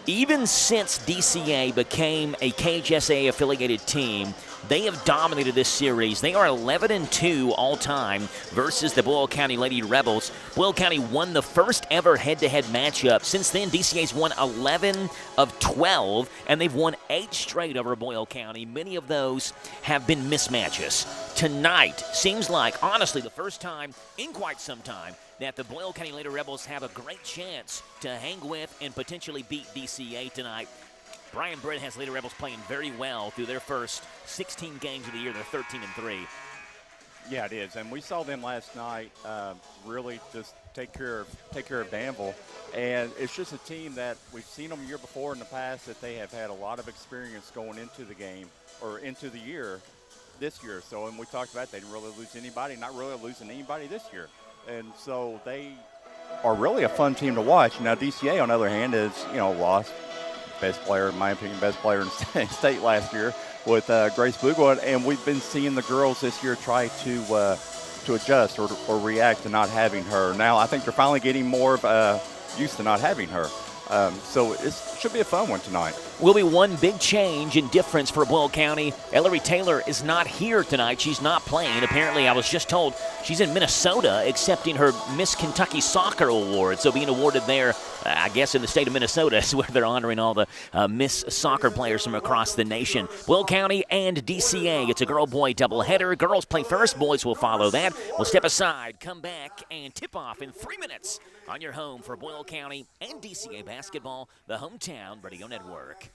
Even since DCA became a KHSA-affiliated team, they have dominated this series. They are 11-2 all-time versus the Boyle County Lady Rebels. Boyle County won the first ever head-to-head matchup. Since then, DCA's won 11 of 12, and they've won 8 straight over Boyle County. Many of those have been mismatches. Tonight seems like, honestly, the first time in quite some time that the Boyle County Lady Rebels have a great chance to hang with and potentially beat DCA tonight. Brian Britt has Lady Rebels playing very well through their first 16 games of the year. They're 13-3. Yeah, it is, and we saw them last night really just take care of Danville, and it's just a team that we've seen them year before in the past that they have had a lot of experience going into the game or into the year this year. So, and we talked about they didn't really lose anybody, not really losing anybody this year, and so they are really a fun team to watch. Now DCA, on the other hand, is lost best player, in my opinion, best player in state last year with Grace Bugwood, and we've been seeing the girls this year try to adjust or react to not having her. Now I think they're finally getting more of used to not having her. So it should be a fun one tonight. Will be one big change in difference for Boyle County. Ellery Taylor is not here tonight. She's not playing. Apparently, I was just told she's in Minnesota accepting her Miss Kentucky Soccer Award. So being awarded there, I guess in the state of Minnesota is where they're honoring all the Miss Soccer players from across the nation. Boyle County and DCA. It's a girl-boy doubleheader. Girls play first. Boys will follow that. We'll step aside, come back, and tip off in 3 minutes on your home for Boyle County and DCA basketball, the Hometown Radio Network.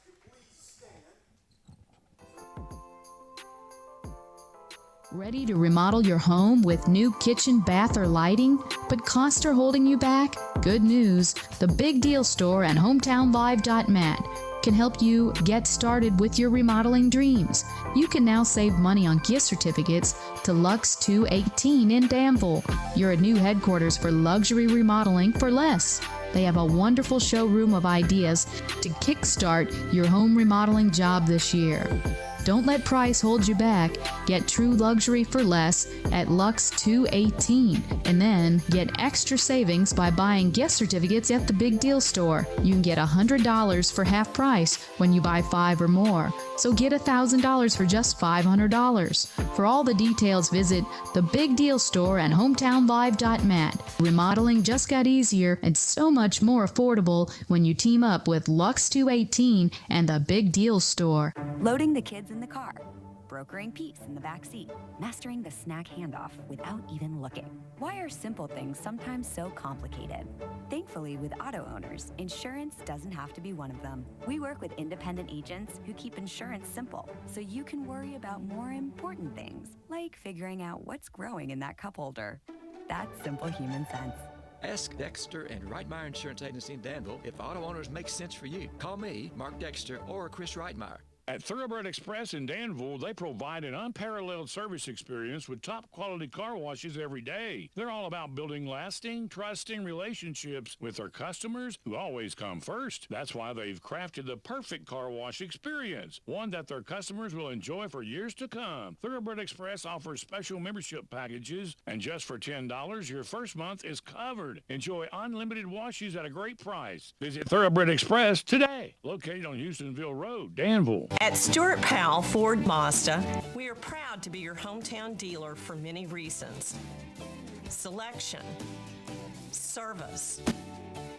Ready to remodel your home with new kitchen, bath, or lighting, but costs are holding you back? Good news, the Big Deal Store and HometownLive.net can help you get started with your remodeling dreams. You can now save money on gift certificates to Lux 218 in Danville. You're a new headquarters for luxury remodeling for less. They have a wonderful showroom of ideas to kickstart your home remodeling job this year. Don't let price hold you back. Get true luxury for less at Lux 218, and then get extra savings by buying gift certificates at the Big Deal Store. You can get $100 for half price when you buy 5 or more. So get $1,000 for just $500. For all the details, visit the Big Deal Store and HometownLive.net. Remodeling just got easier and so much more affordable when you team up with Lux 218 and the Big Deal Store. Loading the kids in the car, brokering peace in the back seat, mastering the snack handoff without even looking. Why are simple things sometimes so complicated? Thankfully, with auto owners, insurance doesn't have to be one of them. We work with independent agents who keep insurance simple, so you can worry about more important things, like figuring out what's growing in that cup holder. That's simple human sense. Ask Dexter and Reitmeyer Insurance Agency in Danville if auto owners make sense for you. Call me, Mark Dexter, or Chris Reitmeyer. At Thoroughbred Express in Danville, they provide an unparalleled service experience with top-quality car washes every day. They're all about building lasting, trusting relationships with their customers who always come first. That's why they've crafted the perfect car wash experience, one that their customers will enjoy for years to come. Thoroughbred Express offers special membership packages, and just for $10, your first month is covered. Enjoy unlimited washes at a great price. Visit Thoroughbred Express today, located on Houstonville Road, Danville. At Stuart Powell Ford Mazda, we are proud to be your hometown dealer for many reasons. Selection, service,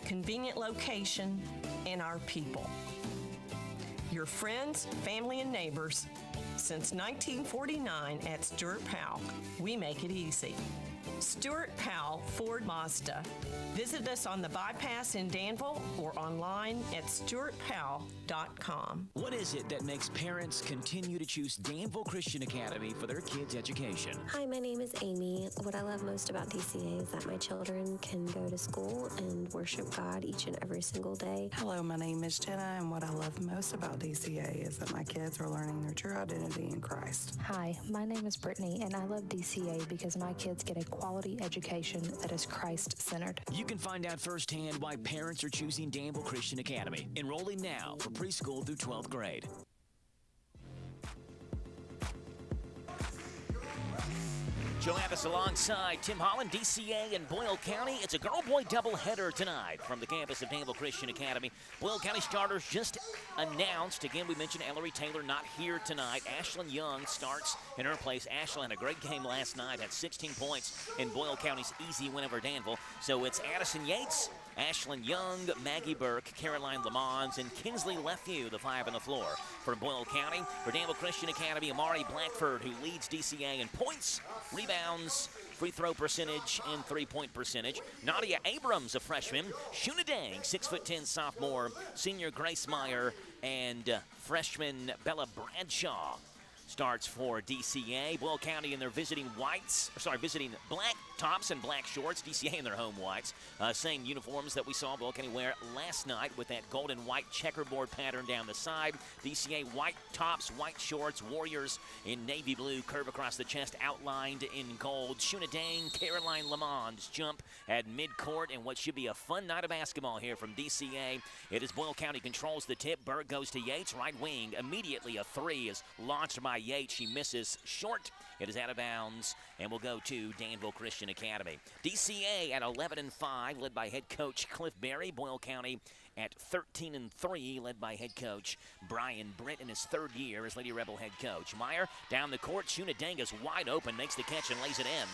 convenient location, and our people. Your friends, family, and neighbors. Since 1949 at Stuart Powell, we make it easy. Stuart Powell Ford Mazda. Visit us on the bypass in Danville or online at stuartpowell.com. What is it that makes parents continue to choose Danville Christian Academy for their kids' education? Hi, my name is Amy. What I love most about DCA is that my children can go to school and worship God each and every single day. Hello, my name is Jenna, and what I love most about DCA is that my kids are learning their true identity in Christ. Hi, my name is Brittany, and I love DCA because my kids get a quality education that is Christ-centered. You can find out firsthand why parents are choosing Danville Christian Academy. Enrolling now for preschool through 12th grade. Joe Abbas alongside Tim Holland, DCA and Boyle County. It's a girl-boy doubleheader tonight from the campus of Danville Christian Academy. Boyle County starters just announced. Again, we mentioned Ellery Taylor not here tonight. Ashlyn Young starts in her place. Ashlyn had a great game last night, had 16 points in Boyle County's easy win over Danville. So it's Addison Yates, Ashlyn Young, Maggie Burke, Caroline Lamons, and Kinsley Lefew, the five on the floor. For Boyle County, for Danville Christian Academy, Amari Blackford, who leads DCA in points, rebounds, free throw percentage, and three-point percentage. Nadia Abrams, a freshman. Shuna Dang, 6'10" sophomore. Senior Grace Meyer, and freshman Bella Bradshaw starts for DCA. Boyle County in their visiting black tops and black shorts. DCA in their home whites. Same uniforms that we saw Boyle County wear last night with that gold and white checkerboard pattern down the side. DCA white tops, white shorts. Warriors in navy blue, curve across the chest, outlined in gold. Shuna Dang, Caroline Lamons jump at midcourt, and what should be a fun night of basketball here from DCA. It is Boyle County controls the tip. Berg goes to Yates, right wing. Immediately a three is launched by Yates. She misses short. It is out of bounds and will go to Danville Christian Academy. DCA at 11-5, led by head coach Cliff Berry. Boyle County at 13-3, led by head coach Brian Britt in his third year as Lady Rebel head coach. Meyer down the court. Shuna Dang is wide open, makes the catch and lays it in.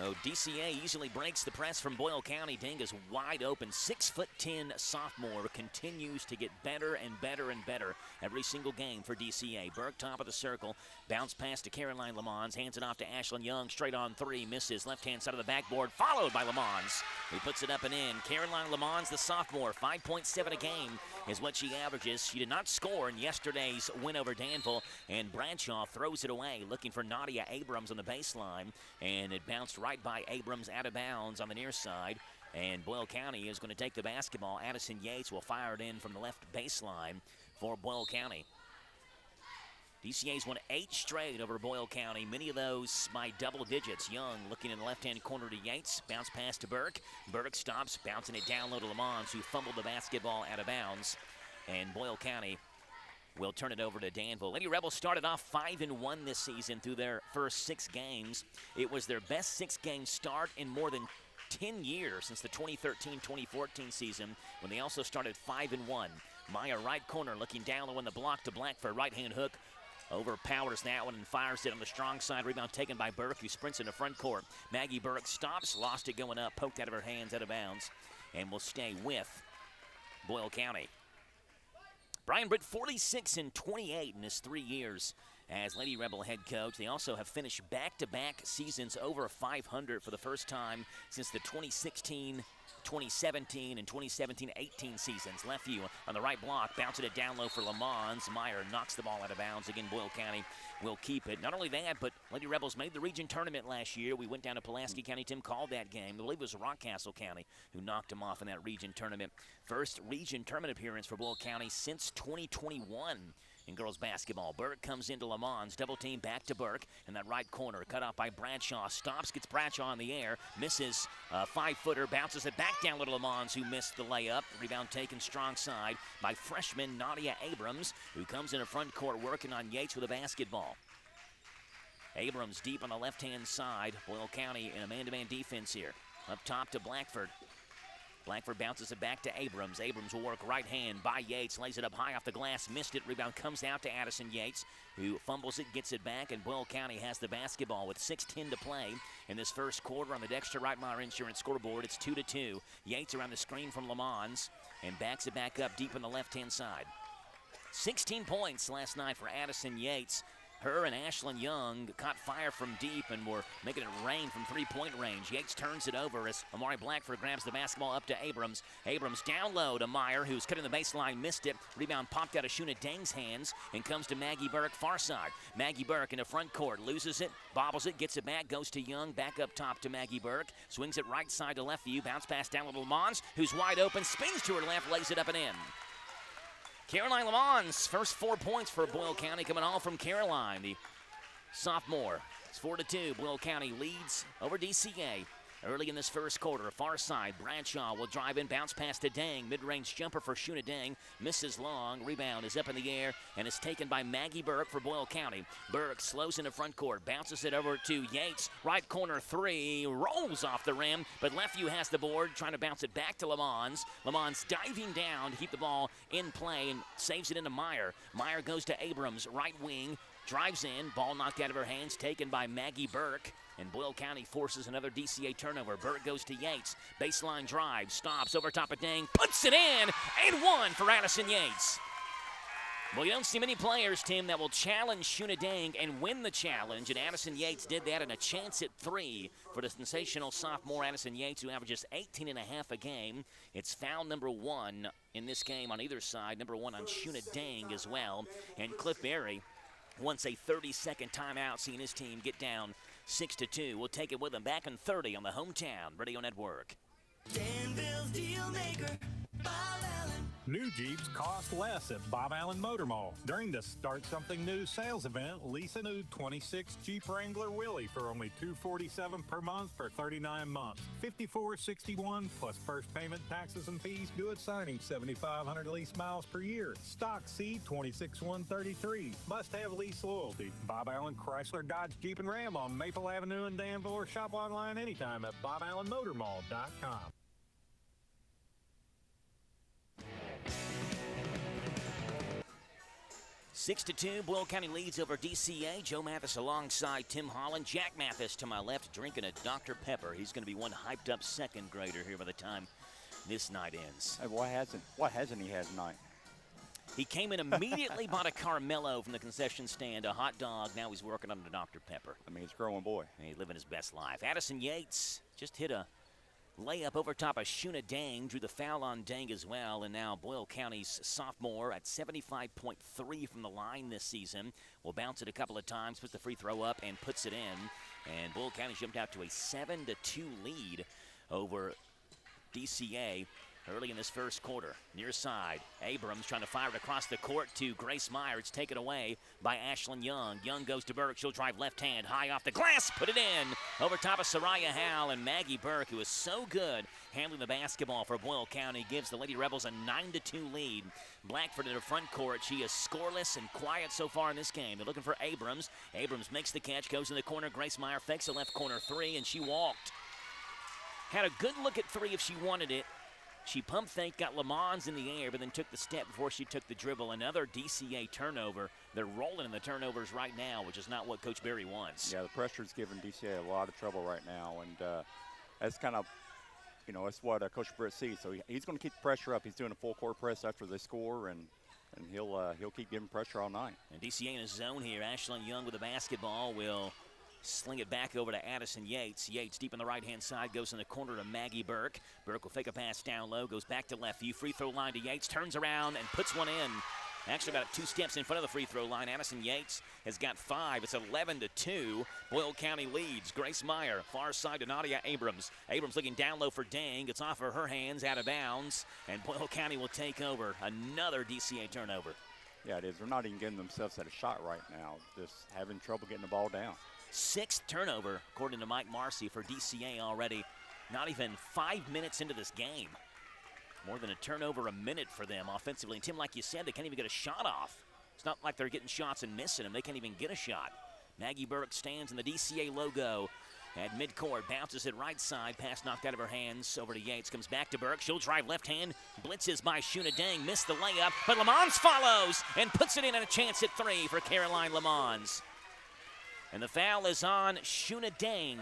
Oh, DCA easily breaks the press from Boyle County. Dang is wide open. 6'10" sophomore continues to get better and better and better every single game for DCA. Burke top of the circle. Bounce pass to Caroline Lamons. Hands it off to Ashlyn Young. Straight on three. Misses. Left-hand side of the backboard. Followed by Lamons, who puts it up and in. Caroline Lamons, the sophomore. 5.7 a game is what she averages. She did not score in yesterday's win over Danville. And Bradshaw throws it away, looking for Nadia Abrams on the baseline. And it bounced right by Abrams, out of bounds on the near side. And Boyle County is going to take the basketball. Addison Yates will fire it in from the left baseline for Boyle County. DCA's won 8 straight over Boyle County, many of those by double digits. Young looking in the left-hand corner to Yates. Bounce pass to Burke. Burke stops, bouncing it down low to Lamons, who fumbled the basketball out of bounds. And Boyle County will turn it over to Danville. Lady Rebels started off 5-1 this season through their first 6 games. It was their best 6-game start in more than 10 years since the 2013-2014 season, when they also started 5-1. Meyer right corner looking down low on the block to Blackford. Right-hand hook. Overpowers that one and fires it on the strong side. Rebound taken by Burke, who sprints in the front court. Maggie Burke stops, lost it going up, poked out of her hands, out of bounds, and will stay with Boyle County. Brian Britt, 46-28 in his 3 years as Lady Rebel head coach. They also have finished back-to-back seasons over 500 for the first time since the 2016, 2017, and 2017-18 seasons. Lefew on the right block, bouncing it down low for Lamons. Meyer knocks the ball out of bounds. Again, Boyle County will keep it. Not only that, but Lady Rebels made the region tournament last year. We went down to Pulaski County. Tim called that game. I believe it was Rockcastle County who knocked him off in that region tournament. First region tournament appearance for Boyle County since 2021 in girls basketball. Burke comes into Lamons, double team back to Burke in that right corner, cut off by Bradshaw, stops, gets Bradshaw in the air, misses a 5-footer, bounces it back down to Lamons, who missed the layup. Rebound taken strong side by freshman Nadia Abrams, who comes in the front court working on Yates with a basketball. Abrams deep on the left-hand side. Boyle County in a man-to-man defense here. Up top to Blackford. Blackford bounces it back to Abrams. Abrams will work right hand by Yates. Lays it up high off the glass. Missed it. Rebound comes out to Addison Yates, who fumbles it, gets it back, and Boyle County has the basketball with 6:10 to play in this first quarter on the Dexter Reitmeyer Insurance scoreboard. It's 2-2. Yates around the screen from Lamons and backs it back up deep on the left-hand side. 16 points last night for Addison Yates. Her and Ashlyn Young caught fire from deep and were making it rain from three-point range. Yates turns it over as Amari Blackford grabs the basketball up to Abrams. Abrams down low to Meyer, who's cutting the baseline, missed it. Rebound popped out of Shuna Dang's hands and comes to Maggie Burke, far side. Maggie Burke in the front court, loses it, bobbles it, gets it back, goes to Young, back up top to Maggie Burke, swings it right side to Lefew, bounce pass down to Lamons, who's wide open, spins to her left, lays it up and in. Caroline Lamons, first 4 points for Boyle County, coming all from Caroline, the sophomore. It's 4-2. Boyle County leads over DCA. Early in this first quarter, far side, Bradshaw will drive in, bounce pass to Dang. Mid-range jumper for Shuna Dang. Misses long. Rebound is up in the air and is taken by Maggie Burke for Boyle County. Burke slows into front court, bounces it over to Yates. Right corner three, rolls off the rim, but Lefeview has the board, trying to bounce it back to Lamons. Lamons diving down to keep the ball in play and saves it into Meyer. Meyer goes to Abrams, right wing, drives in, ball knocked out of her hands, taken by Maggie Burke. And Boyle County forces another DCA turnover. Burke goes to Yates. Baseline drive. Stops over top of Dang. Puts it in. And one for Addison Yates. Well, you don't see many players, Tim, that will challenge Shuna Dang and win the challenge. And Addison Yates did that, and a chance at three for the sensational sophomore Addison Yates, who averages 18.5 a game. It's foul number 1 in this game on either side. Number 1 on Shuna Dang as well. And Cliff Berry wants a 30-second timeout, seeing his team get down 6-2. We'll take it with them back in 30 on the Hometown Radio Network. Danville's Deal Maker, Bob Allen. New Jeeps cost less at Bob Allen Motor Mall. During the Start Something New sales event, lease a new 26 Jeep Wrangler Willys for only $247 per month for 39 months. $54.61 plus first payment, taxes, and fees. Good signing, 7,500 lease miles per year. Stock C 26,133. Must have lease loyalty. Bob Allen Chrysler Dodge Jeep and Ram on Maple Avenue in Danville, or shop online anytime at BobAllenMotorMall.com. 6-2, Boyle County leads over DCA. Joe Mathis alongside Tim Holland. Jack Mathis to my left, drinking a Dr. Pepper. He's going to be one hyped-up second grader here by the time this night ends. Hey, what hasn't he had tonight? He came in immediately, bought a Carmelo from the concession stand, a hot dog. Now he's working on the Dr. Pepper. I mean, he's a growing boy. He's living his best life. Addison Yates just hit a layup over top of Shuna Dang, drew the foul on Dang as well, and now Boyle County's sophomore at 75.3 from the line this season will bounce it a couple of times, puts the free throw up, and puts it in. And Boyle County jumped out to a 7-2 lead over DCA early in this first quarter. Near side, Abrams trying to fire it across the court to Grace Meyer. It's taken away by Ashlyn Young. Young goes to Burke. She'll drive left hand, high off the glass, put it in. Over top of Soraya Howell, and Maggie Burke, who is so good handling the basketball for Boyle County, gives the Lady Rebels a 9-2 lead. Blackford in the front court. She is scoreless and quiet so far in this game. They're looking for Abrams. Abrams makes the catch, goes in the corner. Grace Meyer fakes a left corner three, and she walked. Had a good look at three if she wanted it. She pump faked, got Lamons in the air, but then took the step before she took the dribble. Another DCA turnover. They're rolling in the turnovers right now, which is not what Coach Berry wants. Yeah, the pressure's giving DCA a lot of trouble right now, and that's kind of, that's what Coach Britt sees. So he's going to keep the pressure up. He's doing a full court press after they score, and he'll keep giving pressure all night. And DCA in his zone here. Ashlyn Young with the basketball will sling it back over to Addison Yates. Yates deep on the right-hand side, goes in the corner to Maggie Burke. Burke will fake a pass down low, goes back to Lefeview. Free throw line to Yates, turns around and puts one in. Actually about 2 steps in front of the free throw line. Addison Yates has got 5. It's 11-2. Boyle County leads. Grace Meyer, far side to Nadia Abrams. Abrams looking down low for Dang. It's off of her hands, out of bounds. And Boyle County will take over. Another DCA turnover. Yeah, it is. They're not even getting themselves at a shot right now. Just having trouble getting the ball down. 6th turnover, according to Mike Marcy, for DCA already. Not even 5 minutes into this game. More than a turnover a minute for them offensively. And Tim, like you said, they can't even get a shot off. It's not like they're getting shots and missing them. They can't even get a shot. Maggie Burke stands in the DCA logo at midcourt. Bounces it right side. Pass knocked out of her hands. Over to Yates. Comes back to Burke. She'll drive left hand. Blitzes by Shuna Dang. Missed the layup. But Lamons follows and puts it in, and a chance at 3 for Caroline Lamons. And the foul is on Shuna Dang.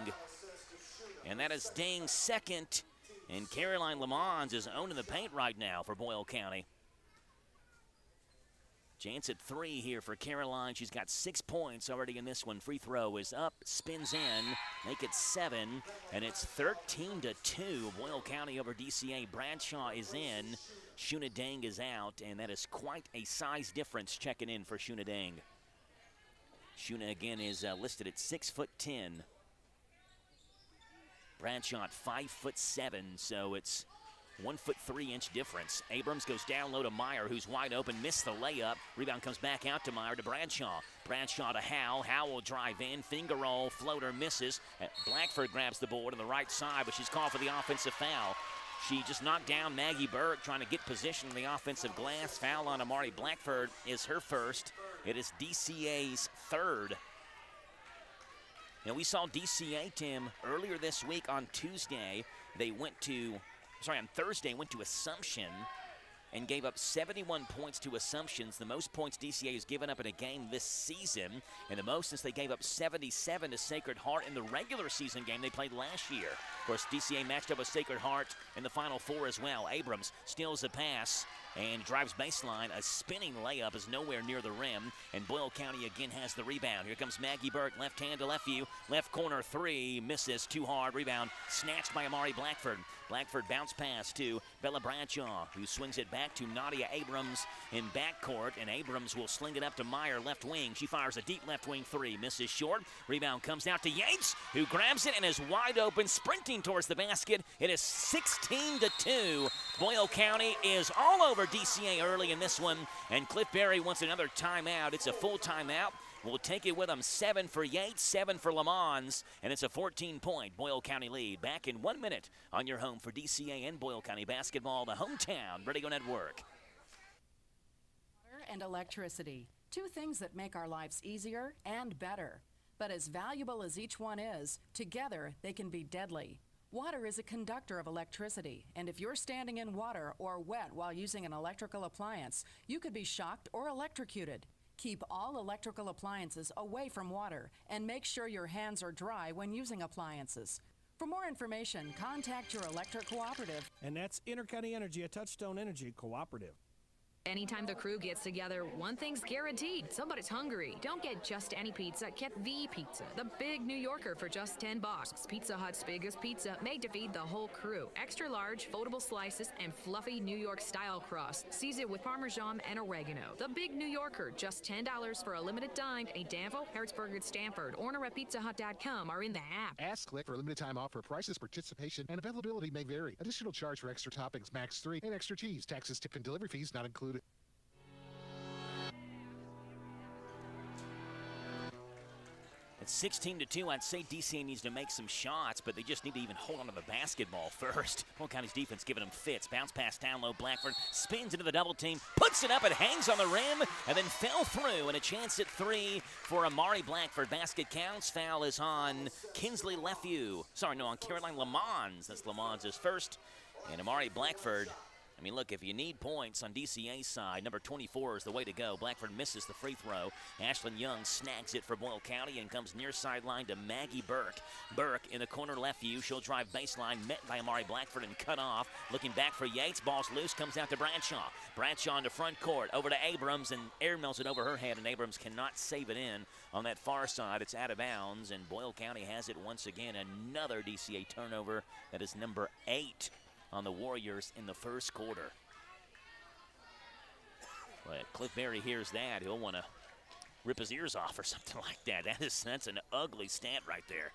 And that is Dang's second. And Caroline Lamons is owning the paint right now for Boyle County. Chance at 3 here for Caroline. She's got 6 points already in this one. Free throw is up, spins in, make it 7. And it's 13-2. Boyle County over DCA. Bradshaw is in. Shuna Dang is out. And that is quite a size difference checking in for Shuna Dang. Shuna again is listed at 6'10". Bradshaw at 5'7", so it's 1'3" difference. Abrams goes down low to Meyer, who's wide open, missed the layup. Rebound comes back out to Meyer to Bradshaw. Bradshaw to Howe. Howe will drive in. Finger roll. Floater misses. Blackford grabs the board on the right side, but she's called for the offensive foul. She just knocked down Maggie Burke trying to get position on the offensive glass. Foul on Amari Blackford is her first. It is DCA's third. Now, we saw DCA, Tim, earlier this week on Tuesday. On Thursday, went to Assumption and gave up 71 points to Assumptions, the most points DCA has given up in a game this season, and the most since they gave up 77 to Sacred Heart in the regular season game they played last year. Of course, DCA matched up with Sacred Heart in the Final Four as well. Abrams steals the pass and drives baseline. A spinning layup is nowhere near the rim, and Boyle County again has the rebound. Here comes Maggie Burke, left hand to Leftview. Left corner three, misses, too hard. Rebound snatched by Amari Blackford. Blackford bounce pass to Bella Bradshaw, who swings it back to Nadia Abrams in backcourt, and Abrams will sling it up to Meyer, left wing. She fires a deep left wing three, misses short. Rebound comes out to Yates, who grabs it and is wide open, sprinting towards the basket. It is 16-2. Boyle County is all over DCA early in this one, and Cliff Berry wants another timeout. It's a full timeout. We'll take it with them. 7 for Yates, 7 for Lamons, and it's a 14-point Boyle County lead. Back in 1 minute on your home for DCA and Boyle County basketball, the hometown Radio Network. Water and electricity, two things that make our lives easier and better. But as valuable as each one is, together they can be deadly. Water is a conductor of electricity, and if you're standing in water or wet while using an electrical appliance, you could be shocked or electrocuted. Keep all electrical appliances away from water and make sure your hands are dry when using appliances. For more information, contact your electric cooperative. And that's Intercounty Energy, a Touchstone Energy cooperative. Anytime the crew gets together, one thing's guaranteed. Somebody's hungry. Don't get just any pizza. Get the pizza. The Big New Yorker for just $10. Pizza Hut's biggest pizza, made to feed the whole crew. Extra large, foldable slices, and fluffy New York style crust. Seasoned with Parmesan and oregano. The Big New Yorker, just $10 for a limited time in Danville, Harrisburg, and Stanford. Order at pizzahut.com or in the app. Ask Click for a limited time offer. Prices, participation, and availability may vary. Additional charge for extra toppings, max 3, and extra cheese. Taxes, tip, and delivery fees not included. At 16-2, I'd say DCA needs to make some shots, but they just need to even hold on to the basketball first. Boyle County's defense giving them fits. Bounce pass down low. Blackford spins into the double team, puts it up, and hangs on the rim, and then fell through. And a chance at three for Amari Blackford. Basket counts. Foul is on Kinsley Lefeview. On Caroline Lamons. That's Lamons' first. And Amari Blackford. I mean, look, if you need points on DCA's side, number 24 is the way to go. Blackford misses the free throw. Ashlyn Young snags it for Boyle County and comes near sideline to Maggie Burke. Burke in the corner left view. She'll drive baseline, met by Amari Blackford and cut off. Looking back for Yates. Ball's loose, comes out to Bradshaw. Bradshaw into front court, over to Abrams, and air mills it over her head, and Abrams cannot save it in. On that far side, it's out of bounds, and Boyle County has it once again. Another DCA turnover. That is number 8. On the Warriors in the first quarter. But Cliff Berry hears that. He'll want to rip his ears off or something like that. That's an ugly stat right there.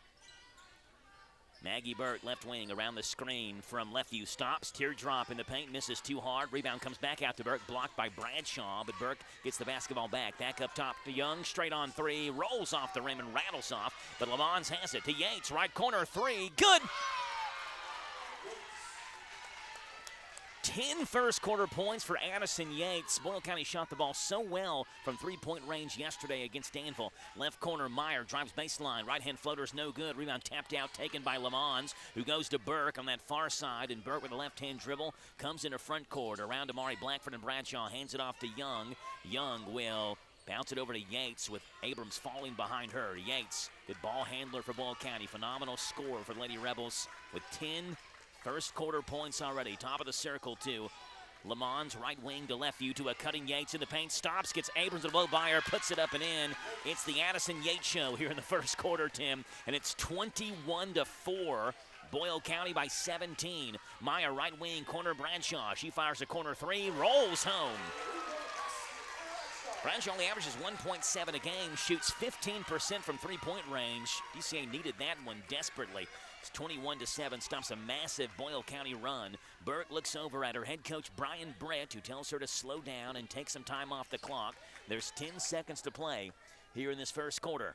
Maggie Burke, left wing, around the screen from Leftview. Stops, teardrop in the paint, misses too hard. Rebound comes back out to Burke, blocked by Bradshaw, but Burke gets the basketball back. Back up top to Young, straight on three, rolls off the rim and rattles off. But Lamons has it to Yates, right corner three, good! 10 first quarter points for Addison Yates. Boyle County shot the ball so well from three-point range yesterday against Danville. Left corner, Meyer drives baseline. Right-hand floater's no good. Rebound tapped out, taken by Lamons, who goes to Burke on that far side. And Burke with a left-hand dribble comes into front court. Around to Amari Blackford and Bradshaw. Hands it off to Young. Young will bounce it over to Yates with Abrams falling behind her. Yates, good ball handler for Boyle County. Phenomenal scorer for the Lady Rebels with 10 first quarter points already. Top of the circle to Lamons, right wing to Leftview to a cutting Yates in the paint. Stops, gets Abrams to blow by her, puts it up and in. It's the Addison Yates show here in the first quarter, Tim, and it's 21-4. Boyle County by 17. Meyer, right wing, corner Bradshaw. She fires a corner three, rolls home. Bradshaw only averages 1.7 a game, shoots 15% from three-point range. DCA needed that one desperately. It's 21-7, stops a massive Boyle County run. Burke looks over at her head coach, Brian Brett, who tells her to slow down and take some time off the clock. There's 10 seconds to play here in this first quarter.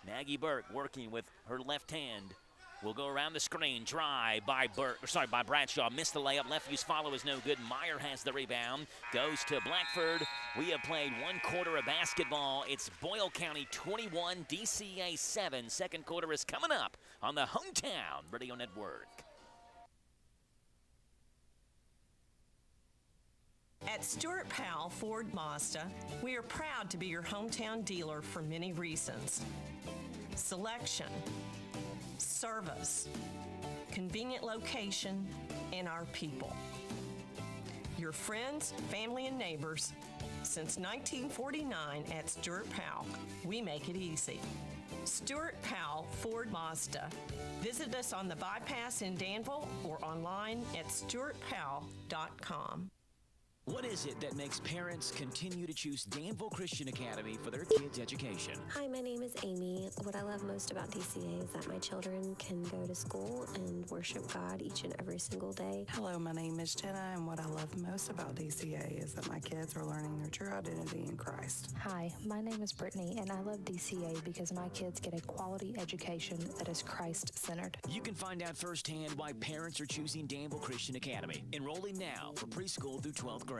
Maggie Burke working with her left hand. Will go around the screen. Drive by by Bradshaw. Missed the layup. Lefview's follow is no good. Meyer has the rebound. Goes to Blackford. We have played 1 quarter of basketball. It's Boyle County 21, DCA 7. Second quarter is coming up on the Hometown Radio Network. At Stuart Powell Ford Mazda, we are proud to be your hometown dealer for many reasons. Selection, service, convenient location, and our people. Your friends, family, and neighbors. Since 1949 at Stuart Powell, we make it easy. Stuart Powell Ford Mazda. Visit us on the bypass in Danville or online at stuartpowell.com. What is it that makes parents continue to choose Danville Christian Academy for their kids' education? Hi, my name is Amy. What I love most about DCA is that my children can go to school and worship God each and every single day. Hello, my name is Jenna, and what I love most about DCA is that my kids are learning their true identity in Christ. Hi, my name is Brittany, and I love DCA because my kids get a quality education that is Christ-centered. You can find out firsthand why parents are choosing Danville Christian Academy. Enrolling now for preschool through 12th grade.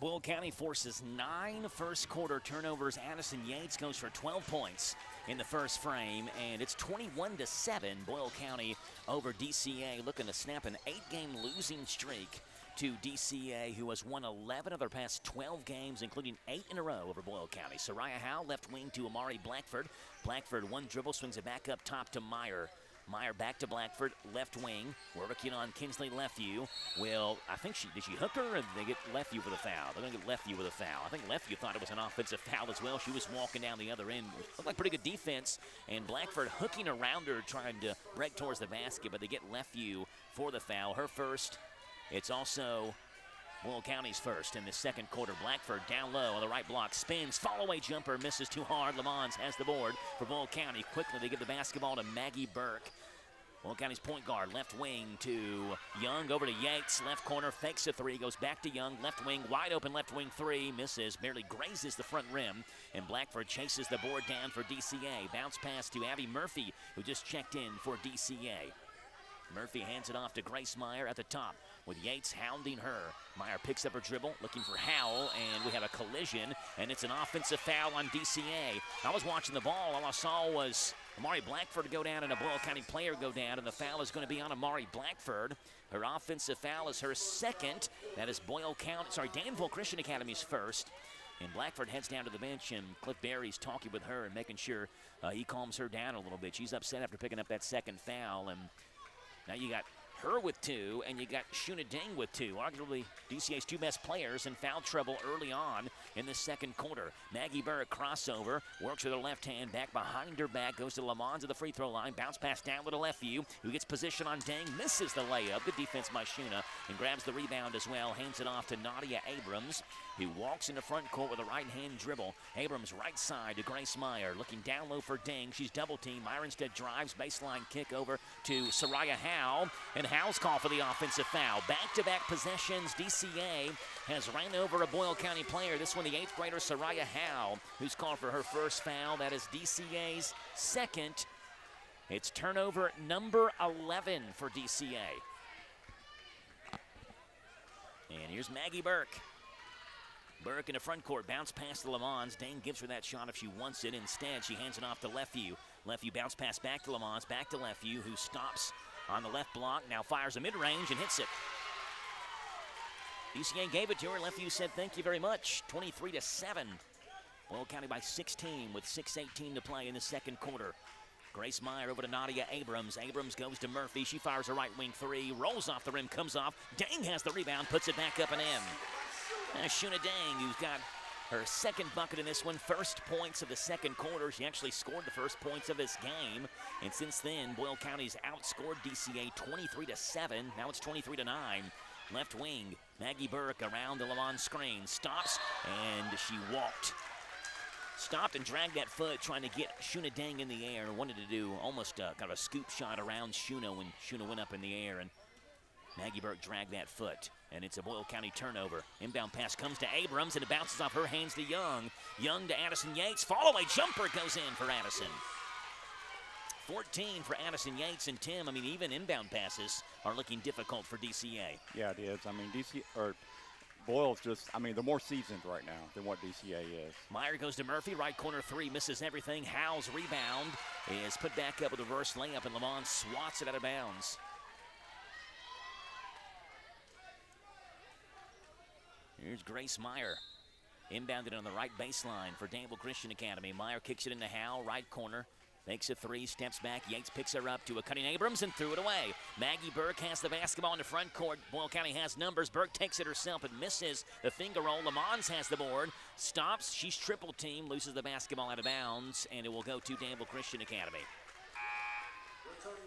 Boyle County forces 9 first-quarter turnovers. Addison Yates goes for 12 points in the first frame, and it's 21-7. Boyle County over DCA, looking to snap an 8-game losing streak to DCA, who has won 11 of their past 12 games, including 8 in a row over Boyle County. Soraya Howe, left wing to Amari Blackford. Blackford, one dribble, swings it back up top to Meyer. Meyer back to Blackford, left wing, working on Kinsley Lefeview. I think did she hook her, or did they get Lefeview with a foul? They're going to get Lefeview with a foul. I think Lefeview thought it was an offensive foul as well. She was walking down the other end. Looked like pretty good defense, and Blackford hooking around her, trying to break towards the basket, but they get Lefeview for the foul. Her first. It's also Boyle County's first in the second quarter. Blackford down low on the right block, spins, fall-away jumper, misses too hard. Lamons has the board for Boyle County. Quickly, they give the basketball to Maggie Burke. Boyle County's point guard, left wing to Young, over to Yates, left corner, fakes a three, goes back to Young, left wing, wide open left wing three, misses, barely grazes the front rim, and Blackford chases the board down for DCA. Bounce pass to Abby Murphy, who just checked in for DCA. Murphy hands it off to Grace Meyer at the top, with Yates hounding her. Meyer picks up her dribble, looking for Howell, and we have a collision, and it's an offensive foul on DCA. I was watching the ball. All I saw was Amari Blackford go down and a Boyle County player go down, and the foul is going to be on Amari Blackford. Her offensive foul is her second. That is Danville Christian Academy's first. And Blackford heads down to the bench, and Cliff Berry's talking with her and making sure he calms her down a little bit. She's upset after picking up that second foul, and now you got her with 2, and you got Shuna Ding with 2. Arguably DCA's 2 best players in foul trouble early on in the second quarter. Maggie Burke crossover, works with her left hand, back behind her back, goes to Lamons at the free throw line, bounce pass down to Lefeview, who gets position on Ding, misses the layup. Good defense by Shuna, and grabs the rebound as well, hands it off to Nadia Abrams, who walks into front court with a right-hand dribble. Abrams right side to Grace Meyer, looking down low for Ding. She's double-teamed. Meyer instead drives, baseline kick over to Soraya Howe, and Howe's call for the offensive foul. Back-to-back possessions. DCA has ran over a Boyle County player. This one, the 8th grader Soraya Howe, who's called for her first foul. That is DCA's second. It's turnover number 11 for DCA. And here's Maggie Burke. Burke in the front court, bounce pass to Lamons. Dane gives her that shot if she wants it. Instead, she hands it off to Lefeview. Lefeview bounce pass back to Lamons, back to Lefeview, who stops on the left block, now fires a mid-range and hits it. DCA gave it to her. Lefeview said thank you very much. 23-7. Boyle County by 16 with 6:18 to play in the second quarter. Grace Meyer over to Nadia Abrams. Abrams goes to Murphy. She fires a right wing three, rolls off the rim, comes off. Dang has the rebound, puts it back up and in. Shuna Dang, who's got her second bucket in this one, first points of the second quarter. She actually scored the first points of this game. And since then, Boyle County's outscored DCA 23-7. Now it's 23-9. Left wing, Maggie Burke around the Lamont screen. Stops, and she walked. stopped and dragged that foot, trying to get Shuna Dang in the air, and wanted to do almost kind of a scoop shot around Shuna when Shuna went up in the air, and Maggie Burke dragged that foot, and it's a Boyle County turnover. Inbound pass comes to Abrams, and it bounces off her hands to Young. Young to Addison Yates. Fall-away jumper goes in for Addison. 14 for Addison Yates, and Tim, I mean, even inbound passes are looking difficult for DCA. Yeah, it is. I mean, Boyle's just, I mean, they're more seasoned right now than what DCA is. Meyer goes to Murphy, right corner three, misses everything. Howell's rebound is put back up with a reverse layup, and Lamont swats it out of bounds. Here's Grace Meyer. Inbounded on the right baseline for Danville Christian Academy. Meyer kicks it into Howell, right corner. Makes a three, steps back. Yates picks her up to a cutting Abrams and threw it away. Maggie Burke has the basketball in the front court. Boyle County has numbers. Burke takes it herself and misses the finger roll. Lamons has the board. Stops. She's triple team. Loses the basketball out of bounds, and it will go to Danville Christian Academy.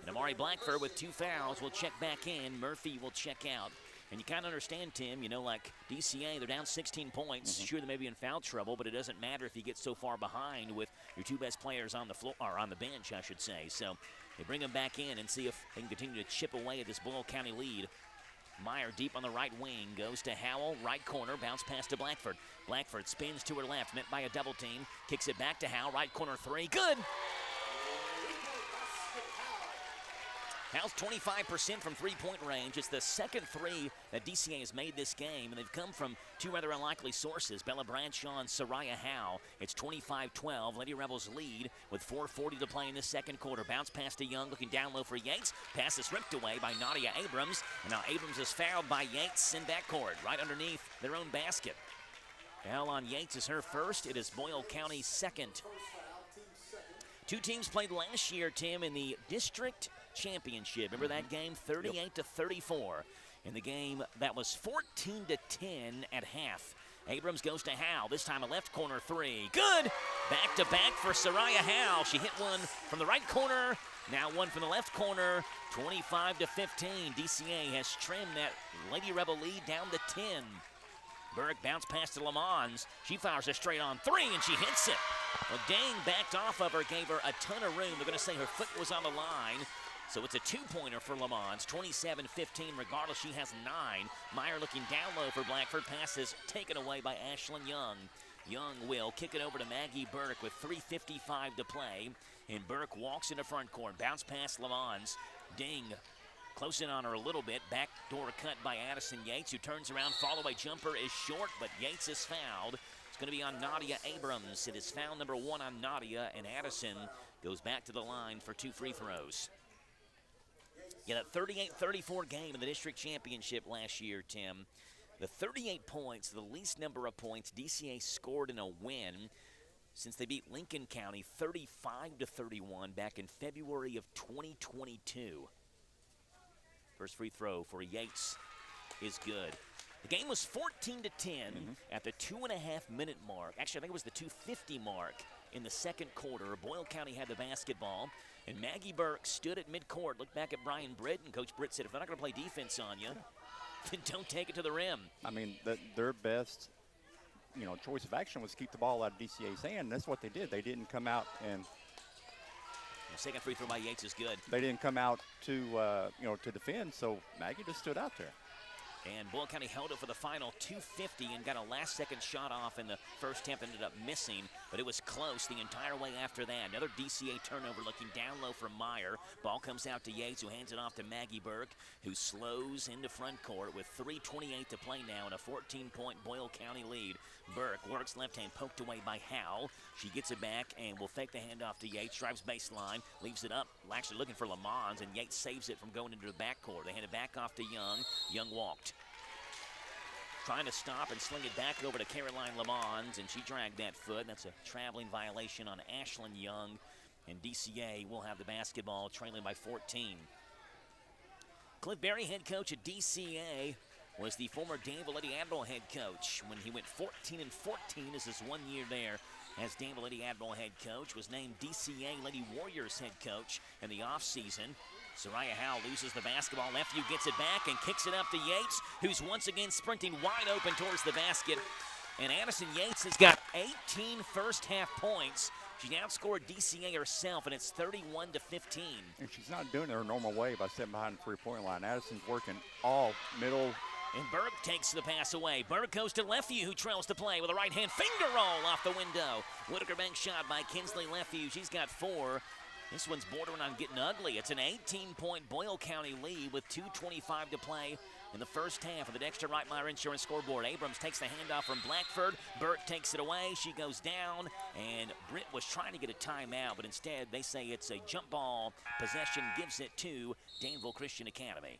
And Amari Blackford with 2 fouls will check back in. Murphy will check out. And you kind of understand, Tim, you know, like DCA, they're down 16 points. Sure, they may be in foul trouble, but it doesn't matter if you get so far behind with your 2 best players on the floor, or on the bench, I should say. So they bring them back in and see if they can continue to chip away at this Boyle County lead. Meyer deep on the right wing, goes to Howell, right corner, bounce pass to Blackford. Blackford spins to her left, met by a double team, kicks it back to Howell, right corner three, good! Howell's 25% from three-point range. It's the second three that DCA has made this game, and they've come from 2 rather unlikely sources, Bella Bradshaw and Soraya Howell. It's 25-12. Lady Rebels lead with 4:40 to play in the second quarter. Bounce pass to Young, looking down low for Yates. Pass is ripped away by Nadia Abrams, and now Abrams is fouled by Yates in backcourt, right underneath their own basket. Foul on Yates is her first. It is Boyle County's second. 2 teams played last year, Tim, in the district championship. Remember that game? 38-34. In the game that was 14-10 at half. Abrams goes to Howell. This time a left corner three. Good! Back to back for Soraya Howell. She hit one from the right corner. Now one from the left corner. 25-15. DCA has trimmed that Lady Rebel lead down to 10. Burke bounce pass to Lamons. She fires a straight on three, and she hits it. Well, Dang backed off of her, gave her a ton of room. They're going to say her foot was on the line. So it's a 2-pointer for Lamons, 27-15. Regardless, she has 9. Meyer looking down low for Blackford. Passes taken away by Ashlyn Young. Young will kick it over to Maggie Burke with 3:55 to play. And Burke walks into front court. Bounce pass Lamons. Ding close in on her a little bit. Backdoor cut by Addison Yates, who turns around. Fall-away jumper is short, but Yates is fouled. It's going to be on Nadia Abrams. It is foul number 1 on Nadia, and Addison goes back to the line for 2 free throws. Yeah, that 38-34 game in the district championship last year, Tim. The 38 points, the least number of points DCA scored in a win since they beat Lincoln County 35-31 back in February of 2022. First free throw for Yates is good. The game was 14-10 at the 2.5-minute mark. Actually, I think it was the 2:50 mark in the second quarter. Boyle County had the basketball, and Maggie Burke stood at midcourt, looked back at Brian Britt, and Coach Britt said, if they're not going to play defense on you, then don't take it to the rim. I mean, their best, choice of action was to keep the ball out of DCA's hand. That's what they did. They didn't come out and the second free throw by Yates is good. They didn't come out to defend, so Maggie just stood out there. And Boyle County held it for the final 2:50 and got a last-second shot off in the first attempt, ended up missing, but it was close the entire way after that. Another DCA turnover, looking down low from Meyer. Ball comes out to Yates, who hands it off to Maggie Burke, who slows into front court with 3:28 to play now and a 14-point Boyle County lead. Burke works left hand, poked away by Howell. She gets it back and will fake the handoff to Yates, drives baseline, leaves it up, actually looking for Lamons, and Yates saves it from going into the backcourt. They hand it back off to Young. Young walked. Trying to stop and sling it back over to Caroline Lamons, and she dragged that foot. That's a traveling violation on Ashlyn Young, and DCA will have the basketball, trailing by 14. Cliff Berry, head coach at DCA, was the former Danville Lady Admiral head coach when he went 14-14 as his 1 year there as Danville Lady Admiral head coach. Was named DCA Lady Warriors head coach in the offseason. Soraya Howell loses the basketball. Leftview gets it back and kicks it up to Yates, who's once again sprinting wide open towards the basket. And Addison Yates has got 18 first-half points. She outscored DCA herself, and it's 31-15. And she's not doing it her normal way by sitting behind the three-point line. Addison's working all middle. And Burke takes the pass away. Burke goes to Lefevue, who trails to play with a right-hand finger roll off the window. Whitaker bank shot by Kinsley Lefevue. She's got 4. This one's bordering on getting ugly. It's an 18-point Boyle County lead with 2:25 to play in the first half of the Dexter Reitmeyer Insurance scoreboard. Abrams takes the handoff from Blackford. Burke takes it away. She goes down, and Britt was trying to get a timeout, but instead they say it's a jump ball. Possession gives it to Danville Christian Academy.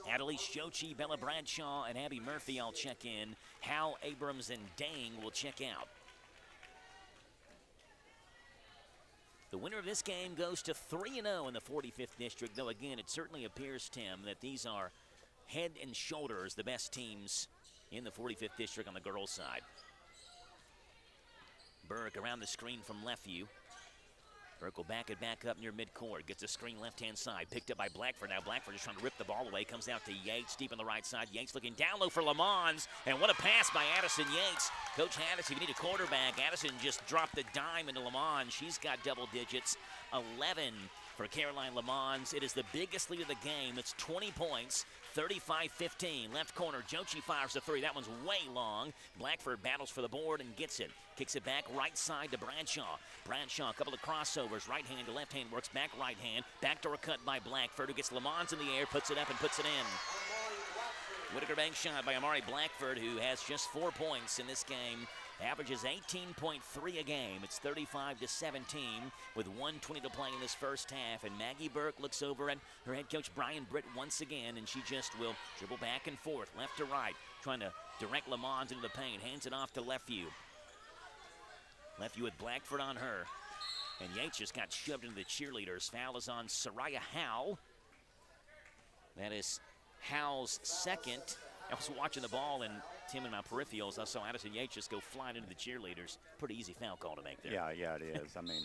Adelise Shochi, Bella Bradshaw, and Abby Murphy all check in. Hal, Abrams, and Dang will check out. The winner of this game goes to 3-0 in the 45th district, though again, it certainly appears, Tim, that these are head and shoulders the best teams in the 45th district on the girls' side. Burke around the screen from Lefevue. Burke will back it back up near midcourt. Gets a screen left-hand side. Picked up by Blackford. Now Blackford is trying to rip the ball away. Comes out to Yates deep on the right side. Yates looking down low for Lamons. And what a pass by Addison Yates. Coach Haddis, if you need a quarterback, Addison just dropped the dime into Lamons. She's got double digits. 11 for Caroline Lamons. It is the biggest lead of the game. It's 20 points. 35-15. Left corner, Jochi fires the 3. That one's way long. Blackford battles for the board and gets it. Kicks it back right side to Bradshaw. Bradshaw, a couple of crossovers. Right hand to left hand, works back right hand. Backdoor cut by Blackford, who gets Lamons in the air, puts it up and puts it in. Whitaker bank shot by Amari Blackford, who has just 4 points in this game. Averages 18.3 a game. It's 35-17 with 1:20 to play in this first half. And Maggie Burke looks over at her head coach Brian Britt once again, and she just will dribble back and forth, left to right, trying to direct Lamons into the paint. Hands it off to Lefevue. Lefevue with Blackford on her. And Yates just got shoved into the cheerleaders. Foul is on Soraya Howe. That is Howe's second. I was watching the ball, and Tim, in my peripherals, I saw Addison Yates just go flying into the cheerleaders. Pretty easy foul call to make there. Yeah, it is. I mean,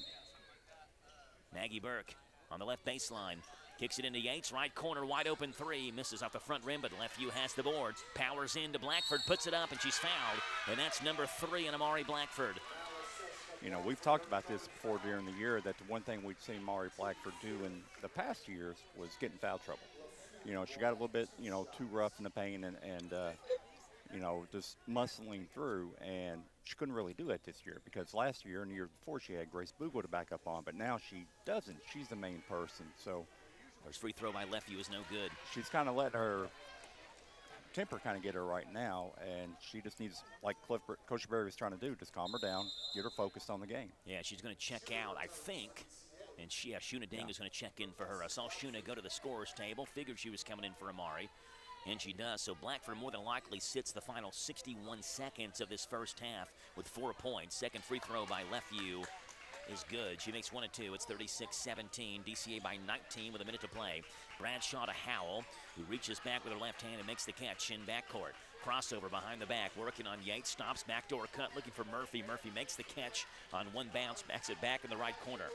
Maggie Burke on the left baseline. Kicks it into Yates, right corner, wide open 3. Misses off the front rim, but Lefevue has the board. Powers into Blackford, puts it up, and she's fouled. And that's number 3 on Amari Blackford. You know, we've talked about this before during the year, that the one thing we'd seen Amari Blackford do in the past years was get in foul trouble. You know, she got a little bit, too rough in the paint and just muscling through, and she couldn't really do it this year because last year and the year before she had Grace Bugle to back up on, but now she doesn't. She's the main person. So first free throw by Lefevue is no good. She's kind of let her temper kind of get her right now, and she just needs, like Coach Berry was trying to do, just calm her down, get her focused on the game. Yeah, she's going to check out, I think. And Shuna Ding is going to check in for her. I saw Shuna go to the scorer's table, figured she was coming in for Amari, and she does. So Blackford more than likely sits the final 61 seconds of this first half with 4 points. Second free throw by Lefevue is good. She makes 1 and 2. It's 36-17. DCA by 19 with a minute to play. Bradshaw to Howell, who reaches back with her left hand and makes the catch in backcourt. Crossover behind the back, working on Yates. Stops, backdoor cut, looking for Murphy. Murphy makes the catch on one bounce, backs it back in the right corner.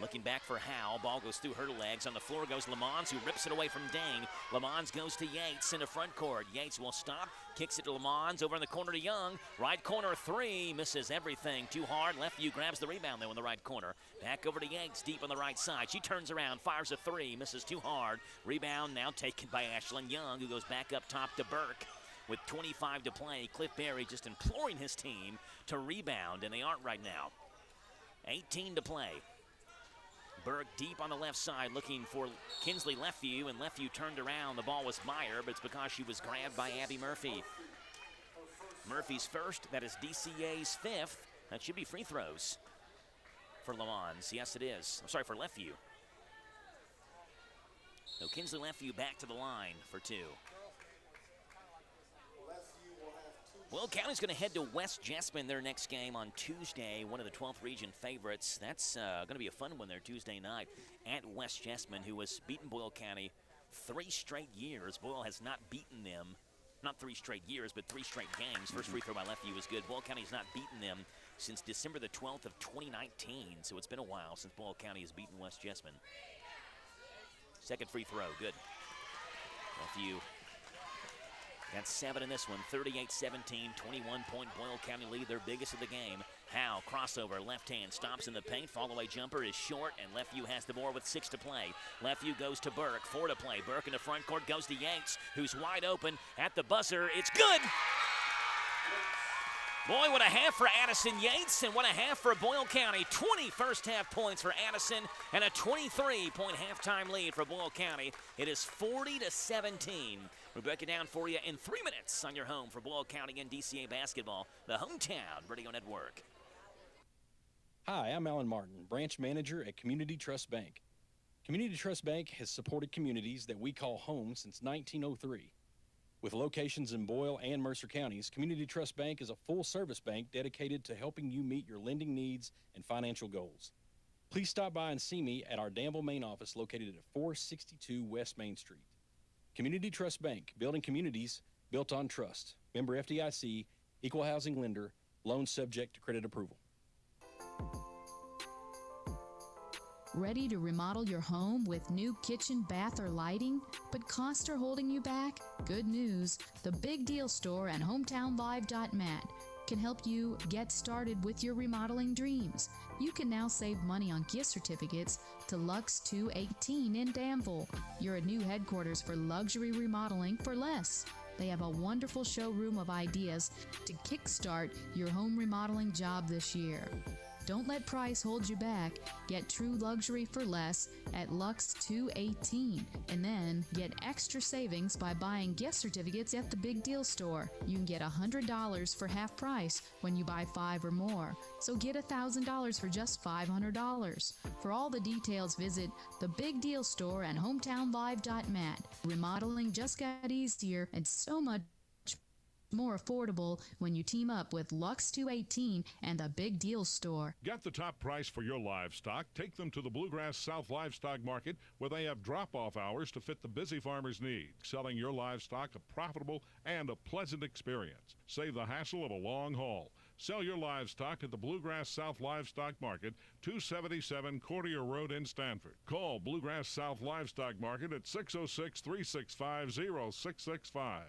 Looking back for Howe. Ball goes through her legs. On the floor goes Lamons, who rips it away from Dang. Lamons goes to Yates in the front court. Yates will stop. Kicks it to Lamons. Over in the corner to Young. Right corner 3. Misses everything. Too hard. Lefevue grabs the rebound, though, in the right corner. Back over to Yates, deep on the right side. She turns around, fires a 3. Misses too hard. Rebound now taken by Ashlyn Young, who goes back up top to Burke. With 25 to play, Cliff Berry just imploring his team to rebound, and they aren't right now. 18 to play. Burke deep on the left side looking for Kinsley Lefevue, and Lefevue turned around. The ball was Meyer, but it's because she was grabbed by Abby Murphy. Murphy's first, that is DCA's 5th. That should be free throws for Lamons. Yes, it is. I'm sorry, for Lefevue. So Kinsley Lefevue back to the line for 2. Well, County's going to head to West Jessamine their next game on Tuesday, one of the 12th region favorites. That's going to be a fun one there Tuesday night at West Jessamine, who has beaten Boyle County 3 straight years. Boyle has not beaten them, not 3 straight years, but 3 straight games. First free throw by Lefevue was good. Boyle County has not beaten them since December the 12th of 2019, so it's been a while since Boyle County has beaten West Jessamine. Second free throw, good. Lefevue Got 7 in this one, 38-17, 21-point Boyle County lead, their biggest of the game. Howe, crossover, left hand, stops in the paint. Fall-away jumper is short, and Lefeview has the board with 6 to play. Lefeview goes to Burke, 4 to play. Burke in the front court goes to Yates, who's wide open at the buzzer. It's good! Boy, what a half for Addison Yates, and what a half for Boyle County. 20 first-half points for Addison, and a 23-point halftime lead for Boyle County. It is 40-17. We'll break it down for you in 3 minutes on your home for Boyle County and DCA basketball, the Hometown Radio Network. Hi, I'm Alan Martin, branch manager at Community Trust Bank. Community Trust Bank has supported communities that we call home since 1903. With locations in Boyle and Mercer counties, Community Trust Bank is a full-service bank dedicated to helping you meet your lending needs and financial goals. Please stop by and see me at our Danville main office located at 462 West Main Street. Community Trust Bank, building communities built on trust. Member FDIC, equal housing lender, loan subject to credit approval. Ready to remodel your home with new kitchen, bath, or lighting, but costs are holding you back? Good news. The Big Deal Store and HometownLive.mat can help you get started with your remodeling dreams. You can now save money on gift certificates to Lux 218 in Danville. You're a new headquarters for luxury remodeling for less. They have a wonderful showroom of ideas to kickstart your home remodeling job this year. Don't let price hold you back. Get true luxury for less at Lux 218, and then get extra savings by buying gift certificates at the Big Deal Store. You can get $100 for half price when you buy 5 or more. So get $1,000 for just $500. For all the details, visit the Big Deal Store and HometownLive.mat. Remodeling just got easier and so much more affordable when you team up with Lux 218 and the Big Deal Store. Get the top price for your livestock. Take them to the Bluegrass South Livestock Market, where they have drop-off hours to fit the busy farmer's needs. Selling your livestock a profitable and a pleasant experience. Save the hassle of a long haul. Sell your livestock at the Bluegrass South Livestock Market, 277 Courtier Road in Stanford. Call Bluegrass South Livestock Market at 606-365-0665.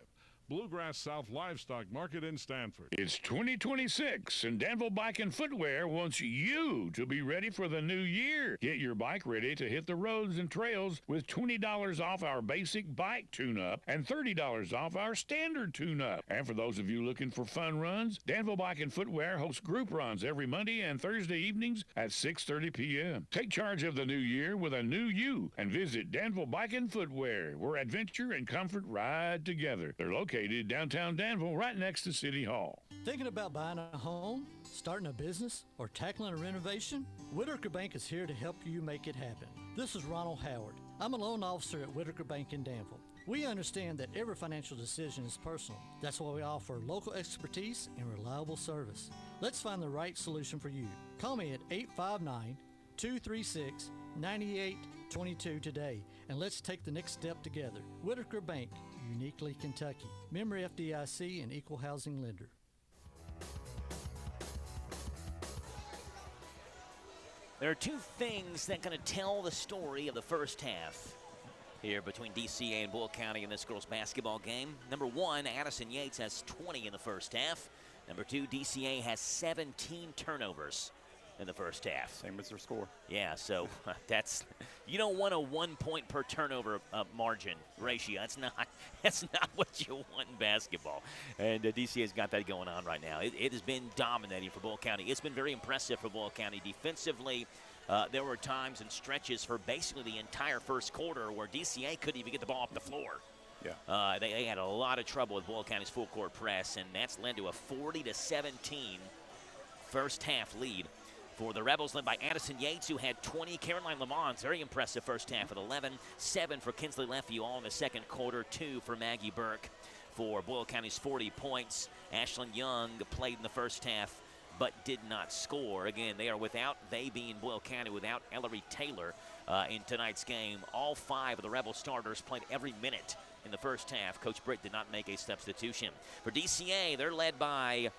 Bluegrass South Livestock Market in Stanford. It's 2026, and Danville Bike and Footwear wants you to be ready for the new year. Get your bike ready to hit the roads and trails with $20 off our basic bike tune-up and $30 off our standard tune-up. And for those of you looking for fun runs, Danville Bike and Footwear hosts group runs every Monday and Thursday evenings at 6:30 p.m. Take charge of the new year with a new you and visit Danville Bike and Footwear, where adventure and comfort ride together. They're located downtown Danville, right next to City Hall. Thinking about buying a home, starting a business, or tackling a renovation? Whitaker Bank is here to help you make it happen. This is Ronald Howard. I'm a loan officer at Whitaker Bank in Danville. We understand that every financial decision is personal. That's why we offer local expertise and reliable service. Let's find the right solution for you. Call me at 859-236-9822 today, and let's take the next step together. Whitaker Bank, uniquely Kentucky. Member FDIC and equal housing lender. There are two things that are going to tell the story of the first half here between DCA and Boyle County in this girls basketball game. Number one, Addison Yates has 20 in the first half. Number two, DCA has 17 turnovers in the first half. Same as their score. Yeah, so that's, you don't want a 1 point per turnover margin ratio. That's not what you want in basketball. And DCA's got that going on right now. It has been dominating for Boyle County. It's been very impressive for Boyle County defensively. There were times and stretches for basically the entire first quarter where DCA couldn't even get the ball off the floor. Yeah. They had a lot of trouble with Boyle County's full court press, and that's led to a 40-17 first half lead for the Rebels, led by Addison Yates, who had 20. Caroline Lamont, very impressive first half with 11. 7 for Kinsley Lefeview, all in the second quarter. 2 for Maggie Burke for Boyle County's 40 points. Ashlyn Young played in the first half but did not score. Again, they being Boyle County, without Ellery Taylor in tonight's game. All 5 of the Rebel starters played every minute in the first half. Coach Britt did not make a substitution. For DCA, they're led by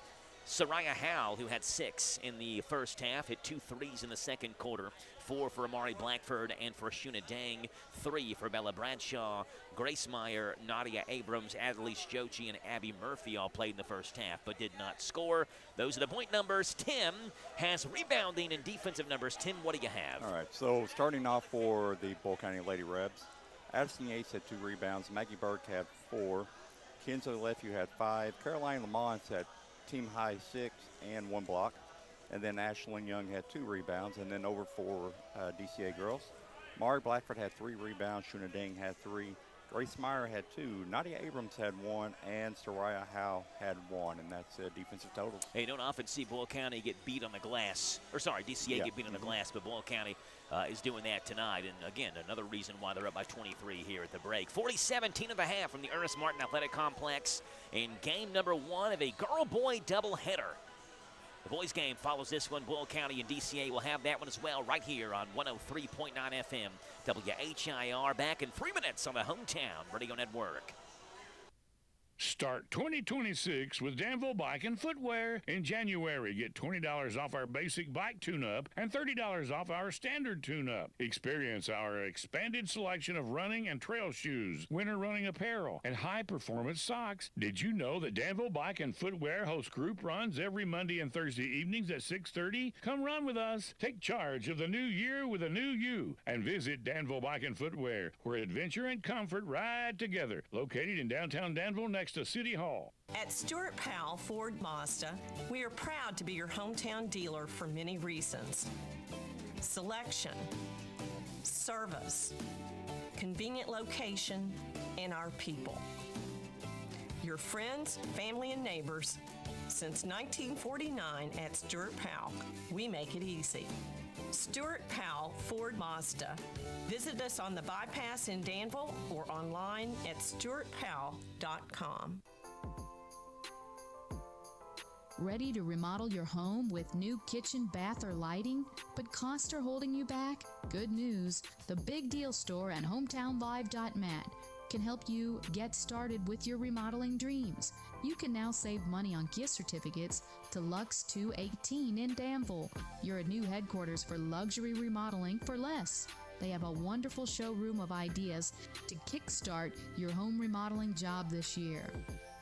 Soraya Howell, who had 6 in the first half, hit 2 threes in the second quarter. 4 for Amari Blackford, and for Shuna Dang, 3 for Bella Bradshaw. Grace Meyer, Nadia Abrams, Adelise Jochi, and Abby Murphy all played in the first half but did not score. Those are the point numbers. Tim has rebounding and defensive numbers. Tim, what do you have? All right, so starting off for the Boyle County Lady Rebs, Addison Yates had 2 rebounds. Maggie Burke had 4. Kenzo Lefew had 5. Caroline Lamont had team high 6 and 1 block. And then Ashlyn Young had 2 rebounds. And then over for DCA girls, Mari Blackford had 3 rebounds. Shuna Dang had 3. Grace Meyer had 2. Nadia Abrams had 1. And Soraya Howe had 1. And that's defensive totals. Hey, you don't often see Boyle County get beat on the glass. Or sorry, DCA get beat on the glass, but Boyle County is doing that tonight. And again, another reason why they're up by 23 here at the break. 40-17 of a half from the Ernest Martin Athletic Complex in game number 1 of a girl-boy doubleheader. The boys game follows this one. Boyle County and DCA will have that one as well right here on 103.9 FM. WHIR back in 3 minutes on the Hometown Radio Network. Start 2026 with Danville Bike and Footwear. In January, get $20 off our basic bike tune-up and $30 off our standard tune-up. Experience our expanded selection of running and trail shoes, winter running apparel, and high-performance socks. Did you know that Danville Bike and Footwear hosts group runs every Monday and Thursday evenings at 6:30? Come run with us. Take charge of the new year with a new you and visit Danville Bike and Footwear, where adventure and comfort ride together. Located in downtown Danville next to City Hall. At Stuart Powell Ford Mazda, we are proud to be your hometown dealer for many reasons. Selection, service, convenient location, and our people. Your friends, family, and neighbors. Since 1949 at Stuart Powell, we make it easy. Stuart Powell Ford Mazda. Visit us on the bypass in Danville or online at stuartpowell.com. Ready to remodel your home with new kitchen, bath, or lighting, but costs are holding you back? Good news, the Big Deal Store and hometownlive.mat can help you get started with your remodeling dreams. You can now save money on gift certificates to Lux 218 in Danville, your new headquarters for luxury remodeling for less. They have a wonderful showroom of ideas to kickstart your home remodeling job this year.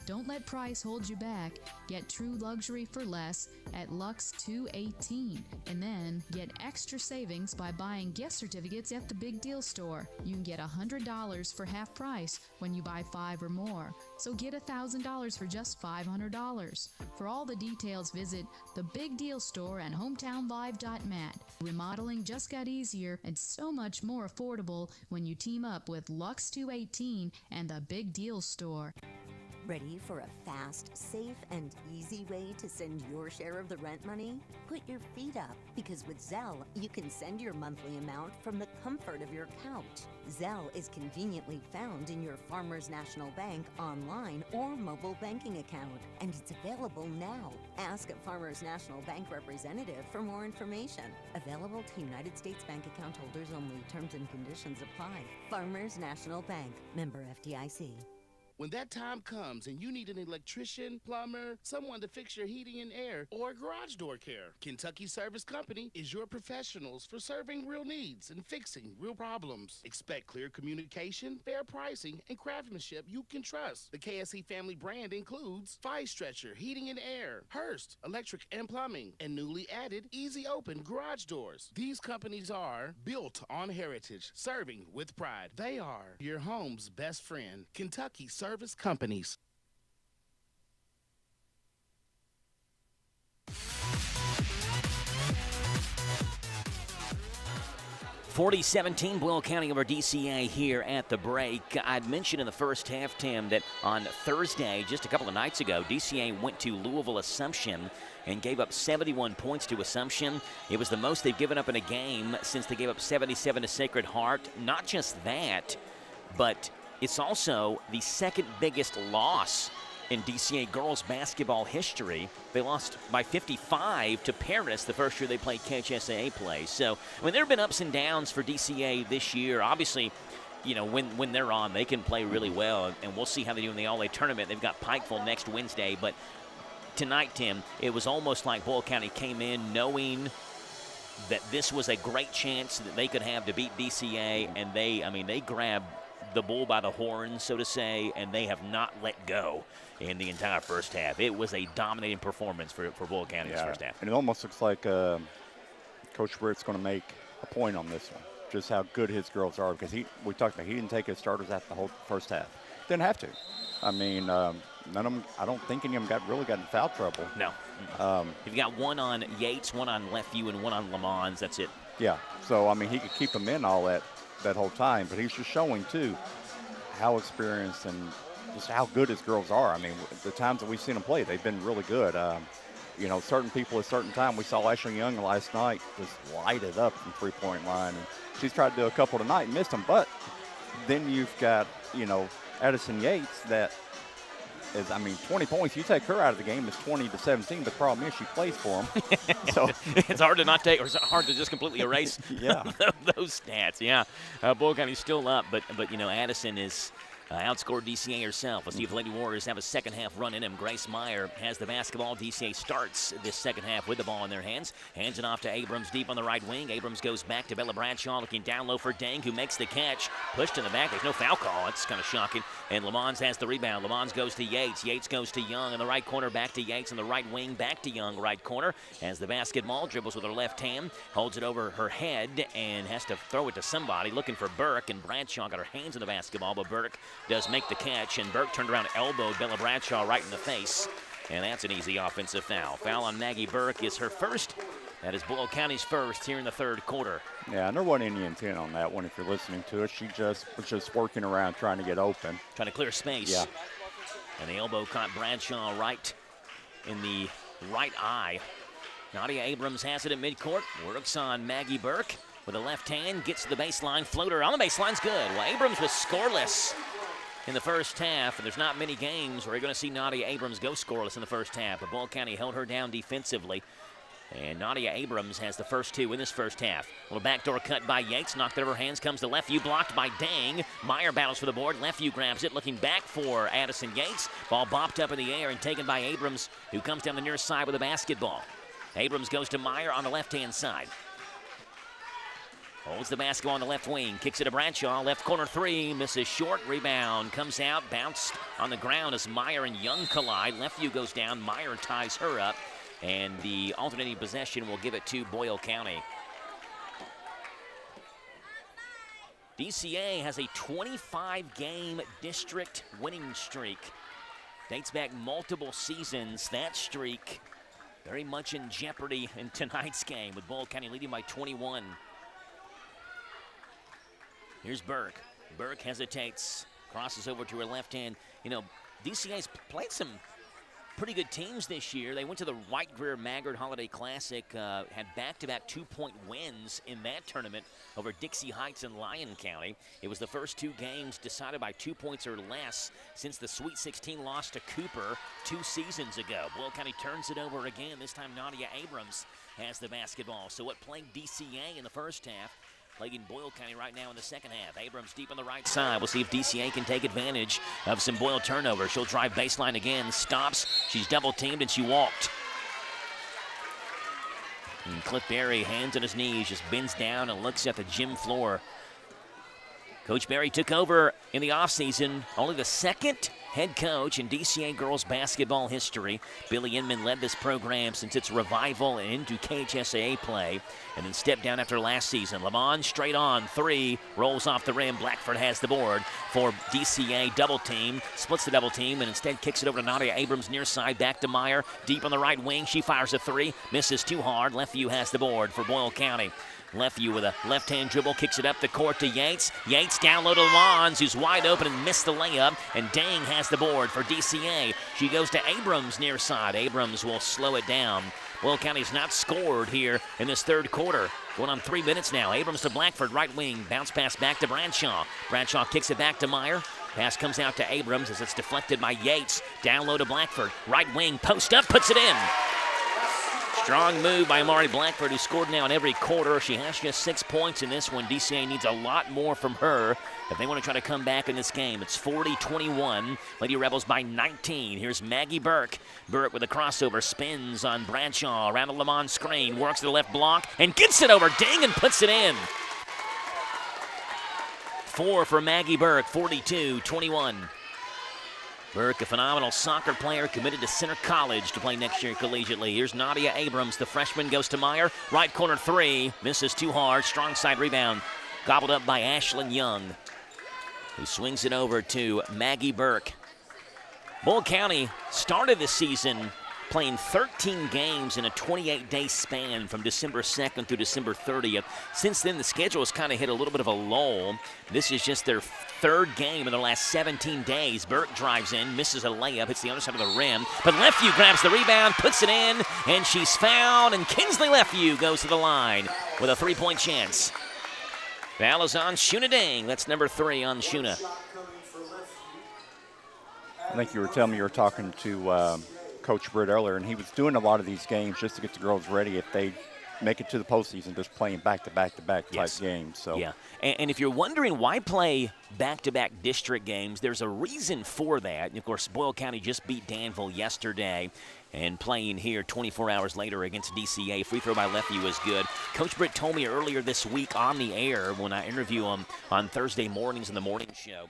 Don't let price hold you back. Get true luxury for less at Lux 218, and then get extra savings by buying gift certificates at the Big Deal Store. You can get $100 for half price when you buy 5 or more. So get $1,000 for just $500. For all the details, visit the Big Deal Store and hometownlive.mat. Remodeling just got easier and so much more affordable when you team up with Lux 218 and the Big Deal Store. Ready for a fast, safe, and easy way to send your share of the rent money? Put your feet up, because with Zelle, you can send your monthly amount from the comfort of your couch. Zelle is conveniently found in your Farmers National Bank online or mobile banking account, and it's available now. Ask a Farmers National Bank representative for more information. Available to United States Bank account holders only. Terms and conditions apply. Farmers National Bank. Member FDIC. When that time comes and you need an electrician, plumber, someone to fix your heating and air, or garage door care, Kentucky Service Company is your professionals for serving real needs and fixing real problems. Expect clear communication, fair pricing, and craftsmanship you can trust. The KSE family brand includes Fire Stretcher, Heating and Air, Hearst, Electric and Plumbing, and newly added Easy Open Garage Doors. These companies are built on heritage, serving with pride. They are your home's best friend, Kentucky Service Companies. (40-17) Boyle County over DCA here at the break. I'd mentioned in the first half, Tim, that on Thursday, just a couple of nights ago, DCA went to Louisville Assumption and gave up 71 points to Assumption. It was the most they've given up in a game since they gave up 77 to Sacred Heart. Not just that, but it's also the second biggest loss in DCA girls basketball history. They lost by 55 to Paris the first year they played KHSAA play. So, I mean, there have been ups and downs for DCA this year. Obviously, you know, when they're on, they can play really well, and we'll see how they do in the All-A tournament. They've got Pikeville next Wednesday, but tonight, Tim, it was almost like Boyle County came in knowing that this was a great chance that they could have to beat DCA, and they grabbed the bull by the horn, so to say, and they have not let go in the entire first half. It was a dominating performance for Boyle County this first half. And it almost looks like Coach Britt's going to make a point on this one, just how good his girls are, because we talked about he didn't take his starters out the whole first half. Didn't have to. I mean, none of them, I don't think any of them really got in foul trouble. No. You've got one on Yates, one on Leftview, and one on Lamons. That's it. Yeah. So, I mean, he could keep them in all that whole time, but he's just showing, too, how experienced and just how good his girls are. I mean, the times that we've seen them play, they've been really good. You know, certain people at a certain time. We saw Ashley Young last night just light it up from three-point line. And she's tried to do a couple tonight and missed them. But then you've got, you know, Addison Yates that is, 20 points. You take her out of the game, it's 20-17. But the problem is she plays for them. So it's hard to not take, or it's hard to just completely erase those stats. Yeah, Boyle County's still up, but you know, Addison is outscored DCA herself. Let's see if the Lady Warriors have a second half run in him. Grace Meyer has the basketball. DCA starts this second half with the ball in their hands. Hands it off to Abrams deep on the right wing. Abrams goes back to Bella Bradshaw, looking down low for Dang, who makes the catch. Pushed in the back. There's no foul call. It's kind of shocking. And Lamons has the rebound. Lamons goes to Yates. Yates goes to Young in the right corner. Back to Yates in the right wing. Back to Young, right corner. Has the basketball. Dribbles with her left hand. Holds it over her head and has to throw it to somebody. Looking for Burke. And Bradshaw got her hands in the basketball, but Burke does make the catch. And Burke turned around, elbowed Bella Bradshaw right in the face. And that's an easy offensive foul. Foul on Maggie Burke is her first. That is Boyle County's first here in the third quarter. Yeah, and there wasn't any intent on that one if you're listening to it. She was just working around trying to get open. Trying to clear space. Yeah. And the elbow caught Bradshaw right in the right eye. Nadia Abrams has it at midcourt. Works on Maggie Burke with a left hand. Gets to the baseline. Floater on the baseline's good. Well, Abrams was scoreless in the first half, and there's not many games where you're going to see Nadia Abrams go scoreless in the first half. But Boyle County held her down defensively. And Nadia Abrams has the first two in this first half. A little backdoor cut by Yates. Knocked out of her hands. Comes to Leftview. Blocked by Dang. Meyer battles for the board. Leftview grabs it. Looking back for Addison Yates. Ball bopped up in the air and taken by Abrams, who comes down the near side with a basketball. Abrams goes to Meyer on the left-hand side. Holds the basketball on the left wing. Kicks it to Bradshaw. Left corner three. Misses short. Rebound. Comes out. Bounced on the ground as Meyer and Young collide. Leftview goes down. Meyer ties her up. And the alternating possession will give it to Boyle County. DCA has a 25-game district winning streak. Dates back multiple seasons. That streak very much in jeopardy in tonight's game with Boyle County leading by 21. Here's Burke. Burke hesitates, crosses over to her left hand. You know, DCA's played some pretty good teams this year. They went to the White Greer Maggard Holiday Classic, had back-to-back two-point wins in that tournament over Dixie Heights and Lyon County. It was the first two games decided by 2 points or less since the Sweet 16 loss to Cooper 2 seasons ago. Boyle County turns it over again. This time Nadia Abrams has the basketball. So it played DCA in the first half. Played in Boyle County right now in the second half. Abrams deep on the right side. We'll see if DCA can take advantage of some Boyle turnover. She'll drive baseline again, stops. She's double teamed and she walked. And Cliff Berry, hands on his knees, just bends down and looks at the gym floor. Coach Berry took over in the offseason, only the second head coach in DCA girls basketball history. Billy Inman led this program since its revival and into KHSAA play, and then stepped down after last season. Lamont straight on three, rolls off the rim. Blackford has the board for DCA. Double team, splits the double team, and instead kicks it over to Nadia Abrams near side. Back to Meyer, deep on the right wing. She fires a three, misses too hard. Leftview has the board for Boyle County. Leftview with a left-hand dribble, kicks it up the court to Yates. Yates down low to Lons, who's wide open and missed the layup. And Dang has the board for DCA. She goes to Abrams near side. Abrams will slow it down. Boyle County's not scored here in this third quarter. Going on 3 minutes now. Abrams to Blackford, right wing. Bounce pass back to Bradshaw. Bradshaw kicks it back to Meyer. Pass comes out to Abrams as it's deflected by Yates. Down low to Blackford. Right wing, post up, puts it in. Strong move by Amari Blackford, who scored now in every quarter. She has just 6 points in this one. DCA needs a lot more from her if they want to try to come back in this game. It's 40-21. Lady Rebels by 19. Here's Maggie Burke. Burke with a crossover, spins on Bradshaw around the Lamont screen, works to the left block, and gets it over Ding and puts it in. 4 for Maggie Burke, 42-21. Burke, a phenomenal soccer player, committed to Center College to play next year collegiately. Here's Nadia Abrams, the freshman, goes to Meyer. Right corner three, misses too hard. Strong side rebound, gobbled up by Ashlyn Young, who swings it over to Maggie Burke. Boyle County started the season playing 13 games in a 28-day span from December 2nd through December 30th. Since then, the schedule has kind of hit a little bit of a lull. This is just their third game in the last 17 days. Burke drives in, misses a layup, hits the other side of the rim, but Lefevue grabs the rebound, puts it in, and she's fouled, and Kinsley Lefevue goes to the line with a three-point chance. Foul is on Shuna Dang. That's number 3 on Shuna. I think you were telling me you were talking to Coach Britt earlier, and he was doing a lot of these games just to get the girls ready if they make it to the postseason, just playing back-to-back-to-back type games. So yeah, and if you're wondering why play back-to-back district games, there's a reason for that. And of course, Boyle County just beat Danville yesterday, and playing here 24 hours later against DCA. Free throw by Lefevue is good. Coach Britt told me earlier this week on the air when I interview him on Thursday mornings in the morning show.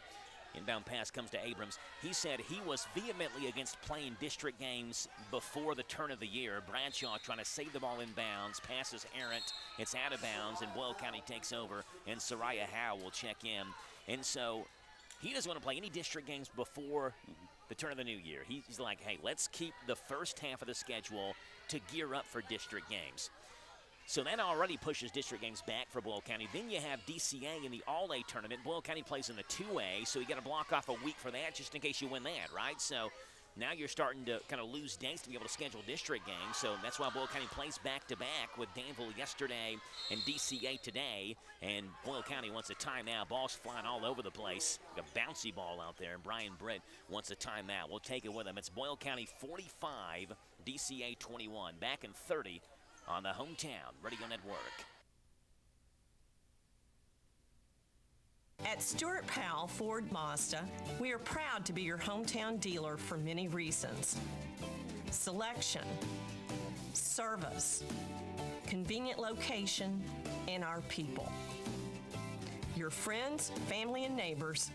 Inbound pass comes to Abrams. He said he was vehemently against playing district games before the turn of the year. Bradshaw trying to save the ball in bounds. Pass is errant. It's out of bounds, and Boyle County takes over, and Soraya Howe will check in. And so he doesn't want to play any district games before the turn of the new year. He's like, hey, let's keep the first half of the schedule to gear up for district games. So that already pushes district games back for Boyle County. Then you have DCA in the All-A tournament. Boyle County plays in the 2A, so you got to block off a week for that just in case you win that, right? So now you're starting to kind of lose days to be able to schedule district games. So that's why Boyle County plays back-to-back with Danville yesterday and DCA today. And Boyle County wants a timeout. Ball's flying all over the place. Like a bouncy ball out there. And Brian Britt wants a timeout. We'll take it with him. It's Boyle County 45, DCA 21. Back in 30. On the Hometown Radio Network. At Stuart Powell Ford Mazda, we are proud to be your hometown dealer for many reasons. Selection, service, convenient location, and our people. Your friends, family, and neighbors.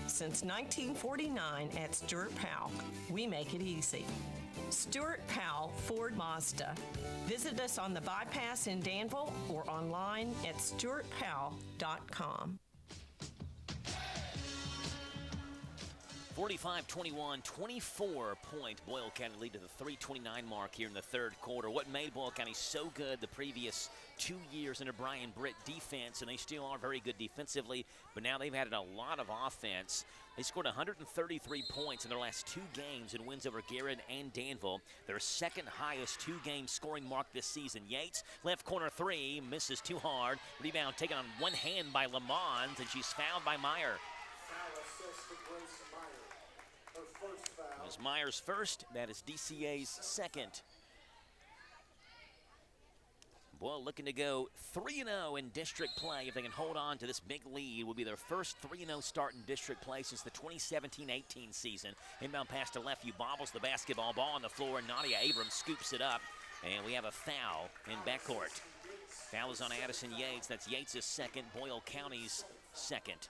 Since 1949 at Stuart Powell, we make it easy. Stuart Powell Ford Mazda. Visit us on the bypass in Danville or online at stuartpowell.com. 45-21, 24-point Boyle County lead to the 3:29 mark here in the third quarter. What made Boyle County so good the previous 2 years under Brian Britt defense, and they still are very good defensively, but now they've added a lot of offense. They scored 133 points in their last 2 games in wins over Garrett and Danville. Their second highest 2-game scoring mark this season. Yates, left corner 3, misses too hard. Rebound taken on one hand by Lamont, and she's fouled by Meyer. It was Meyer's first. That is DCA's second. Boyle looking to go 3-0 in district play. If they can hold on to this big lead, will be their first 3-0 start in district play since the 2017-18 season. Inbound pass to Lefevue, bobbles the basketball, ball on the floor, and Nadia Abrams scoops it up. And we have a foul in backcourt. Foul is on Addison Yates. That's Yates' second, Boyle County's second.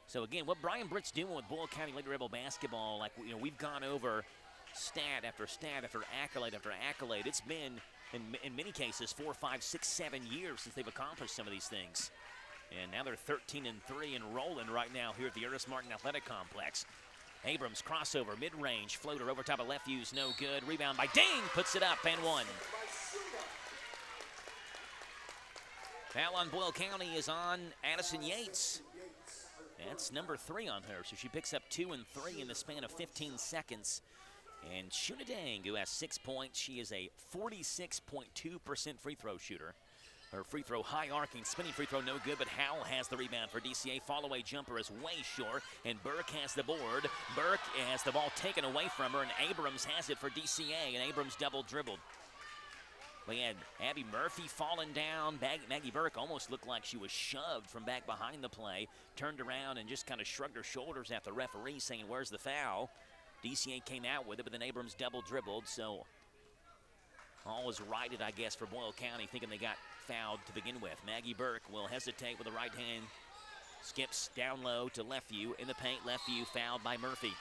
So again, what Brian Britt's doing with Boyle County Lady Rebel basketball, like, you know, we've gone over stat after stat after accolade after accolade. It's been, in many cases, 4, 5, 6, 7 years since they've accomplished some of these things. And now they're 13-3 and rolling right now here at the Ernest Martin Athletic Complex. Abrams crossover, mid-range, floater over top of Lefue's, no good. Rebound by Dang, puts it up and one. Foul on Boyle County is on Addison Yates. That's number 3 on her, so she picks up 2 and 3 in the span of 15 seconds. And Shuna Dang, who has 6 points, she is a 46.2% free throw shooter. Her free throw, high arcing, spinning free throw, no good, but Howell has the rebound for DCA. Fall-away jumper is way short, and Burke has the board. Burke has the ball taken away from her, and Abrams has it for DCA, and Abrams double-dribbled. We had Abby Murphy falling down. Maggie Burke almost looked like she was shoved from back behind the play, turned around and just kind of shrugged her shoulders at the referee saying, where's the foul? DCA came out with it, but then Abrams double-dribbled, so all was righted, I guess, for Boyle County, thinking they got fouled to begin with. Maggie Burke will hesitate with the right hand. Skips down low to Lefeview. In the paint, Lefeview fouled by Murphy.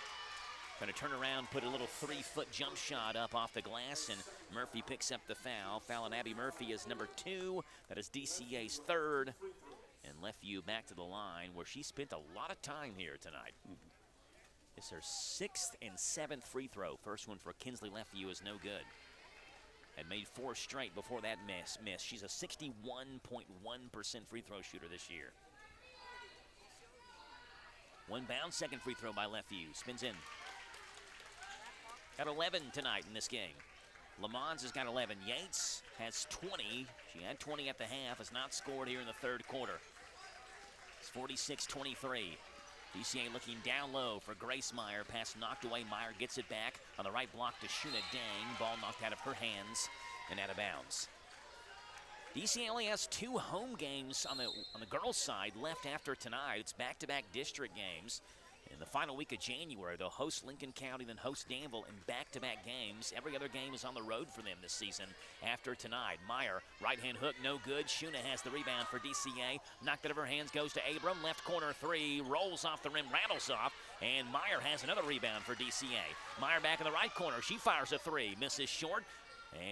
Trying to turn around, put a little 3-foot jump shot up off the glass, and Murphy picks up the foul. Foul on Abby Murphy is number 2. That is DCA's 3rd. And Lefeview back to the line, where she spent a lot of time here tonight. It's her 6th and 7th free throw. First one for Kinsley Lefeview is no good. Had made 4 straight before that miss. She's a 61.1% free throw shooter this year. One bounce, second free throw by Lefeview. Spins in. Got 11 tonight in this game. Lamons has got 11. Yates has 20. She had 20 at the half. Has not scored here in the third quarter. It's 46-23. DCA looking down low for Grace Meyer. Pass knocked away. Meyer gets it back on the right block to Shuna Dang. Ball knocked out of her hands and out of bounds. DCA only has 2 home games on the girls' side left after tonight. It's back-to-back district games. In the final week of January, they'll host Lincoln County, then host Danville in back-to-back games. Every other game is on the road for them this season after tonight. Meyer, right-hand hook, no good. Shuna has the rebound for DCA. Knocked out of her hands, goes to Abram. Left corner 3, rolls off the rim, rattles off, and Meyer has another rebound for DCA. Meyer back in the right corner. She fires a 3, misses short.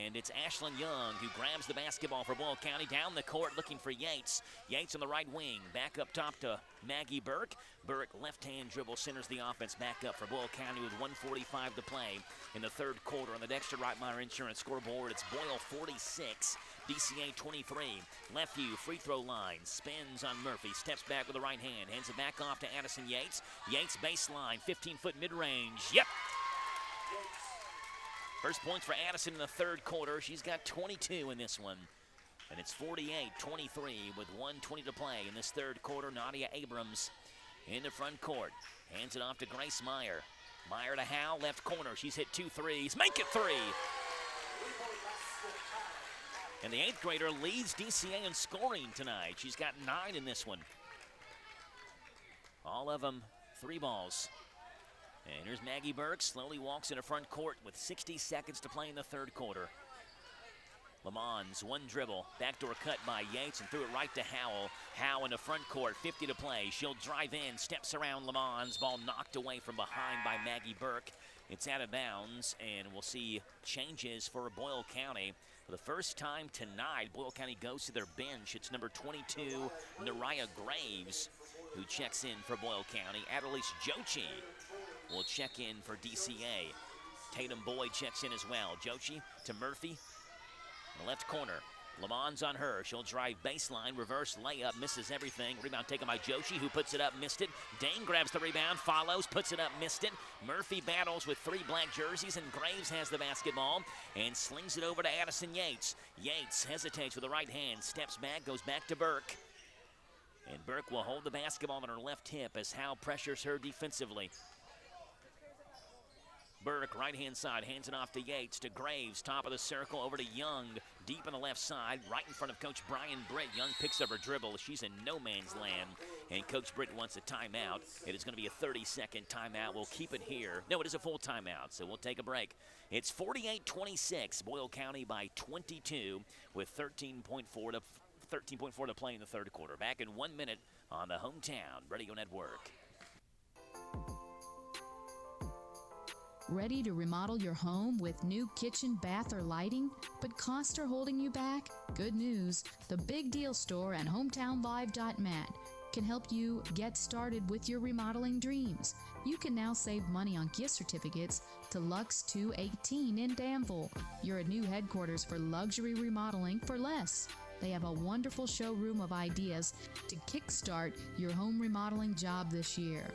And it's Ashlyn Young who grabs the basketball for Boyle County. Down the court looking for Yates. Yates on the right wing. Back up top to Maggie Burke. Burke left-hand dribble centers the offense back up for Boyle County with 1:45 to play in the third quarter. On the Dexter Reitmeyer Insurance scoreboard, it's Boyle 46, DCA 23. Lefeview free throw line. Spins on Murphy. Steps back with the right hand. Hands it back off to Addison Yates. Yates baseline. 15-foot mid-range. Yep. First points for Addison in the third quarter. She's got 22 in this one. And it's 48-23 with 1:20 to play in this third quarter. Nadia Abrams in the front court. Hands it off to Grace Meyer. Meyer to Howe, left corner. She's hit 2 threes. Make it 3! And the 8th grader leads DCA in scoring tonight. She's got 9 in this one. All of them 3 balls. And here's Maggie Burke, slowly walks into front court with 60 seconds to play in the third quarter. Lamons, one dribble, backdoor cut by Yates and threw it right to Howell. Howe in the front court, 50 to play. She'll drive in, steps around Lamons, ball knocked away from behind by Maggie Burke. It's out of bounds, and we'll see changes for Boyle County. For the first time tonight, Boyle County goes to their bench. It's number 22, Nariah Graves, who checks in for Boyle County. Adelise Jochi will check in for DCA. Tatum Boyd checks in as well. Jochi to Murphy in the left corner. Lamons on her. She'll drive baseline, reverse layup, misses everything. Rebound taken by Joshi, who puts it up, missed it. Dane grabs the rebound, follows, puts it up, missed it. Murphy battles with 3 black jerseys, and Graves has the basketball and slings it over to Addison Yates. Yates hesitates with the right hand, steps back, goes back to Burke. And Burke will hold the basketball on her left hip as Howe pressures her defensively. Burke, right-hand side, hands it off to Yates, to Graves, top of the circle, over to Young, deep on the left side, right in front of Coach Brian Britt. Young picks up her dribble. She's in no man's land, and Coach Britt wants a timeout. It is going to be a 30-second timeout. We'll keep it here. No, it is a full timeout, so we'll take a break. It's 48-26, Boyle County by 22 with 13.4 to play in the third quarter. Back in 1 minute on the Hometown Radio Network. Ready to remodel your home with new kitchen, bath, or lighting, but costs are holding you back? Good news, the Big Deal Store and HometownLive.mat can help you get started with your remodeling dreams. You can now save money on gift certificates to Lux 218 in Danville. Your new headquarters for luxury remodeling for less. They have a wonderful showroom of ideas to kickstart your home remodeling job this year.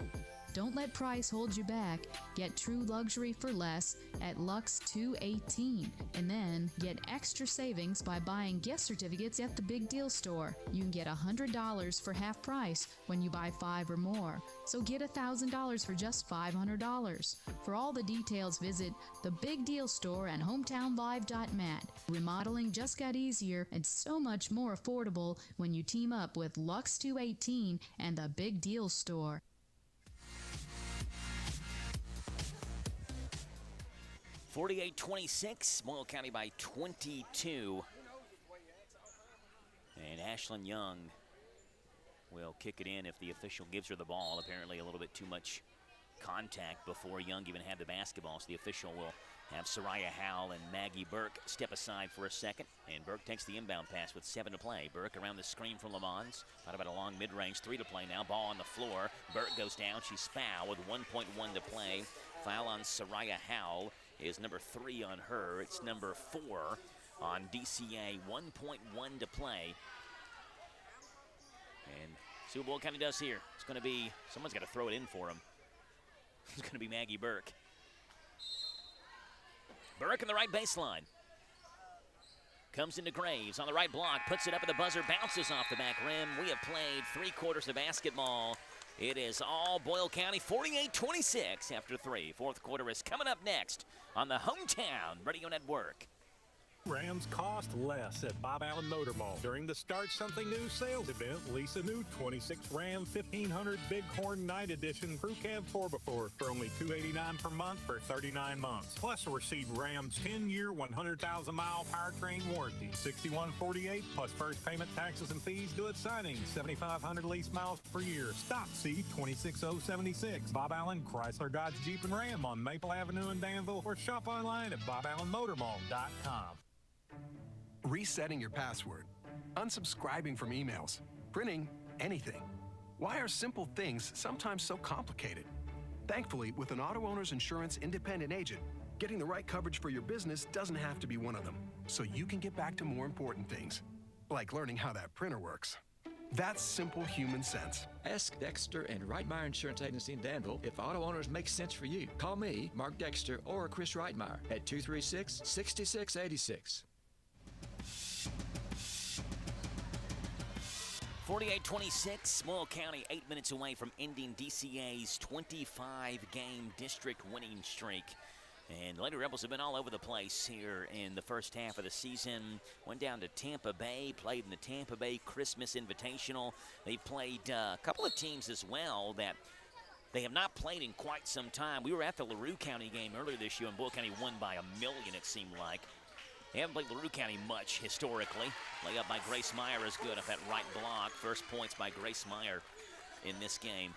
Don't let price hold you back. Get true luxury for less at Lux 218. And then get extra savings by buying gift certificates at the Big Deal Store. You can get $100 for half price when you buy 5 or more. So get $1,000 for just $500. For all the details, visit the Big Deal Store and hometownlive.mat. Remodeling just got easier and so much more affordable when you team up with Lux 218 and the Big Deal Store. (48-26), Boyle County by 22. And Ashlyn Young will kick it in if the official gives her the ball. Apparently a little bit too much contact before Young even had the basketball, so the official will have Soraya Howell and Maggie Burke step aside for a second. And Burke takes the inbound pass with 7 to play. Burke around the screen from Lamons. Thought about a long mid-range 3 to play now. Ball on the floor. Burke goes down. She's fouled with 1.1 to play. Foul on Soraya Howell is number 3 on her. It's number 4 on DCA. 1.1 to play. And see what Boyle County does here. It's going to be, someone's got to throw it in for him. It's going to be Maggie Burke. Burke in the right baseline. Comes into Graves on the right block, puts it up at the buzzer, bounces off the back rim. We have played 3 quarters of basketball. It is all Boyle County, 48-26 after 3. Fourth quarter is coming up next on the Hometown Radio Network. Rams cost less at Bob Allen Motor Mall. During the Start Something New sales event, lease a new 26 Ram 1500 Bighorn Night Edition Crew Cab 4x4 for only $289 per month for 39 months. Plus, receive Ram's 10-year, 100,000-mile powertrain warranty. $61.48 plus first payment, taxes, and fees due at signing. 7,500 lease miles per year. Stock C 26076. Bob Allen Chrysler Dodge Jeep and Ram on Maple Avenue in Danville, or shop online at boballenmotormall.com. Resetting your password, unsubscribing from emails, printing anything. Why are simple things sometimes so complicated? Thankfully, with an auto owner's insurance independent agent, getting the right coverage for your business doesn't have to be one of them, so you can get back to more important things, like learning how that printer works. That's simple human sense. Ask Dexter and Reitmeyer Insurance Agency in Danville if auto owners make sense for you. Call me, Mark Dexter, or Chris Reitmeyer at 236-6686. 48-26, Boyle County 8 minutes away from ending DCA's 25-game district winning streak. And the Lady Rebels have been all over the place here in the first half of the season. Went down to Tampa Bay, played in the Tampa Bay Christmas Invitational. They played a couple of teams as well that they have not played in quite some time. We were at the LaRue County game earlier this year, and Boyle County won by 1 million, it seemed like. They haven't played LaRue County much historically. Layup by Grace Meyer is good off that right block. First points by Grace Meyer in this game.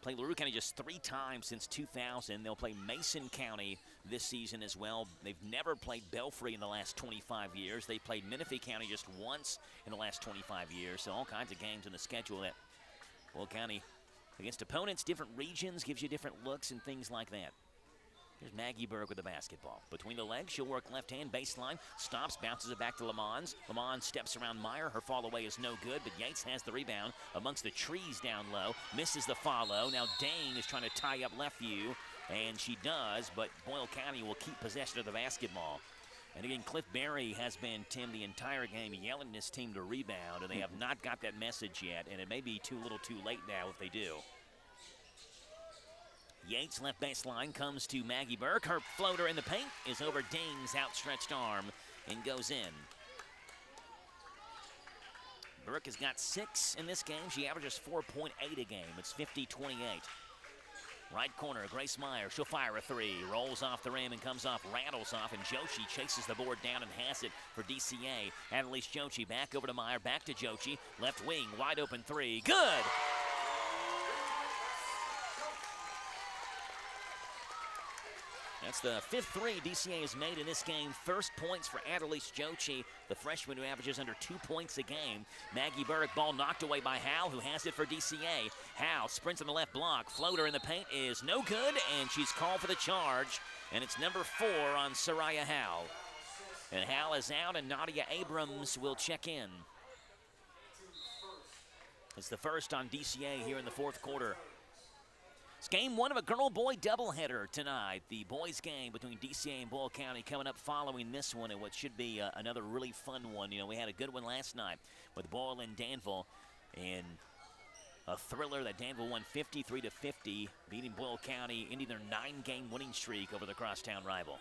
Played LaRue County just 3 times since 2000. They'll play Mason County this season as well. They've never played Belfry in the last 25 years. They played Menifee County just once in the last 25 years. So all kinds of games in the schedule that Boyle County, against opponents, different regions, gives you different looks and things like that. Here's Maggie Berg with the basketball. Between the legs, she'll work left-hand baseline. Stops, bounces it back to Lamons. Lamons steps around Meyer. Her fall away is no good, but Yates has the rebound amongst the trees down low. Misses the follow. Now Dane is trying to tie up Leftview, and she does, but Boyle County will keep possession of the basketball. And again, Cliff Berry has been, Tim, the entire game yelling at his team to rebound, and they have not got that message yet, and it may be too little too late now if they do. Yates left baseline comes to Maggie Burke. Her floater in the paint is over Dane's outstretched arm and goes in. Burke has got 6 in this game. She averages 4.8 a game. It's 50-28. Right corner, Grace Meyer. She'll fire a 3. Rolls off the rim and comes off, rattles off, and Joshi chases the board down and has it for DCA. Annalise Joshi back over to Meyer, back to Joshi. Left wing, wide open 3. Good! That's the 5th 3 DCA has made in this game. First points for Annalise Joshi, the freshman who averages under 2 points a game. Maggie Burke, ball knocked away by Howell, who has it for DCA. Howell sprints on the left block. Floater in the paint is no good, and she's called for the charge. And it's number 4 on Soraya Howell. And Howell is out, and Nadia Abrams will check in. It's the first on DCA here in the fourth quarter. It's game one of a girl-boy doubleheader tonight. The boys' game between DCA and Boyle County coming up following this one, and what should be another really fun one. You know, we had a good one last night with Boyle and Danville, and a thriller that Danville won 53-50, beating Boyle County, ending their 9-game winning streak over the crosstown rival.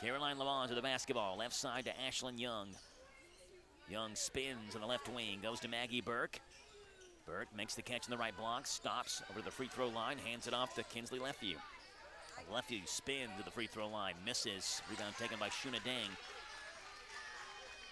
Caroline Lamont to the basketball, left side to Ashlyn Young. Young spins on the left wing, goes to Maggie Burke. Burke makes the catch in the right block, stops over the free throw line, hands it off to Kinsley Lefeview. Lefeview spins to the free throw line, misses. Rebound taken by Shuna Dang.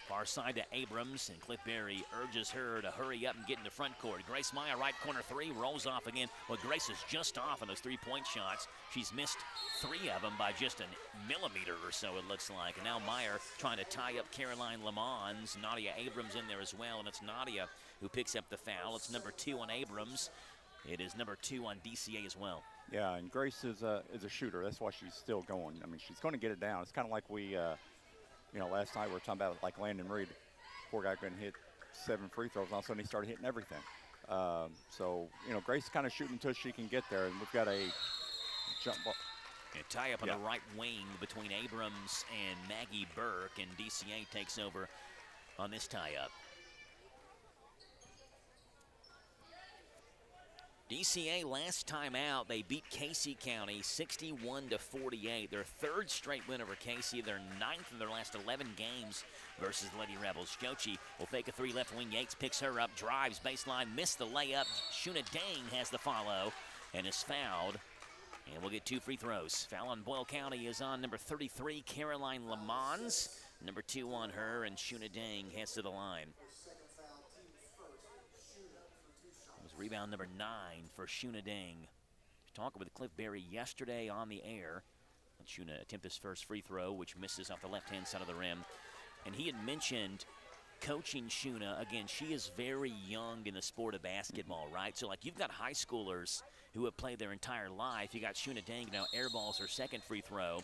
Far side to Abrams, and Cliff Berry urges her to hurry up and get into front court. Grace Meyer, right corner three, rolls off again. Well, Grace is just off on those three-point shots. She's missed 3 of them by just a millimeter or so, it looks like. And now Meyer trying to tie up Caroline Lamons. Nadia Abrams in there as well, and it's Nadia who picks up the foul. It's number 2 on Abrams. It is number 2 on DCA as well. Yeah, and Grace is a shooter. That's why she's still going. I mean, she's going to get it down. It's kind of like we, you know, last night we were talking about like Landon Reed. Poor guy couldn't hit 7 free throws. All of a sudden he started hitting everything. So, you know, Grace is kind of shooting until she can get there. And we've got a jump ball. And tie up on the right wing between Abrams and Maggie Burke, and DCA takes over on this tie-up. DCA last time out, they beat Casey County 61-48. Their 3rd straight win over Casey. Their 9th in their last 11 games versus the Lady Rebels. Jochi will fake a 3 left wing. Yates picks her up, drives baseline, missed the layup. Shuna Dang has the follow and is fouled. And we'll get 2 free throws. Foul on Boyle County is on number 33, Caroline Lamons. Number 2 on her, and Shuna Dang heads to the line. Rebound number 9 for Shuna Dang. Talking with Cliff Berry yesterday on the air. And Shuna attempt his first free throw, which misses off the left-hand side of the rim. And he had mentioned coaching Shuna. Again, she is very young in the sport of basketball, right? So, like, you've got high schoolers who have played their entire life. You got Shuna Dang now airballs her second free throw,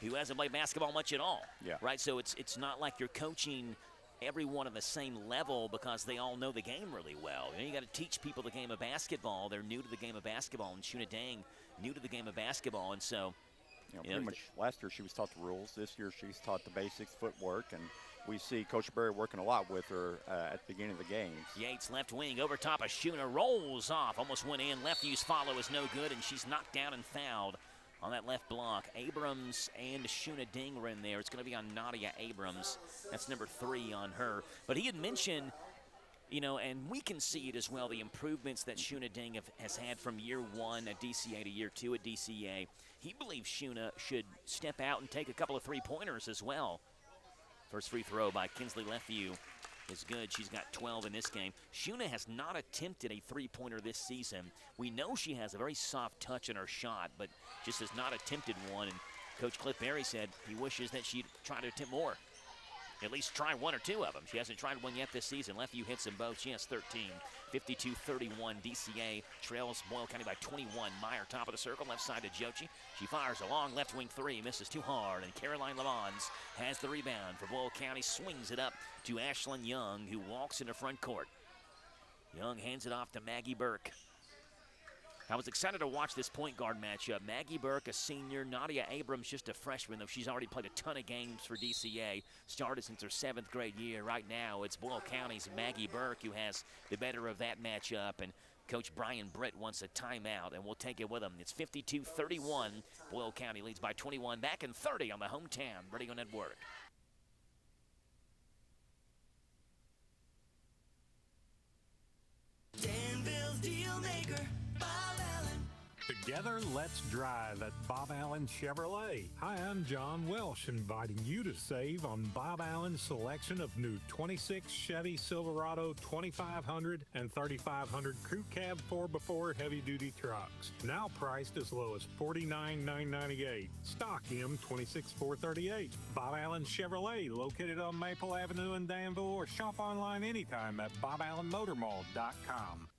who hasn't played basketball much at all. Yeah. Right? So it's not like you're coaching everyone on the same level because they all know the game really well. You know, you got to teach people the game of basketball. They're new to the game of basketball, and Shuna Dang new to the game of basketball, and so pretty much last year she was taught the rules. This year she's taught the basics, footwork, and we see Coach Berry working a lot with her at the beginning of the games. Yates left wing over top of Shuna, rolls off, almost went in. Left-view's follow is no good, and she's knocked down and fouled on that left block. Abrams and Shuna Ding were in there. It's going to be on Nadia Abrams. That's number 3 on her. But he had mentioned, you know, and we can see it as well, the improvements that Shuna Ding has had from year 1 at DCA to year 2 at DCA. He believes Shuna should step out and take a couple of 3-pointers as well. First free throw by Kinsley Lefeview is good. She's got 12 in this game. Shuna has not attempted a 3-pointer this season. We know she has a very soft touch in her shot, but just has not attempted one. And Coach Cliff Berry said he wishes that she'd try to attempt more. At least try 1 or 2 of them. She hasn't tried one yet this season. Lefeview hits them both. She has 13. 52-31. DCA trails Boyle County by 21. Meyer top of the circle, left side to Jochi. She fires a long left wing 3, misses too hard, and Caroline Lamons has the rebound for Boyle County, swings it up to Ashlyn Young, who walks into front court. Young hands it off to Maggie Burke. I was excited to watch this point guard matchup. Maggie Burke, a senior. Nadia Abrams, just a freshman, though she's already played a ton of games for DCA. Started since her 7th grade year. Right now, it's Boyle County's Maggie Burke who has the better of that matchup. And Coach Brian Britt wants a timeout, and we'll take it with him. It's 52-31. Boyle County leads by 21. Back in 30 on the hometown Radio Network. Danville's Deal Maker, Bob Allen. Together, let's drive at Bob Allen Chevrolet. Hi, I'm John Welsh, inviting you to save on Bob Allen's selection of new 26 Chevy Silverado 2500 and 3500 Crew Cab 4x4 heavy-duty trucks. Now priced as low as $49,998. Stock M26438. Bob Allen Chevrolet, located on Maple Avenue in Danville, or shop online anytime at boballenmotormall.com.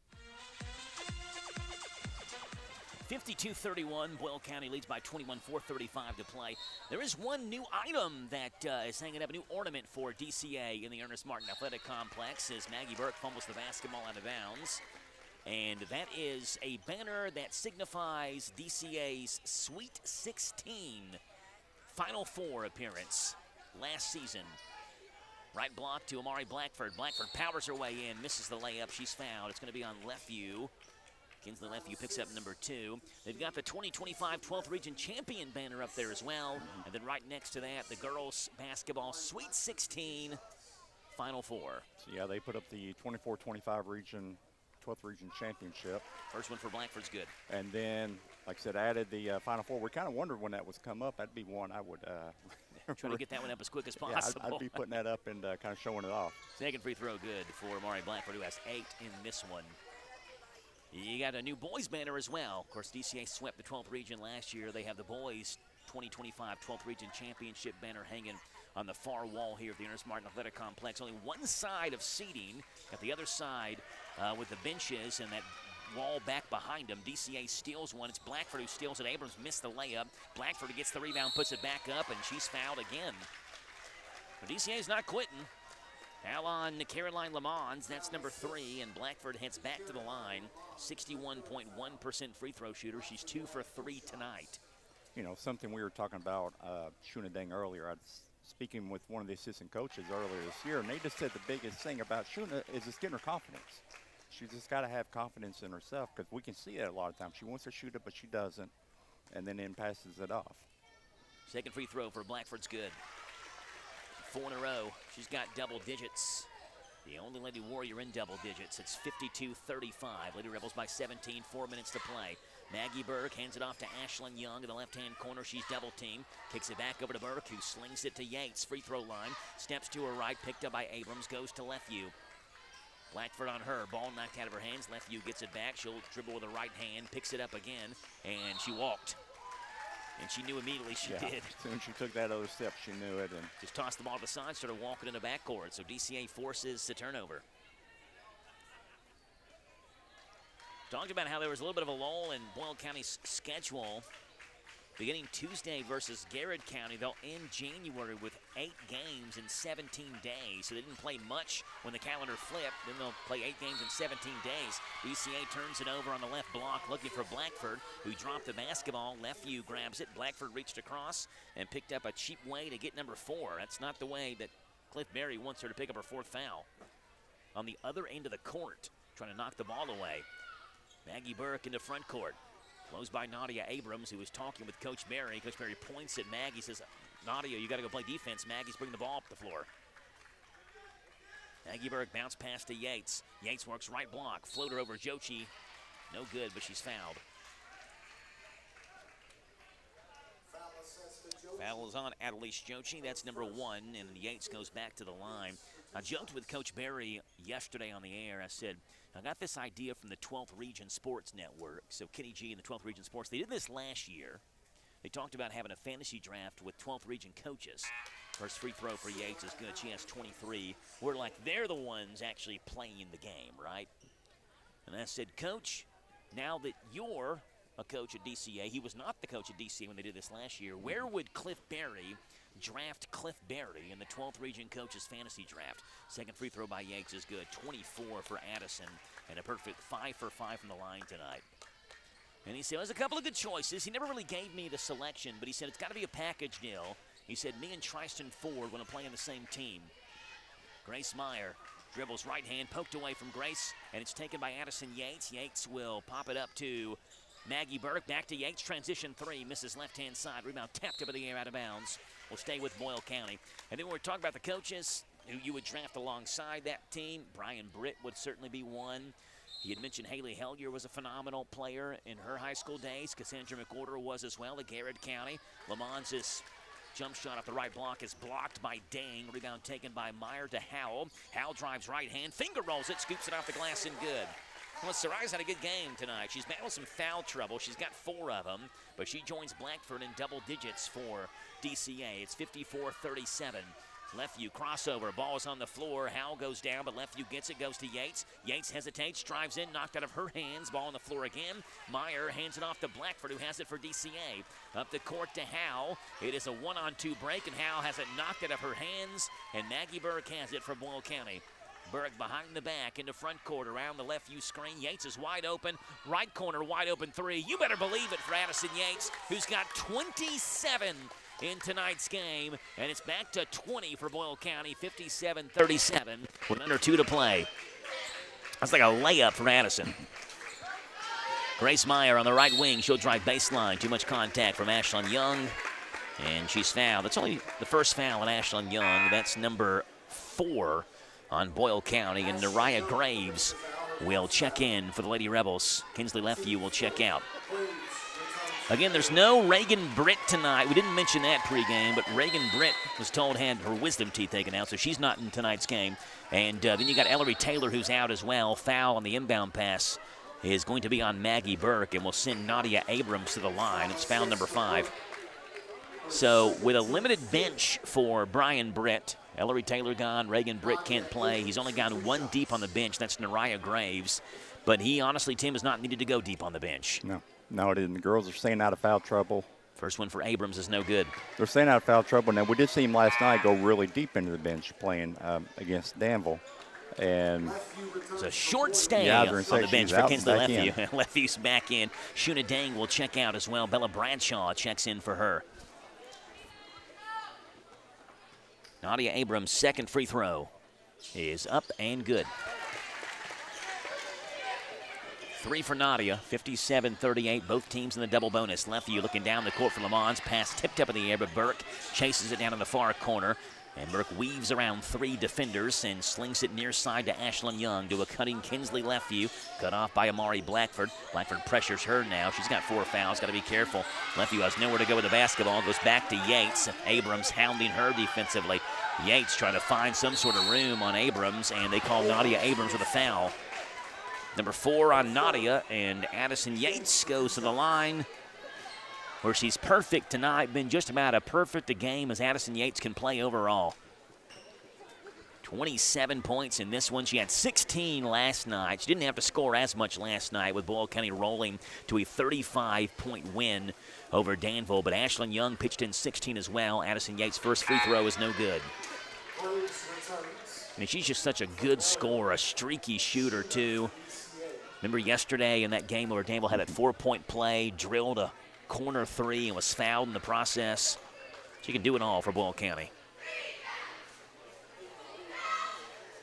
52-31, Boyle County leads by 21, 4:35 to play. There is one new item that is hanging up, a new ornament for DCA in the Ernest Martin Athletic Complex as Maggie Burke fumbles the basketball out of bounds. And that is a banner that signifies DCA's Sweet 16 Final Four appearance last season. Right block to Amari Blackford. Blackford powers her way in, misses the layup. She's fouled. It's going to be on Lefevue. Kinsley Lefevue picks up number 2. They've got the 2025 12th Region Champion banner up there as well. And then right next to that, the girls basketball Sweet 16 Final Four. So yeah, they put up the 24-25 region, 12th Region Championship. First one for Blackford's good. And then, like I said, added the Final Four. We kind of wondered when that was come up. That'd be one I would trying to get that one up as quick as possible. Yeah, I'd be putting that up and kind of showing it off. Second free throw good for Amari Blackford, who has 8 in this one. You got a new boys banner as well. Of course, DCA swept the 12th region last year. They have the boys 2025 12th Region Championship banner hanging on the far wall here at the Ernest Martin Athletic Complex. Only one side of seating. Got the other side with the benches and that wall back behind him. DCA steals one. It's Blackford who steals it. Abrams missed the layup. Blackford gets the rebound, puts it back up, and she's fouled again. But DCA's not quitting. Foul on Caroline Lamons. That's number 3, and Blackford heads back to the line. 61.1% free throw shooter. She's 2 for 3 tonight. You know, something we were talking about, Shuna Deng earlier. I was speaking with one of the assistant coaches earlier this year, and they just said the biggest thing about Shuna is just getting her confidence. She's just got to have confidence in herself, because we can see it a lot of times. She wants to shoot it, but she doesn't, and then passes it off. Second free throw for Blackford's good. 4 in a row. She's got double digits. The only Lady Warrior in double digits. It's 52-35. Lady Rebels by 17, 4 minutes to play. Maggie Burke hands it off to Ashlyn Young in the left-hand corner. She's double-teamed. Kicks it back over to Burke, who slings it to Yates. Free throw line. Steps to her right, picked up by Abrams. Goes to Lefevue. Blackford on her. Ball knocked out of her hands. Lefevue gets it back. She'll dribble with her right hand. Picks it up again, and she walked. And she knew immediately she did. As soon as she took that other step, she knew it. And just tossed the ball to the side, started walking in the backcourt. So DCA forces the turnover. Talked about how there was a little bit of a lull in Boyle County's schedule. Beginning Tuesday versus Garrett County, they'll end January with 8 games in 17 days. So they didn't play much when the calendar flipped. Then they'll play 8 games in 17 days. DCA turns it over on the left block, looking for Blackford, who dropped the basketball. Lefevue grabs it. Blackford reached across and picked up a cheap way to get number 4. That's not the way that Cliff Berry wants her to pick up her 4th foul. On the other end of the court, trying to knock the ball away. Maggie Burke into front court. Flows by Nadia Abrams, who was talking with Coach Berry. Coach Berry points at Maggie, says, Nadia, you got to go play defense. Maggie's bringing the ball up the floor. Maggie Burke bounce pass to Yates. Yates works right block. Floater over Jochi. No good, but she's fouled. Foul is on Adelise Jochi. That's number 1, and Yates goes back to the line. I joked with Coach Berry yesterday on the air. I said, I got this idea from the 12th Region Sports Network. So Kenny G and the 12th Region Sports, they did this last year. They talked about having a fantasy draft with 12th Region coaches. First free throw for Yates is good. She has 23. We're like, they're the ones actually playing the game, right? And I said, Coach, now that you're a coach at DCA, he was not the coach at DCA when they did this last year, where would Cliff Berry draft Cliff Berry in the 12th Region Coaches Fantasy Draft? Second free throw by Yates is good. 24 for Addison, and a perfect 5 for 5 from the line tonight. And he said, there's a couple of good choices. He never really gave me the selection, but he said it's got to be a package deal. He said, me and Tristan Ford want to play on the same team. Grace Meyer dribbles right hand, poked away from Grace, and it's taken by Addison Yates. Yates will pop it up to Maggie Burke. Back to Yates, transition 3, misses left-hand side. Rebound tapped up in the air, out of bounds. Will stay with Boyle County. And then when we're talking about the coaches who you would draft alongside that team, Brian Britt would certainly be one. He had mentioned Haley Hellier was a phenomenal player in her high school days. Cassandra McWhorter was as well at Garrett County. Lamons' jump shot off the right block is blocked by Dang. Rebound taken by Meyer to Howell. Howell drives right hand, finger rolls it, scoops it off the glass and good. Well, Sarai's had a good game tonight. She's battled some foul trouble. She's got 4 of them, but she joins Blackford in double digits for DCA. It's 54-37. Lefevue crossover. Ball is on the floor. Howell goes down, but Lefevue gets it, goes to Yates. Yates hesitates, drives in, knocked out of her hands. Ball on the floor again. Meyer hands it off to Blackford, who has it for DCA. Up the court to Howell. It is a 1-on-2 break, and Howell has it knocked out of her hands, and Maggie Burke has it for Boyle County. Burke behind the back into front court around the left view screen. Yates is wide open. Right corner wide open three. You better believe it for Addison Yates, who's got 27 in tonight's game. And it's back to 20 for Boyle County, 57-37 with under 2 to play. That's like a layup for Addison. Grace Meyer on the right wing. She'll drive baseline. Too much contact from Ashlyn Young. And she's fouled. That's only the first foul on Ashlyn Young. That's number 4 on Boyle County. And Nariah Graves will check in for the Lady Rebels. Kinsley Lefeview will check out. Again, there's no Reagan Britt tonight. We didn't mention that pregame, but Reagan Britt was told had her wisdom teeth taken out, so she's not in tonight's game. And then you got Ellery Taylor, who's out as well. Foul on the inbound pass is going to be on Maggie Burke, and will send Nadia Abrams to the line. It's foul number 5. So with a limited bench for Brian Britt, Ellery Taylor gone, Reagan Britt can't play. He's only gone 1 deep on the bench. That's Nariah Graves. But he honestly, Tim, is not needed to go deep on the bench. No, it isn't. The girls are staying out of foul trouble. First one for Abrams is no good. They're staying out of foul trouble. Now, we did see him last night go really deep into the bench playing against Danville. And it's a short stay on the bench for Kinsley Lefeview. Leftview's back in. Shuna Dang will check out as well. Bella Bradshaw checks in for her. Nadia Abrams' second free throw is up and good. 3 for Nadia, 57-38. Both teams in the double bonus. Lefeview looking down the court for Lamons. Pass tipped up in the air, but Burke chases it down in the far corner. And Burke weaves around 3 defenders and slings it near side to Ashlyn Young to a cutting Kinsley Lefeview. Cut off by Amari Blackford. Blackford pressures her now. She's got 4 fouls. Got to be careful. Lefeview has nowhere to go with the basketball. Goes back to Yates. Abrams hounding her defensively. Yates trying to find some sort of room on Abrams, and they call Nadia Abrams with a foul. Number 4 on Nadia, and Addison Yates goes to the line where she's perfect tonight. Been just about as perfect a game as Addison Yates can play overall. 27 points in this one. She had 16 last night. She didn't have to score as much last night with Boyle County rolling to a 35-point win over Danville. But Ashlyn Young pitched in 16 as well. Addison Yates' first free throw is no good. I mean, she's just such a good scorer, a streaky shooter, too. Remember yesterday in that game where Danville had that 4-point play, drilled a corner 3 and was fouled in the process. She can do it all for Boyle County.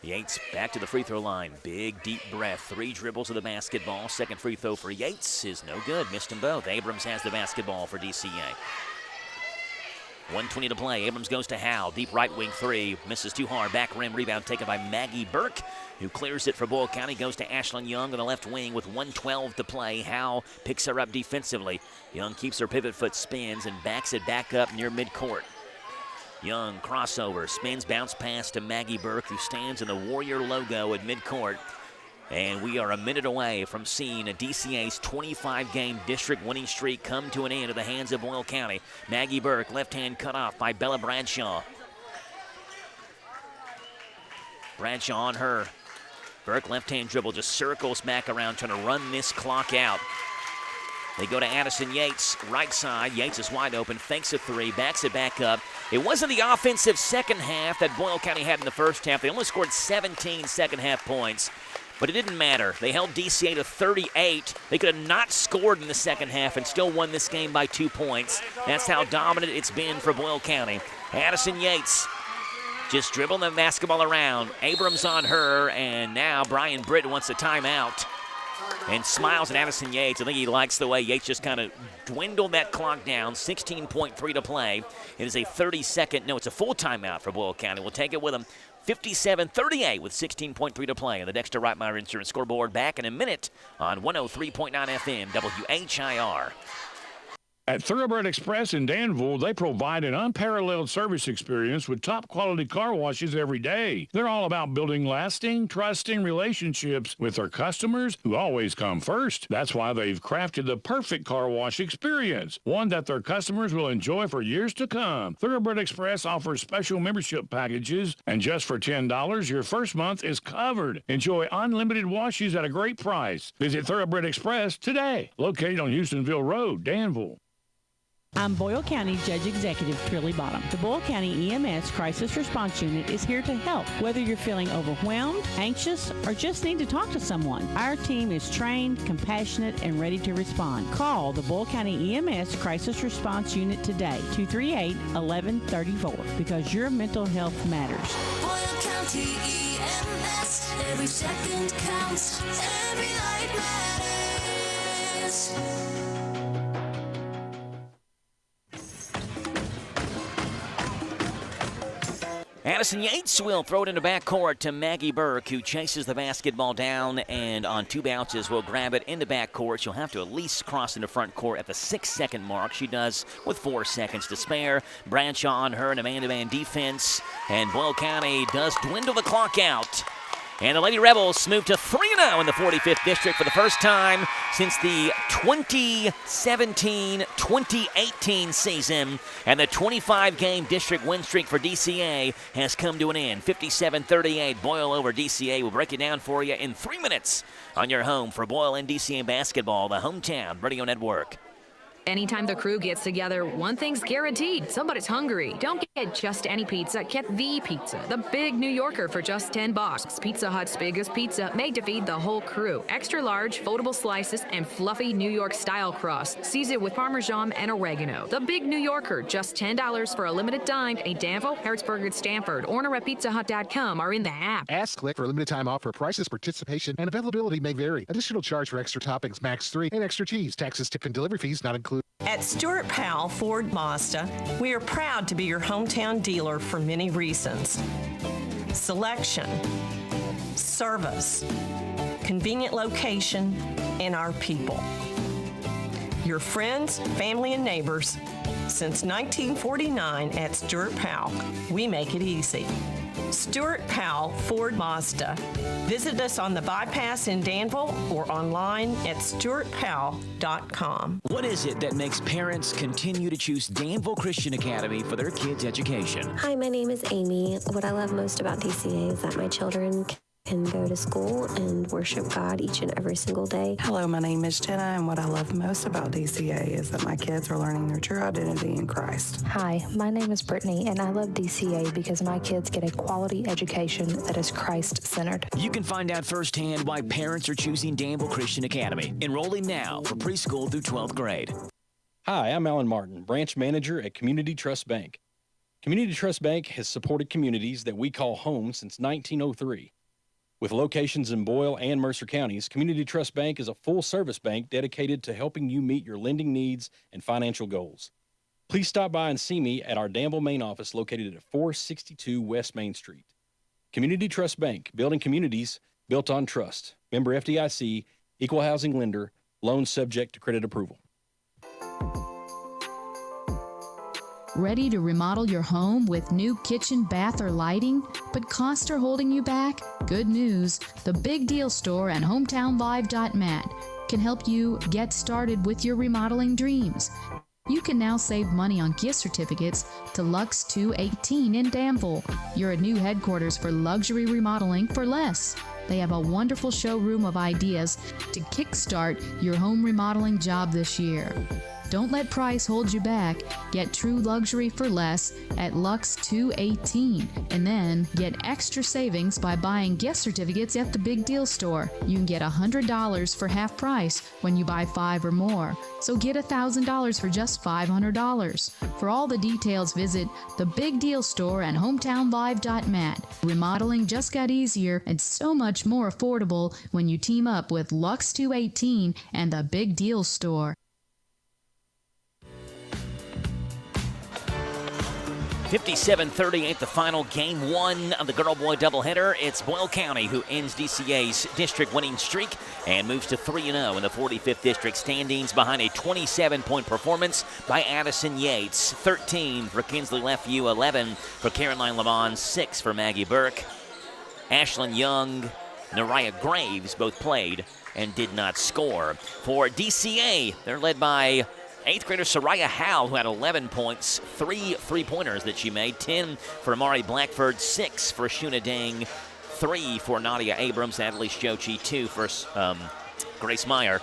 Yates back to the free throw line. Big, deep breath. 3 dribbles of the basketball. Second free throw for Yates is no good. Missed them both. Abrams has the basketball for DCA. 1:20 to play. Abrams goes to Howe. Deep right wing 3. Misses too hard. Back rim rebound taken by Maggie Burke, who clears it for Boyle County. Goes to Ashlyn Young on the left wing with 1:12 to play. Howe picks her up defensively. Young keeps her pivot foot, spins, and backs it back up near midcourt. Young crossover, spins, bounce pass to Maggie Burke, who stands in the Warrior logo at midcourt. And we are a minute away from seeing a DCA's 25-game district winning streak come to an end at the hands of Boyle County. Maggie Burke, left hand cut off by Bella Bradshaw. Bradshaw on her. Burke, left hand dribble, just circles back around, trying to run this clock out. They go to Addison Yates, right side. Yates is wide open, fakes a 3, backs it back up. It wasn't the offensive second half that Boyle County had in the first half. They only scored 17 second half points, but it didn't matter. They held DCA to 38. They could have not scored in the second half and still won this game by 2 points. That's how dominant it's been for Boyle County. Addison Yates just dribbling the basketball around. Abrams on her, and now Brian Britt wants a timeout and smiles at Addison Yates. I think he likes the way Yates just kind of dwindled that clock down. 16.3 to play. It is a 30-second, no, it's a full timeout for Boyle County. We'll take it with them. 57-38 with 16.3 to play on the Dexter Reitmeyer Insurance scoreboard. Back in a minute on 103.9 FM WHIR. At Thoroughbred Express in Danville, they provide an unparalleled service experience with top-quality car washes every day. They're all about building lasting, trusting relationships with their customers who always come first. That's why they've crafted the perfect car wash experience, one that their customers will enjoy for years to come. Thoroughbred Express offers special membership packages, and just for $10, your first month is covered. Enjoy unlimited washes at a great price. Visit Thoroughbred Express today, located on Houstonville Road, Danville. I'm Boyle County Judge Executive Trilly Bottom. The Boyle County EMS Crisis Response Unit is here to help, whether you're feeling overwhelmed, anxious, or just need to talk to someone. Our team is trained, compassionate, and ready to respond. Call the Boyle County EMS Crisis Response Unit today, 238-1134, because your mental health matters. Boyle County EMS, every second counts, every life matters. Addison Yates will throw it into backcourt to Maggie Burke, who chases the basketball down and on two bounces will grab it into backcourt. She'll have to at least cross into front court at the 6-second mark. She does with 4 seconds to spare. Bradshaw on her in a man-to-man defense, and Boyle County does dwindle the clock out. And the Lady Rebels move to 3-0 in the 45th District for the first time since the 2017-2018 season. And the 25-game district win streak for DCA has come to an end. 57-38, Boyle over DCA. We'll break it down for you in 3 minutes on your home for Boyle and DCA basketball, the Hometown Radio Network. Anytime the crew gets together, one thing's guaranteed. Somebody's hungry. Don't get just any pizza. Get the pizza. The big New Yorker for just $10. Pizza Hut's biggest pizza, made to feed the whole crew. Extra large, foldable slices, and fluffy New York style crust. Season with Parmesan and oregano. The big New Yorker, just $10 for a limited time. A Danville, Harrisburg, and Stanford. Order at pizzahut.com or in the app. Ask Click for a limited time offer. Prices, participation, and availability may vary. Additional charge for extra toppings, max 3, and extra cheese. Taxes, tip, and delivery fees not included. At Stuart Powell Ford Mazda, we are proud to be your hometown dealer for many reasons. Selection, service, convenient location, and our people. Your friends, family, and neighbors. Since 1949 at Stuart Powell, we make it easy. Stuart Powell Ford Mazda. Visit us on the bypass in Danville or online at stuartpowell.com. What is it that makes parents continue to choose Danville Christian Academy for their kids' education? Hi, my name is Amy. What I love most about DCA is that my children can go to school and worship God each and every single day. Hello, my name is Jenna, and what I love most about DCA is that my kids are learning their true identity in Christ. Hi, my name is Brittany, and I love DCA because my kids get a quality education that is Christ-centered. You can find out firsthand why parents are choosing Danville Christian Academy. Enrolling now for preschool through 12th grade. Hi, I'm Alan Martin, branch manager at Community Trust Bank. Community Trust Bank has supported communities that we call home since 1903. With locations in Boyle and Mercer counties, Community Trust Bank is a full-service bank dedicated to helping you meet your lending needs and financial goals. Please stop by and see me at our Danville main office located at 462 West Main Street. Community Trust Bank, building communities built on trust. Member FDIC, equal housing lender, loan subject to credit approval. Ready to remodel your home with new kitchen, bath, or lighting, but costs are holding you back? Good news, the Big Deal Store and HometownLive.mat can help you get started with your remodeling dreams. You can now save money on gift certificates to Lux 218 in Danville. You're a new headquarters for luxury remodeling for less. They have a wonderful showroom of ideas to kickstart your home remodeling job this year. Don't let price hold you back. Get true luxury for less at Lux 218 and then get extra savings by buying gift certificates at the Big Deal Store. You can get $100 for half price when you buy 5 or more. So get $1,000 for just $500. For all the details, visit the Big Deal Store and HometownLive.mat. Remodeling just got easier and so much more affordable when you team up with Lux 218 and the Big Deal Store. 57-38, the final game one of the girl-boy doubleheader. It's Boyle County who ends DCA's district winning streak and moves to 3-0 in the 45th district standings behind a 27-point performance by Addison Yates. 13 for Kinsley Lefeview, 11 for Caroline Lamont, 6 for Maggie Burke. Ashlyn Young, Nariah Graves both played and did not score. For DCA, they're led by 8th grader Soraya Howell, who had 11 points, 3 3-pointers that she made, 10 for Amari Blackford, 6 for Shuna Dang, 3 for Nadia Abrams, Adelie Shochi, 2 for Grace Meyer.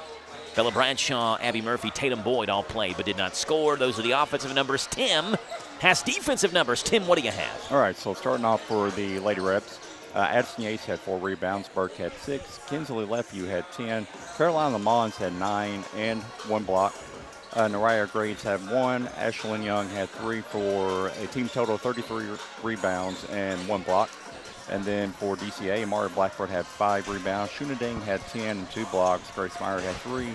Bella Bradshaw, Abby Murphy, Tatum Boyd all played but did not score. Those are the offensive numbers. Tim has defensive numbers. Tim, what do you have? All right, so starting off for the Lady Reps, Addison Yates had 4 rebounds, Burke had 6, Kinsley Lefew had 10, Caroline Lamons had 9 and 1 block, Nariah Graves had 1, Ashlyn Young had 3 for a team total of 33 rebounds and 1 block. And then for DCA, Amari Blackford had 5 rebounds, Shuna Ding had 10 and 2 blocks, Grace Meyer had 3,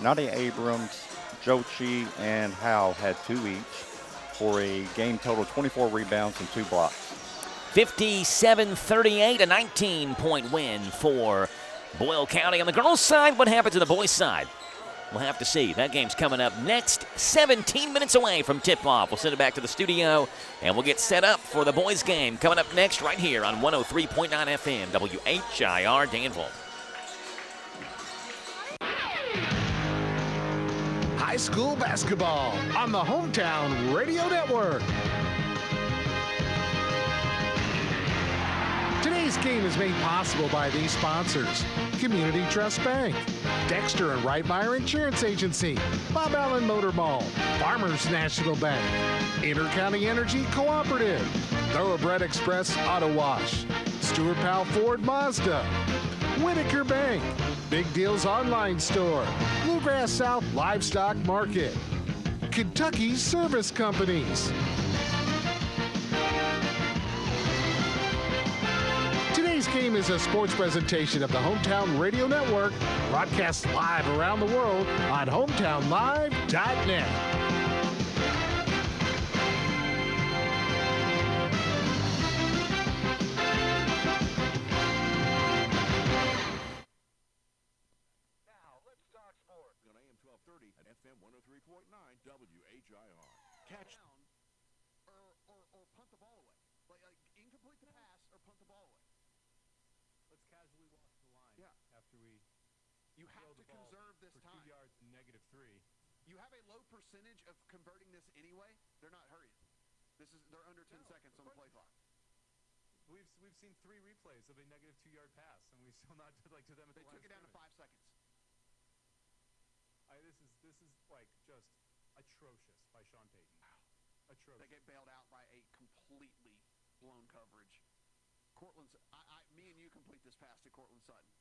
Nadia Abrams, Jochi, and Howe had 2 each for a game total of 24 rebounds and 2 blocks. 57-38, a 19-point win for Boyle County. On the girls' side, what happens to the boys' side? We'll have to see. That game's coming up next, 17 minutes away from tip-off. We'll send it back to the studio, and we'll get set up for the boys' game coming up next right here on 103.9 FM, WHIR Danville. High school basketball on the Hometown Radio Network. Today's game is made possible by these sponsors: Community Trust Bank, Dexter and Reitmeyer Insurance Agency, Bob Allen Motor Mall, Farmers National Bank, Intercounty Energy Cooperative, Thoroughbred Express Auto Wash, Stuart Powell Ford Mazda, Whitaker Bank, Big Deals Online Store, Bluegrass South Livestock Market, Kentucky Service Companies. Today's game is a sports presentation of the Hometown Radio Network, broadcast live around the world on hometownlive.net. WHIR. Catch or punt the ball away. Like incomplete the pass or punt the ball away. Let's casually walk the line. Yeah. After we You have to conserve this for time. 2 yards and -3. You have a low percentage of converting this anyway. They're not hurrying. They're under 10 seconds on the play clock. We've seen 3 replays of a -2 yard pass, and we still not to them at the They line took it down to scrimmage. 5 seconds. This is like just atrocious by Sean Payton. Atrocious. They get bailed out by a completely blown coverage. Me and you complete this pass to Cortland Sutton.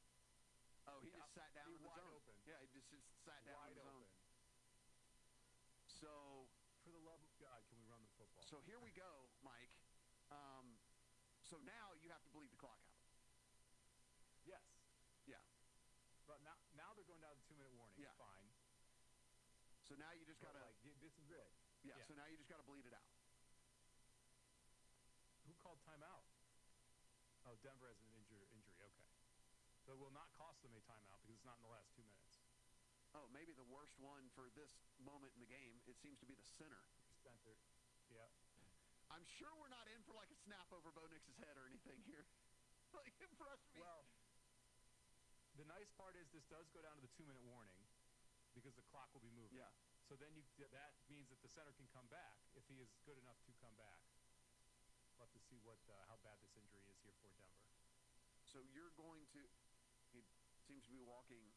Oh, he just sat down in the zone. Open. Yeah, he just sat down in the zone. Open. So, for the love of God, can we run the football? So here we go, Mike. So now you have to bleed the clock out. Yes. Yeah. But now they're going down to 2-minute warning. Yeah. Fine. So now you just gotta. This is it. Yeah. So now you just gotta bleed it out. Who called timeout? Oh, Denver has an injury. Okay. So it will not cost them a timeout because it's not in the last 2 minutes. Oh, maybe the worst one for this moment in the game. It seems to be the center. Center. Yeah. I'm sure we're not in for like a snap over Bo Nix's head or anything here. Like, it frustrates me. Well, the nice part is this does go down to the 2-minute warning because the clock will be moving. Yeah. So then that means that the center can come back if he is good enough to come back. We'll have to see how bad this injury is here for Denver. So you're going to. He seems to be walking.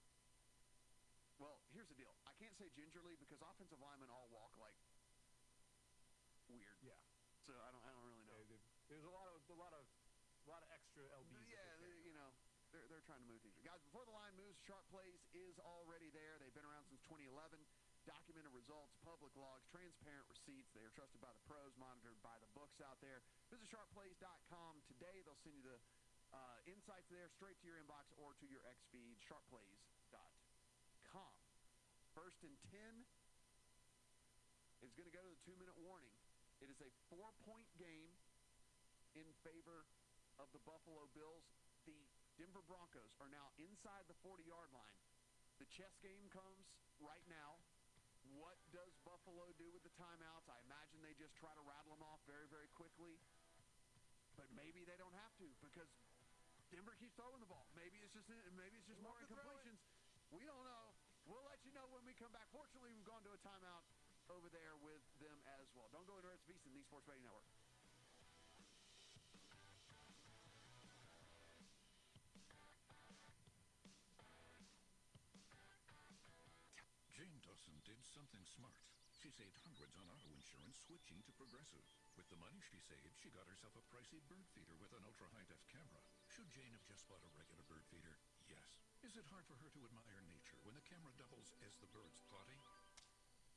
Well, here's the deal. I can't say gingerly because offensive linemen all walk like weird. Yeah. So I don't really know. There's a lot of extra LBs. Yeah, they're trying to move things. Guys, before the line moves, Sharp Plays is already there. They've been around since 2011. Documented results, public logs, transparent receipts. They are trusted by the pros, monitored by the books out there. Visit sharpplays.com today. They'll send you the insights there straight to your inbox or to your X feed. Sharpplays.com. First and 10 is going to go to the 2-minute warning. It is a 4-point game in favor of the Buffalo Bills. The Denver Broncos are now inside the 40-yard line. The chess game comes right now. What does Buffalo do with the timeouts? I imagine they just try to rattle them off very, very quickly. But maybe they don't have to because Denver keeps throwing the ball. Maybe it's just more incompletions. We don't know. We'll let you know when we come back. Fortunately, we've gone to a timeout over there with them as well. Don't go anywhere. It's VSiN, the Sports Radio Network. something smart. She saved hundreds on auto insurance switching to Progressive. With the money she saved, she got herself a pricey bird feeder with an ultra-high-def camera. Should Jane have just bought a regular bird feeder? Yes. Is it hard for her to admire nature when the camera doubles as the bird's plotting?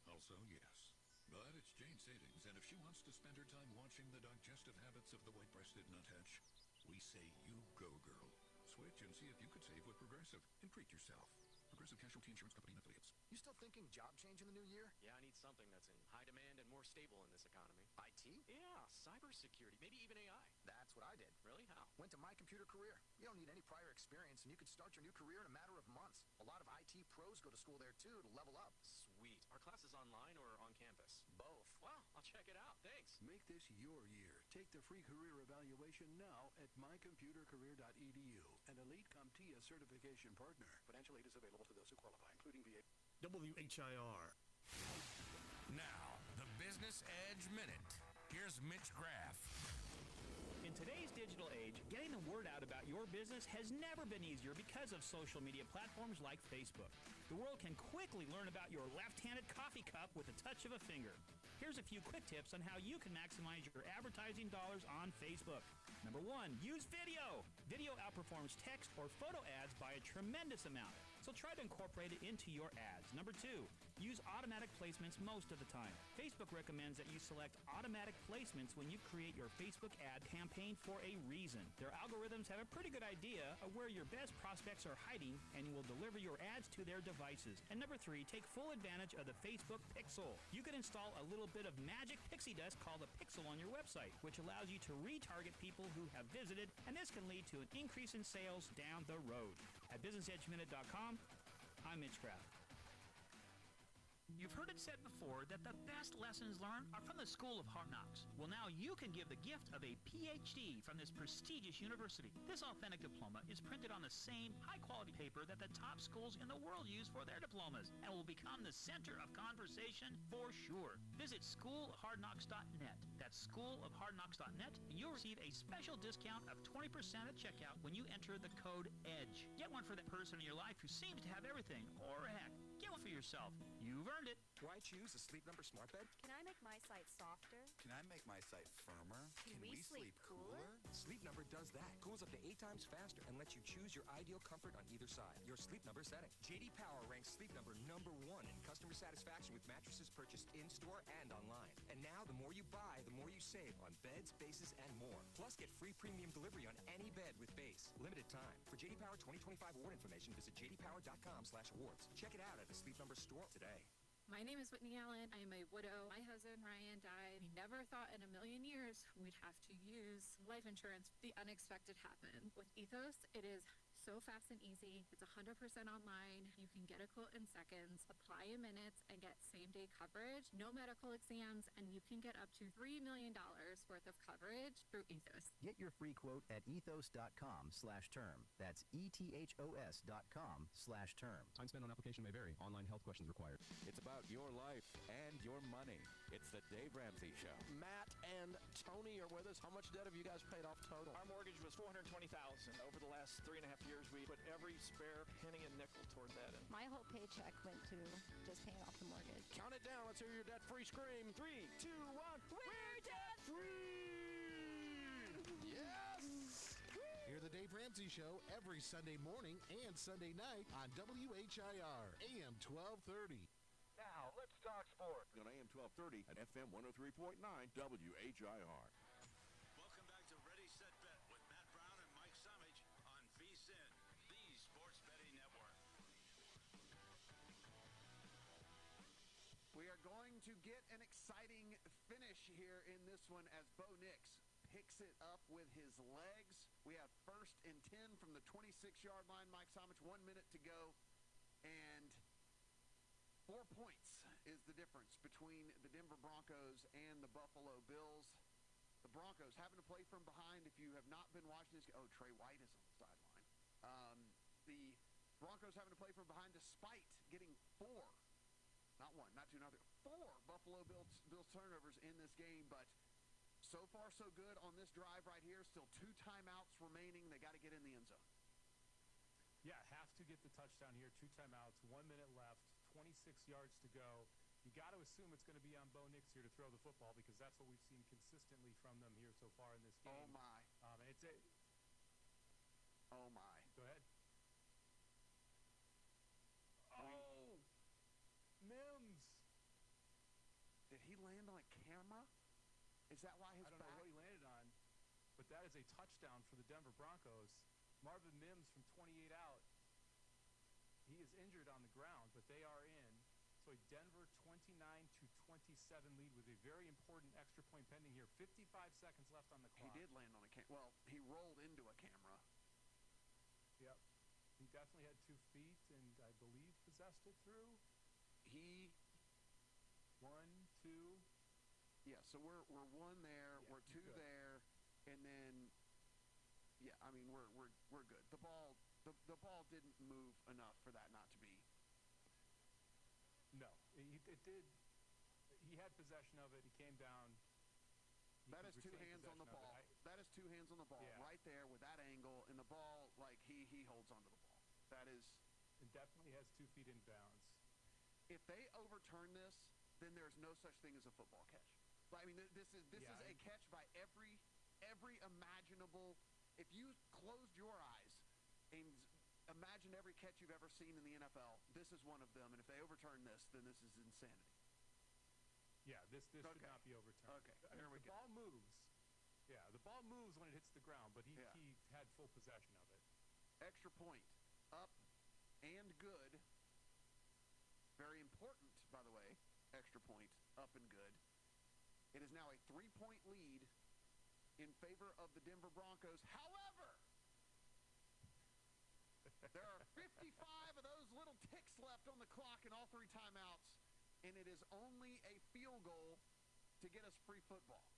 Also, yes. But it's Jane's savings, and if she wants to spend her time watching the digestive habits of the white-breasted nuthatch, we say you go, girl. Switch and see if you could save with Progressive and treat yourself. Progressive Casualty Insurance Company and Affiliates. You still thinking job change in the new year? Yeah, I need something that's in high demand and more stable in this economy. IT? Yeah, cybersecurity, maybe even AI. That's what I did. Really? How? Went to My Computer Career. You don't need any prior experience, and you could start your new career in a matter of months. A lot of IT pros go to school there, too, to level up. Sweet. Are classes online or on campus? Both. Wow, I'll check it out. Thanks. Make this your year. Take the free career evaluation now at mycomputercareer.edu, an Elite CompTIA certification partner. Financial aid is available to those who qualify, including VA. WHIR. Now, the Business Edge Minute. Here's Mitch Graff. In today's digital age, getting the word out about your business has never been easier because of social media platforms like Facebook. The world can quickly learn about your left-handed coffee cup with a touch of a finger. Here's a few quick tips on how you can maximize your advertising dollars on Facebook. Number 1, use video. Video outperforms text or photo ads by a tremendous amount, so try to incorporate it into your ads. Number 2, use automatic placements most of the time. Facebook recommends that you select automatic placements when you create your Facebook ad campaign for a reason. Their algorithms have a pretty good idea of where your best prospects are hiding and will deliver your ads to their devices. And number 3, take full advantage of the Facebook Pixel. You can install a little bit of magic pixie dust called a Pixel on your website, which allows you to retarget people who have visited, and this can lead to an increase in sales down the road. At BusinessEdgeMinute.com, I'm Mitch Graff. You've heard it said before that the best lessons learned are from the School of Hard Knocks. Well, now you can give the gift of a PhD from this prestigious university. This authentic diploma is printed on the same high-quality paper that the top schools in the world use for their diplomas and will become the center of conversation for sure. Visit schoolofhardknocks.net. That's schoolofhardknocks.net, and you'll receive a special discount of 20% at checkout when you enter the code EDGE. Get one for that person in your life who seems to have everything, or heck, get one for yourself. You've earned it. Why choose a Sleep Number smart bed? Can I make my site softer? Can I make my site firmer? Can we sleep cooler? Sleep Number does that. Cools up to 8 times faster and lets you choose your ideal comfort on either side. Your Sleep Number setting. JD Power ranks Sleep Number #1 in customer satisfaction with mattresses purchased in-store and online. And now, the more you buy, the more you save on beds, bases, and more. Plus, get free premium delivery on any bed with base. Limited time. For JD Power 2025 award information, visit jdpower.com/awards. Check it out at the Sleep Number store today. My name is Whitney Allen. I am a widow. My husband, Ryan, died. We never thought in a million years we'd have to use life insurance. The unexpected happened. With Ethos, it is so fast and easy. It's 100% online. You can get a quote in seconds, apply in minutes, and get same-day coverage. No medical exams, and you can get up to $3 million worth of coverage through Ethos. Get your free quote at ethos.com/term. That's ETHOS.com/term. Time spent on application may vary. Online health questions required. It's about your life and your money. It's the Dave Ramsey Show. Matt and Tony are with us. How much debt have you guys paid off total? Our mortgage was $420,000. Over the last 3.5 years, we put every spare penny and nickel toward that. My whole paycheck went to just paying off the mortgage. Count it down. Let's hear your debt-free scream. 3, 2, 1. We're debt-free! Yes! Hear the Dave Ramsey Show every Sunday morning and Sunday night on WHIR AM 1230. Now, let's talk sports. On AM 1230 and FM 103.9 WHIR. Welcome back to Ready, Set, Bet with Matt Brown and Mike Summage on VSiN, the sports betting network. We are going to get an exciting finish here in this one as Bo Nix picks it up with his legs. We have 1st and 10 from the 26-yard line. Mike Somich, 1 minute to go. And 4 points is the difference between the Denver Broncos and the Buffalo Bills. The Broncos having to play from behind. If you have not been watching this, Trey White is on the sideline. The Broncos having to play from behind despite getting 4, not 1, not 2, not 3, 4 Buffalo Bills turnovers in this game. But so far, so good on this drive right here. Still 2 timeouts remaining. They got to get in the end zone. Yeah, have to get the touchdown here. 2 timeouts, 1 minute left, 26 yards to go. You got to assume it's going to be on Bo Nix here to throw the football because that's what we've seen consistently from them here so far in this game. Oh, my. And it's a. Oh, my. Go ahead. Oh! Mims! Did he land on a camera? Is that why his I don't back? know what he landed on, but that is a touchdown for the Denver Broncos. Marvin Mims from 28 out. He is injured on the ground, but they are in. So a Denver 29-27 lead with a very important extra point pending here. 55 seconds left on the clock. He did land on a camera. Well, he rolled into a camera. Yep. He definitely had 2 feet and I believe possessed it through. He 1, 2. Yeah, so we're 1 there, Yeah, we're 2 good. there, and then yeah, I mean we're good. The ball didn't move enough for that not to be. No, it did. He had possession of it. He came down. That is 2 hands on the ball. That is 2 hands on the ball right there with that angle, and the ball like he holds onto the ball. That is. It definitely has 2 feet in bounds. If they overturn this, then there's no such thing as a football catch. I mean, this is a catch by every imaginable. If you closed your eyes and imagine every catch you've ever seen in the NFL, this is one of them. And if they overturn this, then this is insanity. Yeah, this should not be overturned. Okay, There we go. The ball moves. Yeah, the ball moves when it hits the ground, but he had full possession of it. Extra point, up and good. Very important, by the way. Extra point, up and good. It is now a 3-point lead in favor of the Denver Broncos. However, there are 55 of those little ticks left on the clock in all 3 timeouts, and it is only a field goal to get us free football.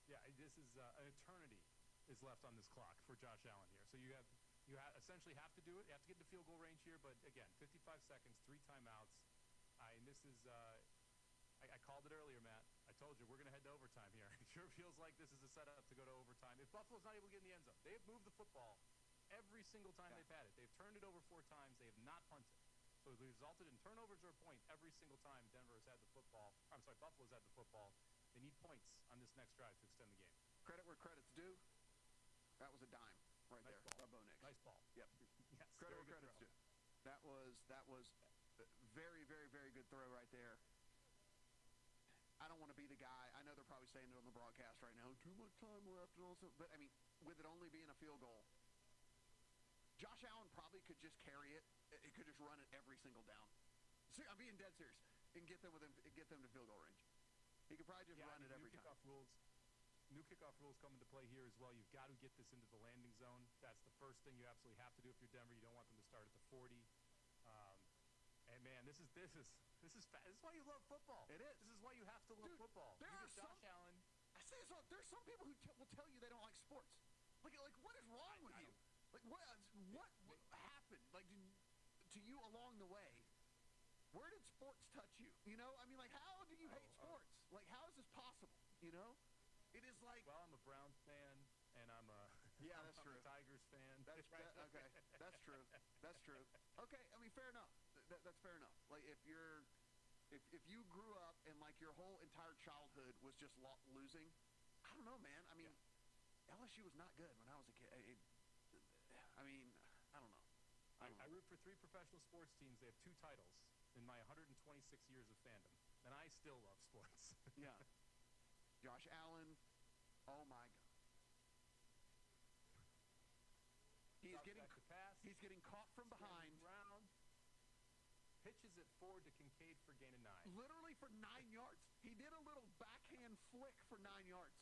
Yeah, this is an eternity is left on this clock for Josh Allen here. So you essentially have to do it. You have to get into field goal range here, but again, 55 seconds, 3 timeouts. And this is, I called it earlier, Matt. I told you, we're going to head to overtime here. It sure feels like this is a setup to go to overtime. If Buffalo's not able to get in the end zone, they have moved the football every single time they've had it. They've turned it over 4 times. They have not punted. So it resulted in turnovers or a point every single time Buffalo's had the football. They need points on this next drive to extend the game. Credit where credit's due. That was a dime right nice there ball. by Bo Nix. Nice ball. Yep. Yes, Credit where credit's due. That was very, very, very good throw right there. I don't want to be the guy. I know they're probably saying it on the broadcast right now. Too much time left and all stuff. But, I mean, with it only being a field goal, Josh Allen probably could just carry it. It could just run it every single down. I'm being dead serious. And get them to field goal range. He could probably just run it every time. New kickoff rules come into play here as well. You've got to get this into the landing zone. That's the first thing you absolutely have to do if you're Denver. You don't want them to start at the 40. And man, this is why you love football. It is. This is why you have to love football. There are Josh Allen. I say this all. There's some people who will tell you they don't like sports. Like what is wrong with you? Like what happened? Like to you along the way? Where did sports touch you? You know, I mean, like how do you hate sports? Like how is this possible? You know, it is like. Well, I'm a Browns fan, and I'm a that's I'm true. a Tigers fan. Okay, that's true. That's true. Okay, I mean, fair enough. That's fair enough. Like if you grew up and like your whole entire childhood was just losing, I don't know, man. I mean, LSU was not good when I was a kid. I mean, I don't know. I root for 3 professional sports teams. They have 2 titles in my 126 years of fandom, and I still love sports. Yeah. Josh Allen, oh my God. He's getting caught from behind. Round. Pitches it forward to Kincaid for gain of 9. Literally for 9 yards. He did a little backhand flick for 9 yards.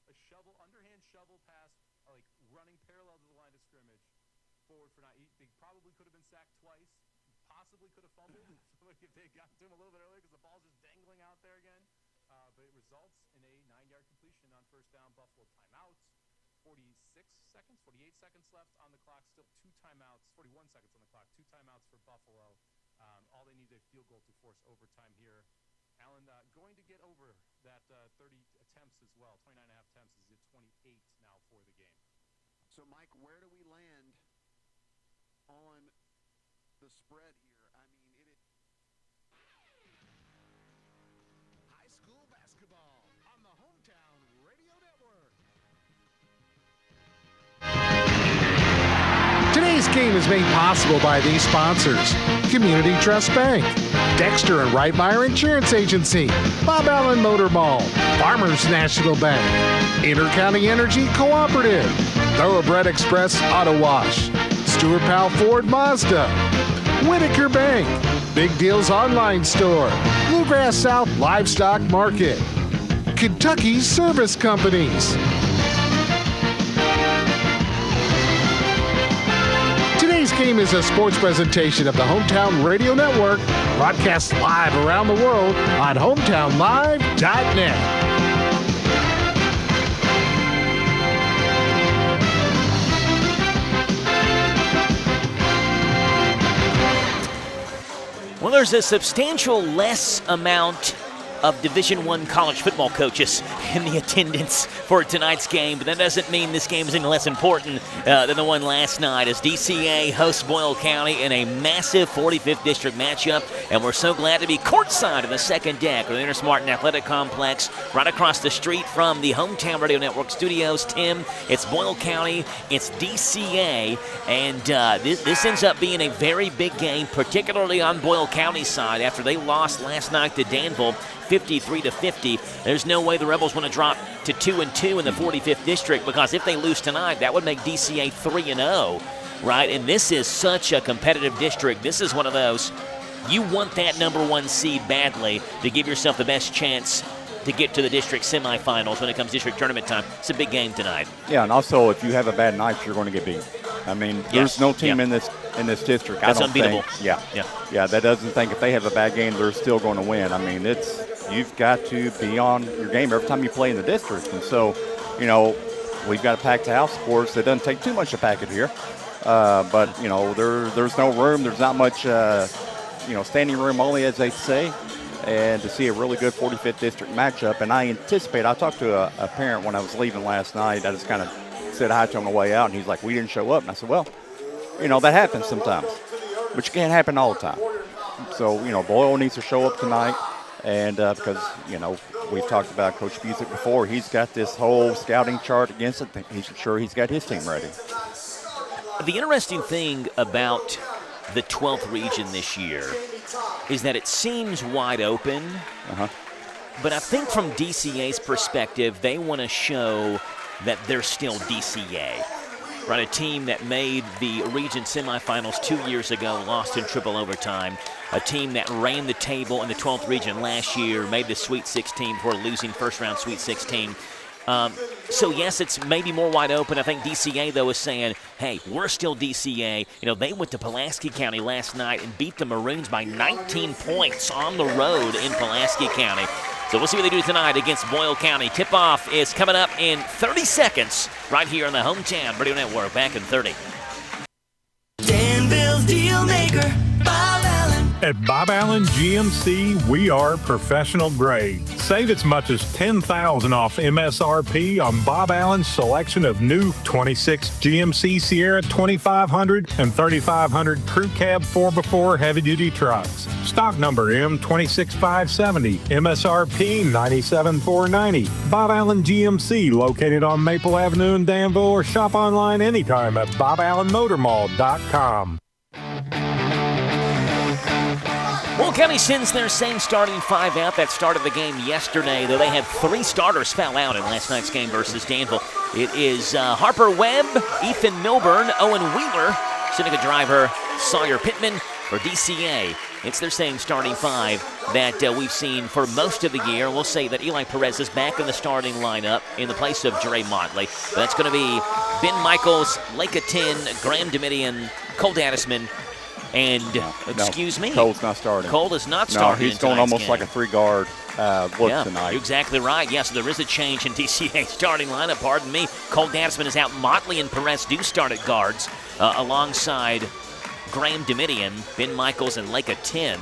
A underhand shovel pass, like running parallel to the line of scrimmage, forward for 9. They probably could have been sacked twice. Possibly could have fumbled if they got to him a little bit earlier because the ball's just dangling out there again. But it results in a 9-yard completion on first down. Buffalo timeouts. 48 seconds left on the clock. Still 2 timeouts. 41 seconds on the clock. 2 timeouts for Buffalo. All they need is a field goal to force overtime here. Allen going to get over that 30 attempts as well. 29 and a half attempts. He's at 28 now for the game. So, Mike, where do we land on the spread here? I mean, Today's game is made possible by these sponsors: Community Trust Bank, Dexter and Reitmeyer Insurance Agency, Bob Allen Motor Mall, Farmers National Bank, Intercounty Energy Cooperative, Thoroughbred Express Auto Wash, Stuart Powell Ford Mazda, Whitaker Bank, Big Deals Online Store, Bluegrass South Livestock Market, Kentucky Service Companies. Today's game is a sports presentation of the Hometown Radio Network, broadcast live around the world on hometownlive.net. Well, there's a substantial less amount of Division I college football coaches in the attendance for tonight's game, but that doesn't mean this game is any less important than the one last night, as DCA hosts Boyle County in a massive 45th District matchup, and we're so glad to be courtside in the second deck of the Inter Martin Athletic Complex, right across the street from the Hometown Radio Network studios. Tim, it's Boyle County, it's DCA, and this ends up being a very big game, particularly on Boyle County's side after they lost last night to Danville 53-50. There's no way the Rebels want to drop to 2-2 in the 45th District, because if they lose tonight, that would make DCA 3-0, right? And this is such a competitive district. This is one of those, you want that number one seed badly to give yourself the best chance to get to the district semifinals when it comes district tournament time. It's a big game tonight. Yeah, and also if you have a bad night, you're going to get beat. I mean, there's no team in this district. That's I don't unbeatable. think. Yeah, that doesn't think if they have a bad game, they're still going to win. I mean, you've got to be on your game every time you play in the district. And so, we've got a packed house. Of course, it doesn't take too much to pack it here. But, there's no room. There's not much, standing room only, as they say. And to see a really good 45th District matchup. And I talked to a parent when I was leaving last night. I just kind of said hi to him on the way out, and he's like, we didn't show up. And I said, well, that happens sometimes. But you can't happen all the time. So, Boyle needs to show up tonight. And because, we've talked about Coach Busick before, he's got this whole scouting chart against it. He's sure he's got his team ready. The interesting thing about the 12th region this year is that it seems wide open. But I think from DCA's perspective, they want to show that they're still DCA. Right, a team that made the region semifinals 2 years ago, lost in triple overtime. A team that ran the table in the 12th region last year, made the Sweet 16 before losing first-round Sweet 16. So, yes, it's maybe more wide open. I think DCA, though, is saying, hey, we're still DCA. They went to Pulaski County last night and beat the Maroons by 19 points on the road in Pulaski County. So we'll see what they do tonight against Boyle County. Tip-off is coming up in 30 seconds right here on the Hometown Radio Network. Back in 30. Danville's Deal Maker, Bob Allen. At Bob Allen GMC, we are professional grade. Save as much as $10,000 off MSRP on Bob Allen's selection of new 26 GMC Sierra 2500 and 3500 Crew Cab 4x4 heavy-duty trucks. Stock number M26570, MSRP $97,490. Bob Allen GMC, located on Maple Avenue in Danville, or shop online anytime at BobAllenMotorMall.com. Boyle County sends their same starting five out that started the game yesterday, though they had three starters foul out in last night's game versus Danville. It is Harper Webb, Ethan Milburn, Owen Wheeler, Seneca driver Sawyer Pittman for DCA. It's their same starting five that we've seen for most of the year. We'll say that Eli Perez is back in the starting lineup in the place of Dre Motley. That's going to be Ben Michaels, Lake 10, Graham Domitian, Cole Daddisman, and, excuse me. Cole's not starting. Cole is not starting. No, he's going almost like a three-guard look tonight. You're exactly right. Yes, there is a change in DCA starting lineup. Pardon me. Cole Daddisman is out. Motley and Perez do start at guards alongside Graham Domitian. Ben Michaels and Lake 10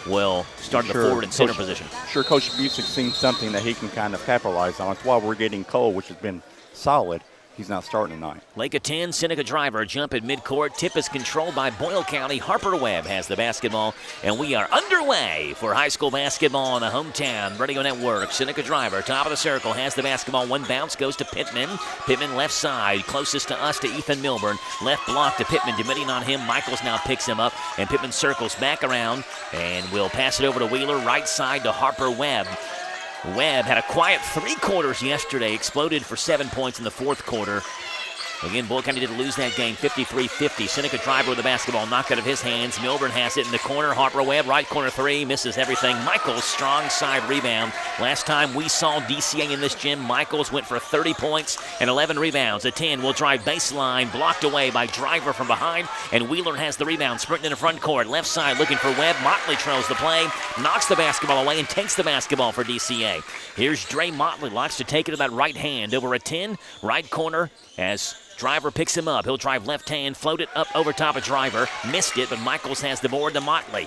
will start the forward and center position. Sure, Coach Busick's seen something that he can kind of capitalize on. That's why we're getting Cole, which has been solid. he's not starting tonight. Lake of 10, Seneca driver, jump at midcourt. Tip is controlled by Boyle County. Harper Webb has the basketball, and we are underway for high school basketball in the hometown radio network. Seneca driver, top of the circle, has the basketball. One bounce goes to Pittman. Pittman left side, closest to us to Ethan Milburn. Left block to Pittman, Dominion on him. Michaels now picks him up, and Pittman circles back around and will pass it over to Wheeler. Right side to Harper Webb. Webb had a quiet 3 quarters yesterday, exploded for 7 points in the 4th quarter. Again, Boyle County did lose that game, 53-50. Seneca driver with the basketball knocked out of his hands. Milburn has it in the corner. Harper Webb, right corner 3, misses everything. Michaels, strong side rebound. Last time we saw DCA in this gym, Michaels went for 30 points and 11 rebounds. A 10 will drive baseline, blocked away by driver from behind, and Wheeler has the rebound, sprinting in the front court. Left side looking for Webb. Motley trails the play, knocks the basketball away, and takes the basketball for DCA. Here's Dre Motley, likes to take it to that right hand. Over a 10, right corner, as driver picks him up. He'll drive left hand, float it up over top of driver. Missed it, but Michaels has the board to Motley.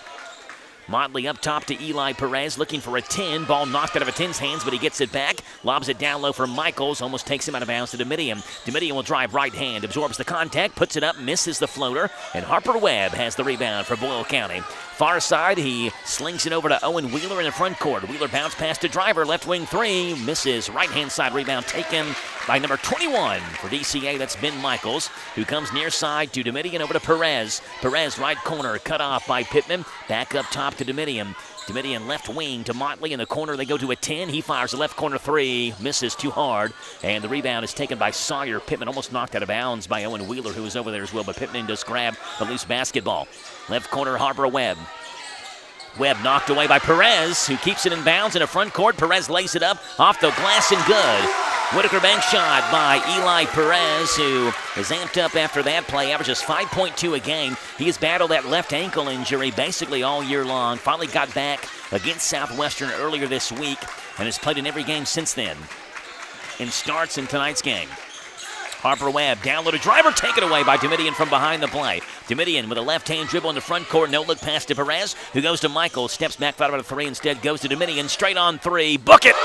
Motley up top to Eli Perez, looking for a 10. Ball knocked out of a 10's hands, but he gets it back. Lobs it down low for Michaels, almost takes him out of bounds to Domitian. Domitian will drive right hand, absorbs the contact, puts it up, misses the floater, and Harper Webb has the rebound for Boyle County. Far side, he slings it over to Owen Wheeler in the front court. Wheeler bounce pass to driver, left wing 3, misses. Right-hand side rebound taken by number 21 for DCA. That's Ben Michaels, who comes near side to Domitian over to Perez. Perez right corner, cut off by Pittman. Back up top to Domitian. Domitian left wing to Motley in the corner. They go to a 10. He fires a left corner 3, misses too hard, and the rebound is taken by Sawyer. Pittman almost knocked out of bounds by Owen Wheeler, who was over there as well, but Pittman does grab the loose basketball. Left corner, Harper Webb. Webb knocked away by Perez, who keeps it in bounds in the front court. Perez lays it up off the glass and good. Whitaker bank shot by Eli Perez, who is amped up after that play, averages 5.2 a game. He has battled that left ankle injury basically all year long. Finally got back against Southwestern earlier this week and has played in every game since then and starts in tonight's game. Harper Webb, down low to driver, taken away by Domitian from behind the play. Domitian with a left-hand dribble in the front court, no-look pass to Perez, who goes to Michael, steps back, thought about a 3, instead goes to Domitian, straight on 3, book it!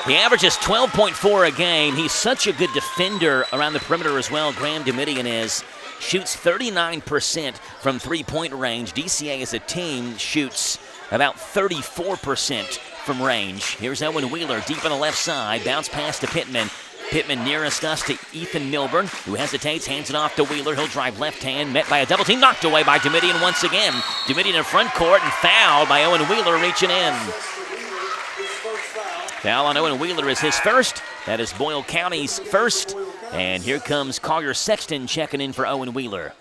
He averages 12.4 a game. He's such a good defender around the perimeter as well, Graham Domitian is. Shoots 39% from three-point range. DCA as a team shoots about 34% from range. Here's Owen Wheeler deep on the left side. Bounce pass to Pittman. Pittman nearest us to Ethan Milburn, who hesitates, hands it off to Wheeler. He'll drive left hand, met by a double team, knocked away by Domitian once again. Domitian in front court and fouled by Owen Wheeler reaching in. Foul on Owen Wheeler is his first. That is Boyle County's first. And here comes Collier Sexton checking in for Owen Wheeler.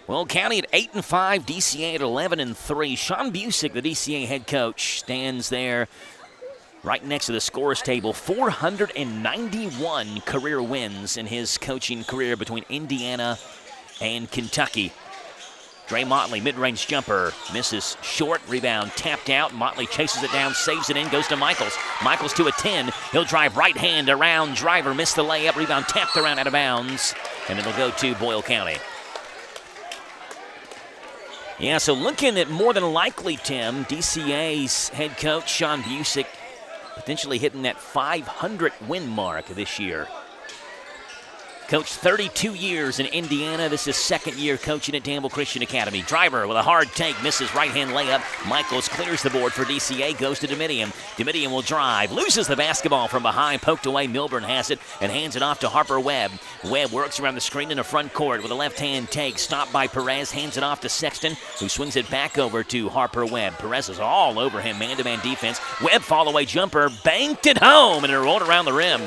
Well, County at 8-5, DCA at 11-3. Sean Busick, the DCA head coach, stands there right next to the scorers table. 491 career wins in his coaching career between Indiana and Kentucky. Dre Motley, mid-range jumper, misses short, rebound tapped out. Motley chases it down, saves it in, goes to Michaels. Michaels to a 10. He'll drive right hand around driver, missed the layup, rebound tapped around out of bounds, and it'll go to Boyle County. Yeah, so looking at more than likely, Tim, DCA's head coach, Sean Busick, potentially hitting that 500 win mark this year. Coached 32 years in Indiana. This is second year coaching at Danville Christian Academy. Driver with a hard take, misses right-hand layup. Michaels clears the board for DCA, goes to Domitian. Domitian will drive, loses the basketball from behind, poked away. Milburn has it and hands it off to Harper Webb. Webb works around the screen in the front court with a left-hand take, stopped by Perez, hands it off to Sexton, who swings it back over to Harper Webb. Perez is all over him, man-to-man defense. Webb fall-away jumper, banked it home, and it rolled around the rim.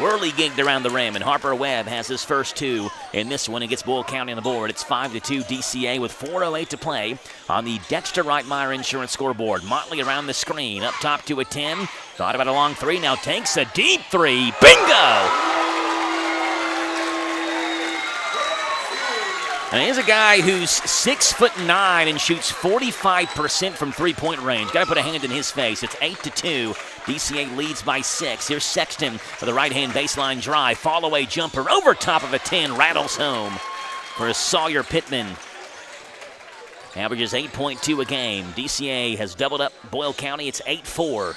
Whirly-gigged around the rim, and Harper Webb has his first 2 in this one and gets Boyle County on the board. It's 5-2 DCA with 4:08 to play on the Dexter Reitmeyer Insurance scoreboard. Motley around the screen, up top to a 10. Thought about a long 3, now takes a deep 3. Bingo! And here's a guy who's 6'9" and shoots 45% from three-point range. Got to put a hand in his face. It's 8-2. DCA leads by 6. Here's Sexton for the right-hand baseline drive. Fall-away jumper over top of a 10. Rattles home for Sawyer Pittman. averages 8.2 a game. DCA has doubled up Boyle County. It's 8-4.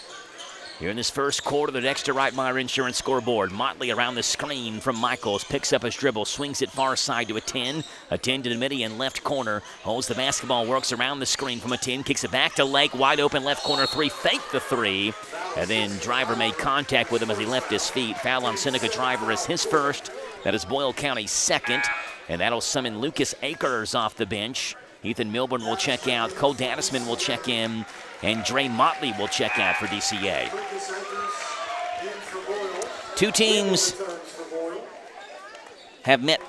Here in this first quarter, the Dexter Reitmeyer Insurance scoreboard. Motley around the screen from Michaels. Picks up his dribble. Swings it far side to a 10. A 10 to the Domitian left corner. Holds the basketball. Works around the screen from a 10. Kicks it back to Lake. Wide open left corner 3. Fake the 3. And then Driver made contact with him as he left his feet. Foul on Seneca Driver is his first. That is Boyle County's second. And that'll summon Lucas Akers off the bench. Ethan Milburn will check out. Cole Dadisman will check in. And Dre Motley will check out for DCA. Two teams have met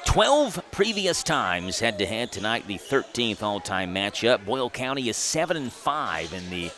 12 previous times head-to-head. Tonight, the 13th all-time matchup. Boyle County is 7-5 in the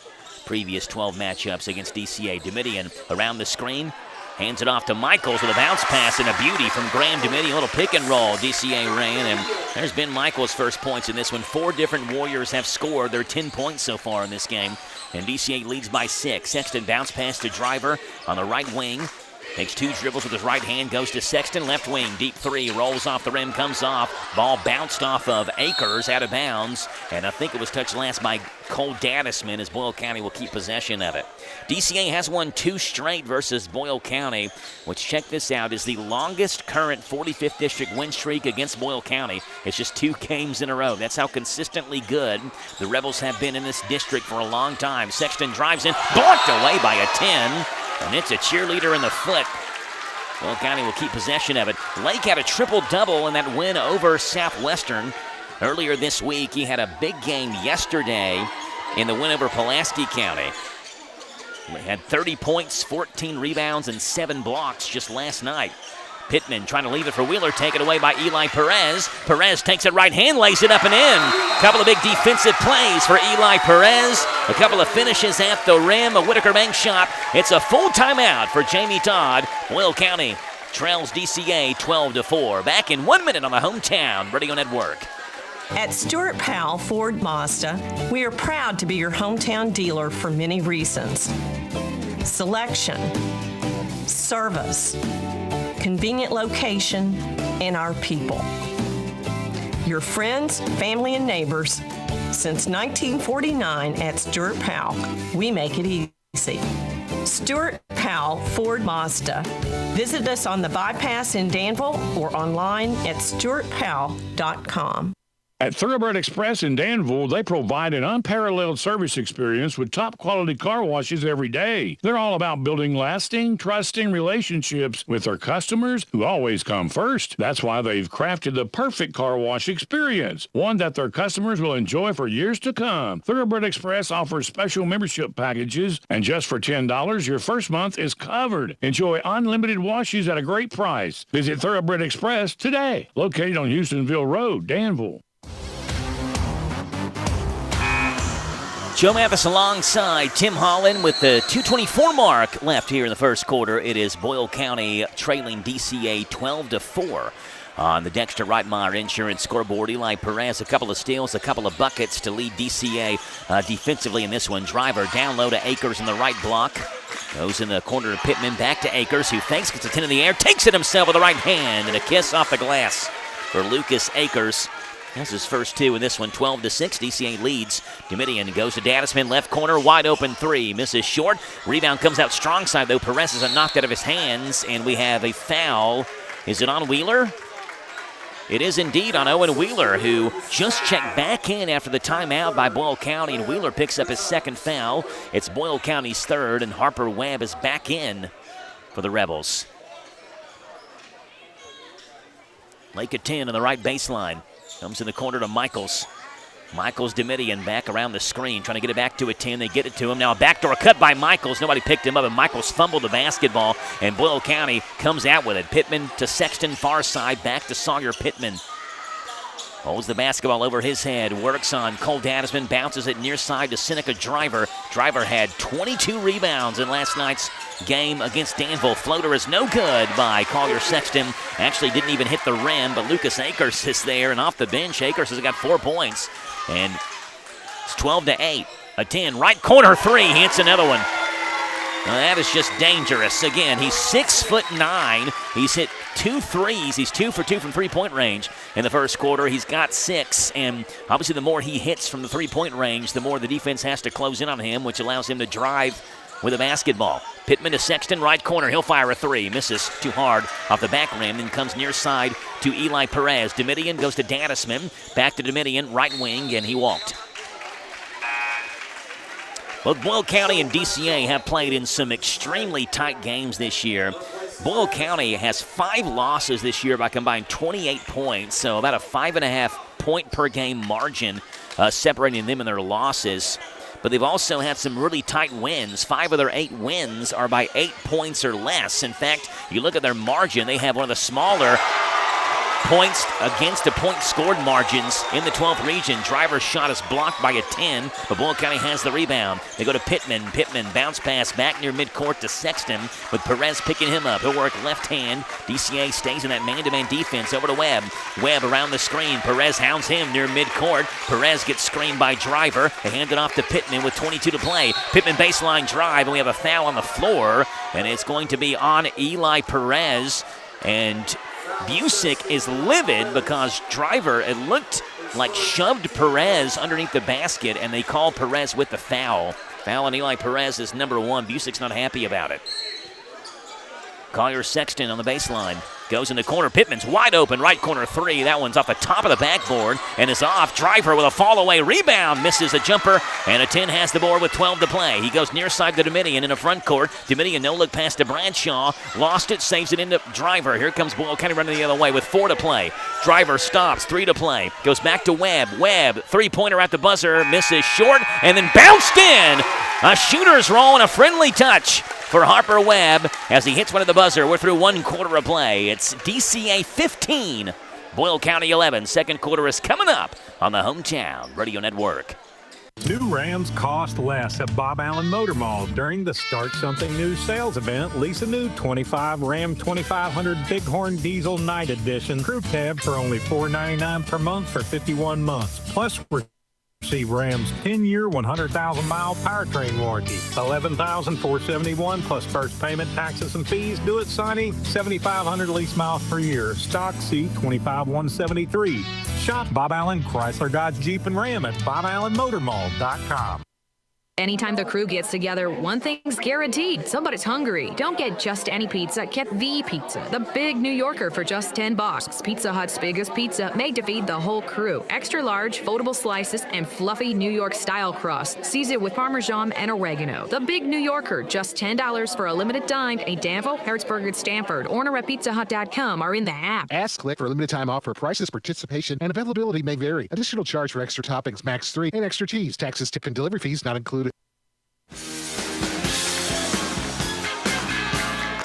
previous 12 matchups against DCA. Domitian around the screen. Hands it off to Michaels with a bounce pass and a beauty from Graham Domitian. A little pick and roll DCA ran, and there's been Michaels' first points in this one. 4 different Warriors have scored. They're 10 points so far in this game, and DCA leads by 6. Sexton bounce pass to Driver on the right wing. Takes 2 dribbles with his right hand, goes to Sexton, left wing, deep 3, rolls off the rim, comes off. Ball bounced off of Akers, out of bounds, and I think it was touched last by Cole Dadisman as Boyle County will keep possession of it. DCA has won 2 straight versus Boyle County, which, check this out, is the longest current 45th District win streak against Boyle County. It's just 2 games in a row. That's how consistently good the Rebels have been in this district for a long time. Sexton drives in, blocked away by a 10. And it's a cheerleader in the foot. Boyle County will keep possession of it. Lake had a triple-double in that win over Southwestern. Earlier this week, he had a big game yesterday in the win over Pulaski County. He had 30 points, 14 rebounds, and 7 blocks just last night. Pittman trying to leave it for Wheeler, taken away by Eli Perez. Perez takes it right hand, lays it up and in. Couple of big defensive plays for Eli Perez. A couple of finishes at the rim, a Whitaker bank shot. It's a full timeout for Jamie Todd. Boyle County trails DCA 12-4. Back in 1 minute on the Hometown Radio Network. At Stuart Powell Ford Mazda, we are proud to be your hometown dealer for many reasons. Selection, service, convenient location, and our people. Your friends, family, and neighbors. Since 1949 at Stuart Powell, we make it easy. Stuart Powell Ford Mazda. Visit us on the bypass in Danville or online at stuartpowell.com. At Thoroughbred Express in Danville, they provide an unparalleled service experience with top-quality car washes every day. They're all about building lasting, trusting relationships with their customers who always come first. That's why they've crafted the perfect car wash experience, one that their customers will enjoy for years to come. Thoroughbred Express offers special membership packages, and just for $10, your first month is covered. Enjoy unlimited washes at a great price. Visit Thoroughbred Express today, located on Houstonville Road, Danville. Joe Mathis alongside Tim Holland with the 2:24 mark left here in the first quarter. It is Boyle County trailing DCA 12-4 on the Dexter Reitmeyer Insurance scoreboard. Eli Perez, a couple of steals, a couple of buckets to lead DCA defensively in this one. Driver down low to Akers in the right block. Goes in the corner to Pittman, back to Akers, who fakes, gets a 10 in the air, takes it himself with the right hand, and a kiss off the glass for Lucas Akers. That's his first 2 in this one, 12-6. DCA leads. Domitian goes to Dadisman, left corner, wide open 3. Misses short. Rebound comes out strong side, though. Perez is knocked out of his hands, and we have a foul. Is it on Wheeler? It is indeed on Owen Wheeler, who just checked back in after the timeout by Boyle County, and Wheeler picks up his second foul. It's Boyle County's third, and Harper Webb is back in for the Rebels. Lake at 10 on the right baseline. Comes in the corner to Michaels. Michaels, Domitian back around the screen, trying to get it back to a 10. They get it to him. Now a backdoor cut by Michaels. Nobody picked him up, and Michaels fumbled the basketball, and Boyle County comes out with it. Pittman to Sexton, far side, back to Sawyer Pittman. Holds the basketball over his head, works on Cole Dadisman, bounces it near side to Seneca Driver. Driver had 22 rebounds in last night's game against Danville. Floater is no good by Collier Sexton. Actually didn't even hit the rim, but Lucas Akers is there, and off the bench, Akers has got 4 points. And it's 12-8. A 10, right corner 3, hits another one. Well, that is just dangerous. Again, he's 6'9". He's hit 2 threes. He's 2 for 2 from three-point range in the first quarter. He's got 6, and obviously the more he hits from the three-point range, the more the defense has to close in on him, which allows him to drive with a basketball. Pittman to Sexton, right corner. He'll fire a 3. Misses too hard off the back rim, then comes near side to Eli Perez. Domitian goes to Dadisman. Back to Domitian, right wing, and he walked. Both Boyle County and DCA have played in some extremely tight games this year. Boyle County has 5 losses this year by combined 28 points, so about a 5.5 point per game margin separating them and their losses. But they've also had some really tight wins. 5 of their 8 wins are by 8 points or less. In fact, you look at their margin, they have one of the smaller points against the point scored margins in the 12th region. Driver's shot is blocked by a 10, but Boyle County has the rebound. They go to Pittman. Pittman bounce pass back near midcourt to Sexton with Perez picking him up. He'll work left hand. DCA stays in that man-to-man defense over to Webb. Webb around the screen. Perez hounds him near midcourt. Perez gets screened by Driver. They hand it off to Pittman with 22 to play. Pittman baseline drive, and we have a foul on the floor, and it's going to be on Eli Perez. And Busick is livid because Driver, it looked like shoved Perez underneath the basket, and they call Perez with the foul. Foul on Eli Perez is number 1. Busick's not happy about it. Collier Sexton on the baseline. Goes in the corner. Pittman's wide open. Right corner 3. That one's off the top of the backboard and is off. Driver with a fall away rebound. Misses a jumper. And a 10 has the board with 12 to play. He goes near side to Domitian in the front court. Domitian no look pass to Bradshaw. Lost it. Saves it into Driver. Here comes Boyle County running the other way with 4 to play. Driver stops. 3 to play. Goes back to Webb. Webb. 3-pointer at the buzzer. Misses short. And then bounced in. A shooter's roll and a friendly touch for Harper Webb as he hits one at the buzzer. We're through 1 quarter of play. It's DCA 15, Boyle County 11. Second quarter is coming up on the Hometown Radio Network. New Rams cost less at Bob Allen Motor Mall during the Start Something New sales event. Lease a new 25 Ram 2500 Bighorn Diesel Night Edition Crew Cab for only $4.99 per month for 51 months. Plus, receive Ram's 10-year, 100,000-mile powertrain warranty. $11,471 plus first payment, taxes, and fees. Do it, Sonny. 7,500 lease miles per year. Stock seat 25,173. Shop Bob Allen Chrysler Dodge Jeep and Ram at BobAllenMotorMall.com. Anytime the crew gets together, one thing's guaranteed. Somebody's hungry. Don't get just any pizza. Get the pizza. The Big New Yorker for just $10. Pizza Hut's biggest pizza, made to feed the whole crew. Extra large, foldable slices, and fluffy New York style crust. Season with Parmesan and oregano. The Big New Yorker, just $10 for a limited time. A Danville, Harrisburg, and Stanford. Order at pizzahut.com or in the app. Ask Click for a limited time offer. Prices, participation, and availability may vary. Additional charge for extra toppings, max 3, and extra cheese. Taxes, tip, and delivery fees not included.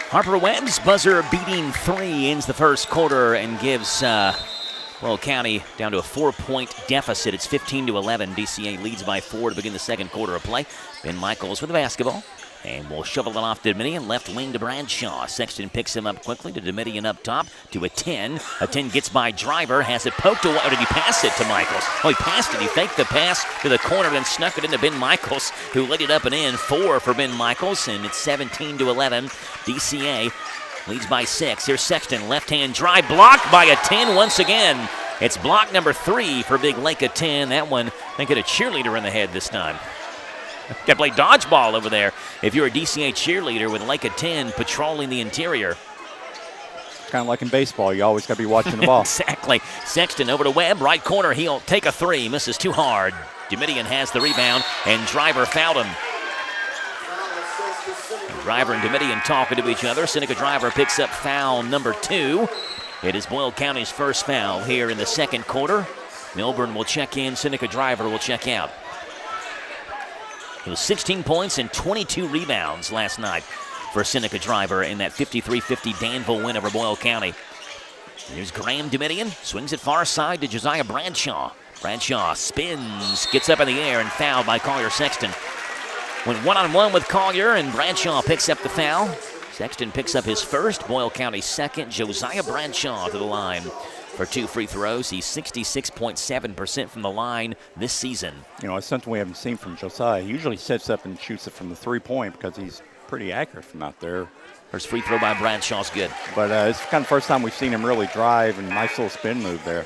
Harper Webb's buzzer-beating 3 ends the first quarter and gives Boyle County down to a 4-point deficit. It's 15-11. DCA leads by 4 to begin the second quarter of play. Ben Michaels with the basketball. And we'll shovel it off to Domitian, left wing to Bradshaw. Sexton picks him up quickly to Domitian up top to a 10. A 10 gets by Driver, has it poked away. Or did he pass it to Michaels? Oh, he passed it. He faked the pass to the corner, then snuck it into Ben Michaels, who laid it up and in. 4 for Ben Michaels, and it's 17-11. DCA leads by 6. Here's Sexton, left-hand drive, blocked by a 10 once again. It's block number 3 for Big Lake of 10. That one, I think, hit a cheerleader in the head this time. Got to play dodgeball over there if you're a DCA cheerleader with Lake of 10 patrolling the interior. Kind of like in baseball. You always got to be watching the ball. Exactly. Sexton over to Webb. Right corner. He'll take a 3. Misses too hard. Domitian has the rebound, and Driver fouled him. Driver and Domitian talking to each other. Seneca Driver picks up foul number 2. It is Boyle County's first foul here in the second quarter. Milburn will check in. Seneca Driver will check out. It was 16 points and 22 rebounds last night for Seneca Driver in that 53-50 Danville win over Boyle County. Here's Graham Domitian, swings it far side to Josiah Bradshaw. Bradshaw spins, gets up in the air, and fouled by Collier Sexton. Went one-on-one with Collier, and Bradshaw picks up the foul. Sexton picks up his first, Boyle County second. Josiah Bradshaw to the line for 2 free throws. He's 66.7% from the line this season. You know, it's something we haven't seen from Josiah. He usually sets up and shoots it from the 3-point because he's pretty accurate from out there. First free throw by Bradshaw's good. But it's kind of the first time we've seen him really drive, and nice little spin move there.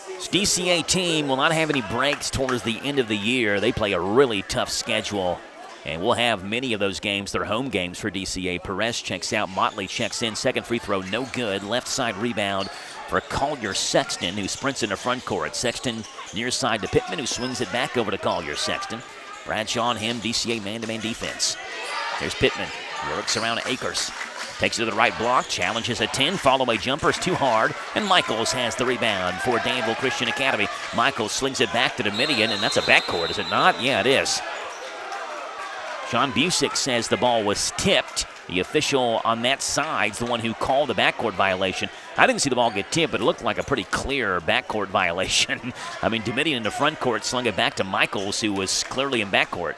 This DCA team will not have any breaks towards the end of the year. They play a really tough schedule, and we'll have many of those games. They're home games for DCA. Perez checks out. Motley checks in. Second free throw, no good. Left side rebound for Collier Sexton, who sprints into front court. Sexton near side to Pittman, who swings it back over to Collier Sexton. Bradshaw on him, DCA man-to-man defense. Here's Pittman. Works around Akers. Takes it to the right block. Challenges a 10. Fall-away jumper is too hard. And Michaels has the rebound for Danville Christian Academy. Michaels slings it back to Dominion, and that's a backcourt, is it not? Yeah, it is. Sean Busick says the ball was tipped. The official on that side's the one who called the backcourt violation. I didn't see the ball get tipped, but it looked like a pretty clear backcourt violation. I mean, Dominion in the front court slung it back to Michaels, who was clearly in backcourt.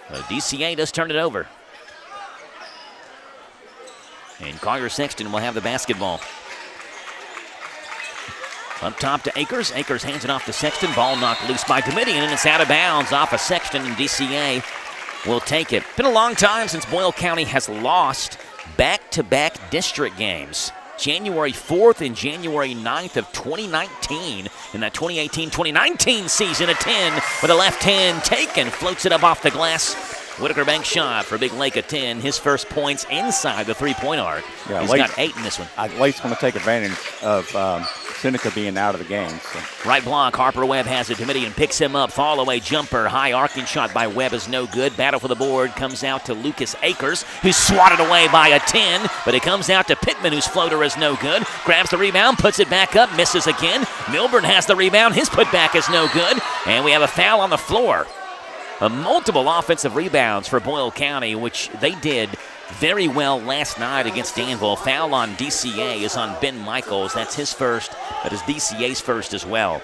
DCA does turn it over. And Collier Sexton will have the basketball. Up top to Akers. Akers hands it off to Sexton. Ball knocked loose by Dominion, and it's out of bounds off of Sexton, and DCA will take it. Been a long time since Boyle County has lost back-to-back district games. January 4th and January 9th of 2019. In that 2018-2019 season, a 10 with a left hand taken. Floats it up off the glass. Whitaker bank shot for Big Lake at 10. His first points inside the three-point arc. Yeah, He's got 8 in this one. Lake's going to take advantage of Seneca being out of the game. So. Right block, Harper Webb has it. Dominion picks him up. Fall away jumper. High arcing shot by Webb is no good. Battle for the board comes out to Lucas Akers, who's swatted away by a 10, but it comes out to Pittman, whose floater is no good. Grabs the rebound, puts it back up, misses again. Milburn has the rebound. His putback is no good. And we have a foul on the floor. Multiple offensive rebounds for Boyle County, which they did very well last night against Danville. Foul on DCA is on Ben Michaels. That's his first. That is DCA's first as well.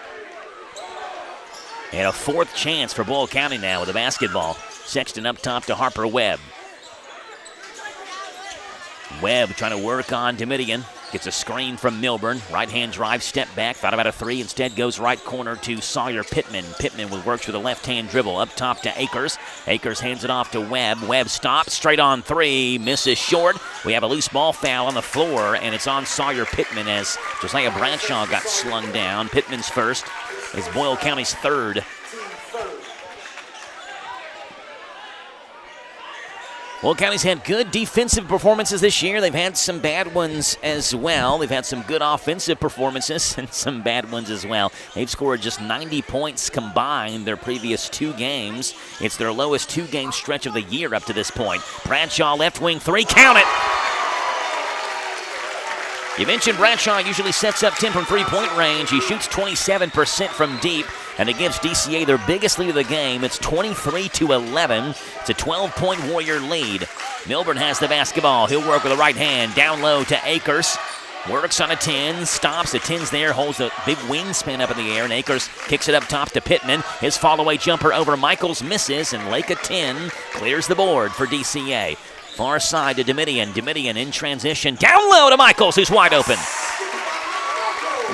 And a fourth chance for Boyle County now with the basketball. Sexton up top to Harper Webb. Webb trying to work on Dominion. Gets a screen from Milburn. Right-hand drive, step back. Thought about a three. Instead goes right corner to Sawyer Pittman. Pittman works with a left-hand dribble. Up top to Akers. Akers hands it off to Webb. Webb stops. Straight on three. Misses short. We have a loose ball foul on the floor, and it's on Sawyer Pittman as Josiah Bradshaw got slung down. Pittman's first. It's Boyle County's third. Boyle County's had good defensive performances this year. They've had some bad ones as well. They've had some good offensive performances and some bad ones as well. They've scored just 90 points combined their previous 2 games. It's their lowest 2-game stretch of the year up to this point. Bradshaw left wing three, count it! You mentioned Bradshaw usually sets up 10 from three-point range. He shoots 27% from deep, and it gives DCA their biggest lead of the game. It's 23-11. It's a 12-point Warrior lead. Milburn has the basketball. He'll work with the right hand. Down low to Akers. Works on a 10. Stops. The 10's there. Holds a big wingspan up in the air, and Akers kicks it up top to Pittman. His fall-away jumper over Michaels misses, and Lake at 10 clears the board for DCA. Far side to Dominion. Dominion in transition. Down low to Michaels, who's wide open.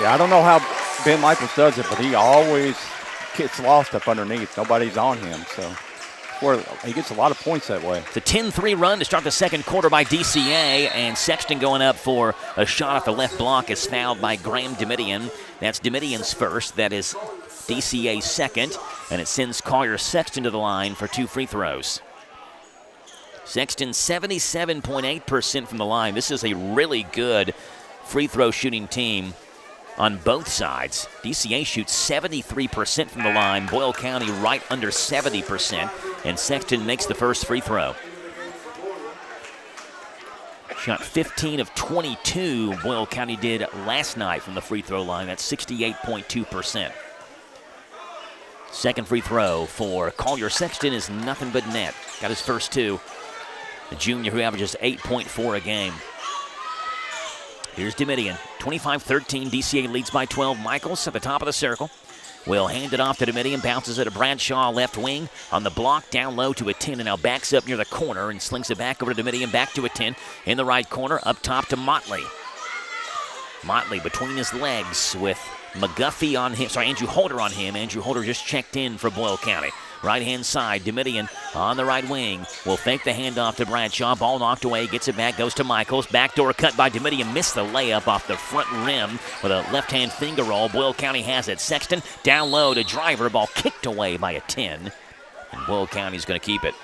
Yeah, I don't know how Ben Michaels does it, but he always gets lost up underneath. Nobody's on him, so he gets a lot of points that way. It's a 10-3 run to start the second quarter by DCA, and Sexton going up for a shot off the left block is fouled by Graham Dominion. That's Dominion's first. That is DCA's second, and it sends Collier Sexton to the line for 2 free throws. Sexton 77.8% from the line. This is a really good free throw shooting team on both sides. DCA shoots 73% from the line. Boyle County right under 70%. And Sexton makes the first free throw. Shot 15 of 22 Boyle County did last night from the free throw line. That's 68.2%. Second free throw for Collier Sexton is nothing but net. Got his first 2. The junior who averages 8.4 a game. Here's Dominion. 25-13. DCA leads by 12. Michaels at the top of the circle. Will hand it off to Dominion. Bounces it to Bradshaw left wing. On the block, down low to a 10. And now backs up near the corner and slings it back over to Dominion. Back to a 10. In the right corner. Up top to Motley. Motley between his legs with McGuffey on him. Sorry, Andrew Holder on him. Andrew Holder just checked in for Boyle County. Right-hand side, Domitian on the right wing. Will fake the handoff to Bradshaw. Ball knocked away, gets it back, goes to Michaels. Backdoor cut by Domitian. Missed the layup off the front rim with a left-hand finger roll. Boyle County has it. Sexton down low to Driver. Ball kicked away by a 10. And Boyle County's going to keep it.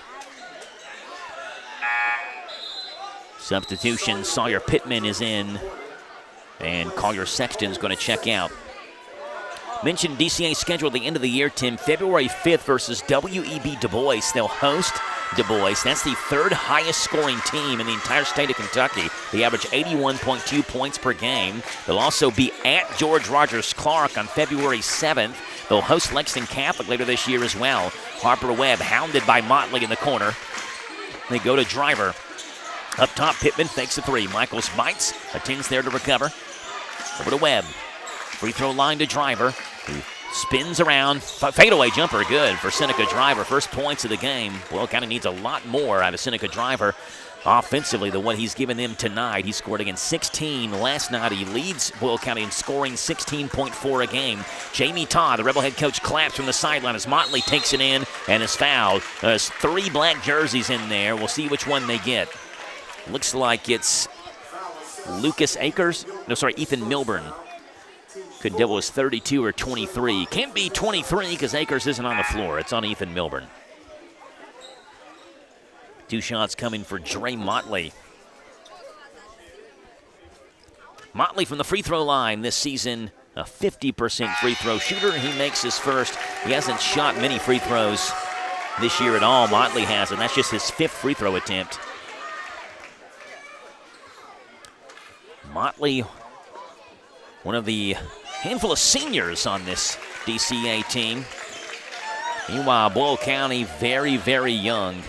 Substitution, Sawyer Pittman is in. And Collier Sexton's going to check out. Mentioned DCA schedule at the end of the year, Tim. February 5th versus WEB Du Bois. They'll host Du Bois. That's the third highest scoring team in the entire state of Kentucky. They average 81.2 points per game. They'll also be at George Rogers Clark on February 7th. They'll host Lexington Catholic later this year as well. Harper Webb hounded by Motley in the corner. They go to Driver. Up top, Pittman fakes a three. Michaels bites, attends there to recover. Over to Webb. Free throw line to Driver, who spins around. Fadeaway jumper, good for Seneca Driver. First points of the game. Boyle County needs a lot more out of Seneca Driver offensively than what he's given them tonight. He scored against 16 last night. He leads Boyle County in scoring 16.4 a game. Jamie Todd, the Rebel head coach, claps from the sideline as Motley takes it in and is fouled. There's 3 black jerseys in there. We'll see which one they get. Looks like it's Ethan Milburn. Could double as 32 or 23. Can't be 23 because Akers isn't on the floor. It's on Ethan Milburn. 2 shots coming for Dre Motley. Motley from the free throw line this season, a 50% free throw shooter. He makes his first. He hasn't shot many free throws this year at all. Motley has, and that's just his 5th free throw attempt. Motley, one of the handful of seniors on this DCA team. Meanwhile, Boyle County very, very young.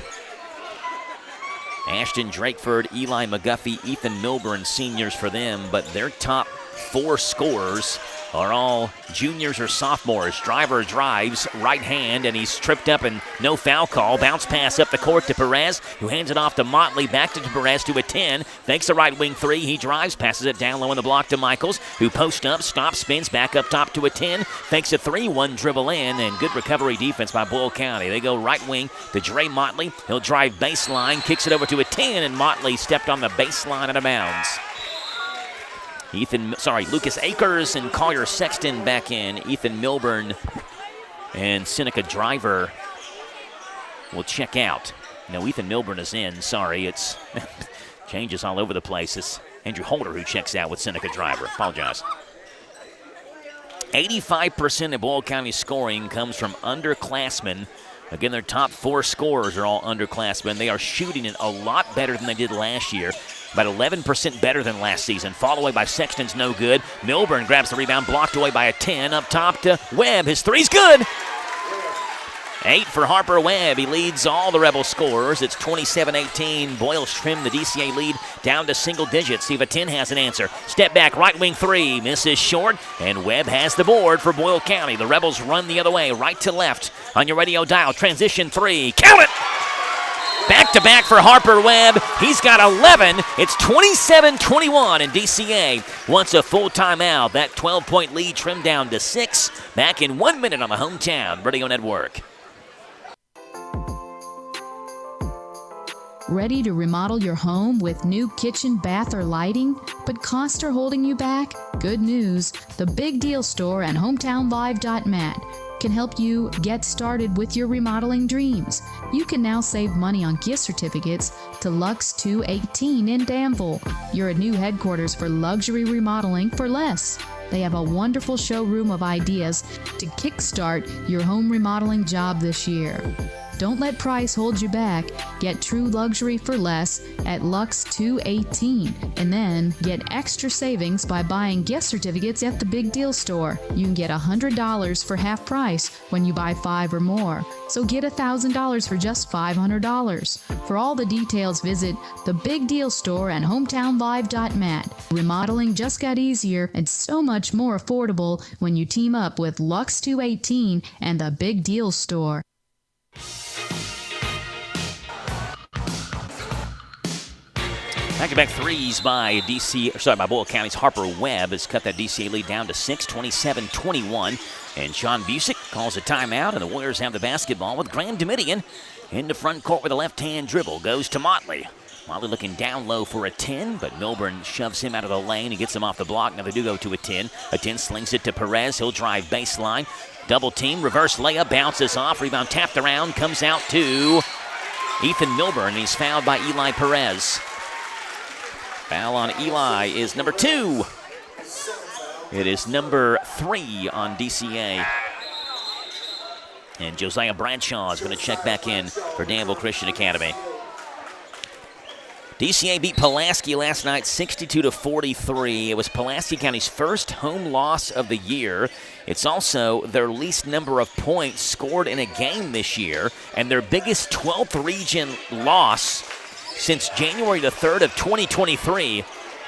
Ashton Drakeford, Eli McGuffey, Ethan Milburn, seniors for them, but their top 4 scorers are all juniors or sophomores. Driver drives, right hand, and he's tripped up and no foul call. Bounce pass up the court to Perez, who hands it off to Motley, back to Perez to a 10. Fakes a right wing 3. He drives, passes it down low in the block to Michaels, who posts up, stops, spins, back up top to a 10. Fakes a 3, 1 dribble in, and good recovery defense by Boyle County. They go right wing to Dre Motley. He'll drive baseline, kicks it over to a 10, and Motley stepped on the baseline out of bounds. Lucas Akers and Collier Sexton back in. Ethan Milburn and Seneca Driver will check out. No, Ethan Milburn is in. Sorry, it's changes all over the place. It's Andrew Holder who checks out with Seneca Driver. Apologize. 85% of Boyle County scoring comes from underclassmen. Again, their top 4 scorers are all underclassmen. They are shooting it a lot better than they did last year. About 11% better than last season. Followed away by Sexton's no good. Milburn grabs the rebound, blocked away by a 10. Up top to Webb. His three's good. 8 for Harper Webb. He leads all the Rebel scorers. It's 27-18. Boyle's trimmed the DCA lead down to single digits. See if a 10 has an answer. Step back, right wing 3. Misses short, and Webb has the board for Boyle County. The Rebels run the other way, right to left. On your radio dial, transition 3. Count it! Back-to-back for Harper Webb. He's got 11. It's 27-21, and DCA wants a full timeout. That 12-point lead trimmed down to 6. Back in 1 minute on the Hometown Radio Network. Ready to remodel your home with new kitchen, bath, or lighting, but costs are holding you back? Good news. The Big Deal Store and HometownLive.net can help you get started with your remodeling dreams. You can now save money on gift certificates to Lux 218 in Danville, your new headquarters for luxury remodeling for less. They have a wonderful showroom of ideas to kickstart your home remodeling job this year. Don't let price hold you back. Get true luxury for less at Lux 218, and then get extra savings by buying gift certificates at the Big Deal Store. You can get $100 for half price when you buy 5 or more. So get $1,000 for just $500. For all the details, visit the Big Deal Store and HometownLive.net. Remodeling just got easier and so much more affordable when you team up with Lux 218 and the Big Deal Store. Back-to-back threes by Boyle County's Harper Webb has cut that DCA lead down to 6, 27-21. And Sean Busick calls a timeout, and the Warriors have the basketball with Graham Domitian in the front court with a left-hand dribble. Goes to Motley. Motley looking down low for a 10, but Milburn shoves him out of the lane and gets him off the block. Now they do go to a 10. A 10 slings it to Perez. He'll drive baseline. Double team, reverse layup, bounces off. Rebound tapped around, comes out to Ethan Milburn. He's fouled by Eli Perez. Foul on Eli is number 2. It is number 3 on DCA. And Josiah Bradshaw is going to check back in for Danville Christian Academy. DCA beat Pulaski last night 62-43. It was Pulaski County's first home loss of the year. It's also their least number of points scored in a game this year, and their biggest 12th region loss since January the 3rd of 2023,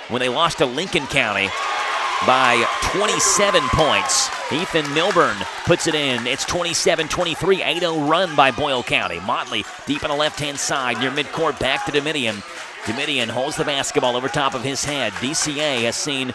when they lost to Lincoln County by 27 points. Ethan Milburn puts it in. It's 27-23, 8-0 run by Boyle County. Motley deep on the left-hand side near midcourt, back to Domitian. Domitian holds the basketball over top of his head. DCA has seen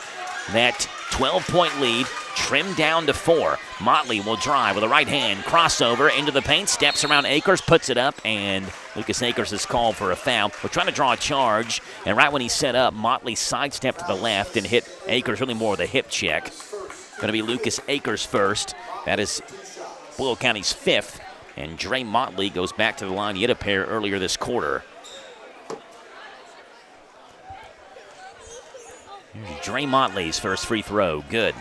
that 12-point lead trimmed down to 4. Motley will drive with a right hand, crossover into the paint, steps around Akers, puts it up, and Lucas Akers is called for a foul. We're trying to draw a charge, and right when he set up, Motley sidestepped to the left and hit Akers really more with a hip check. Going to be Lucas Akers first. That is Boyle County's 5th, and Dre Motley goes back to the line. He hit a pair earlier this quarter. Dre Motley's first free throw, good.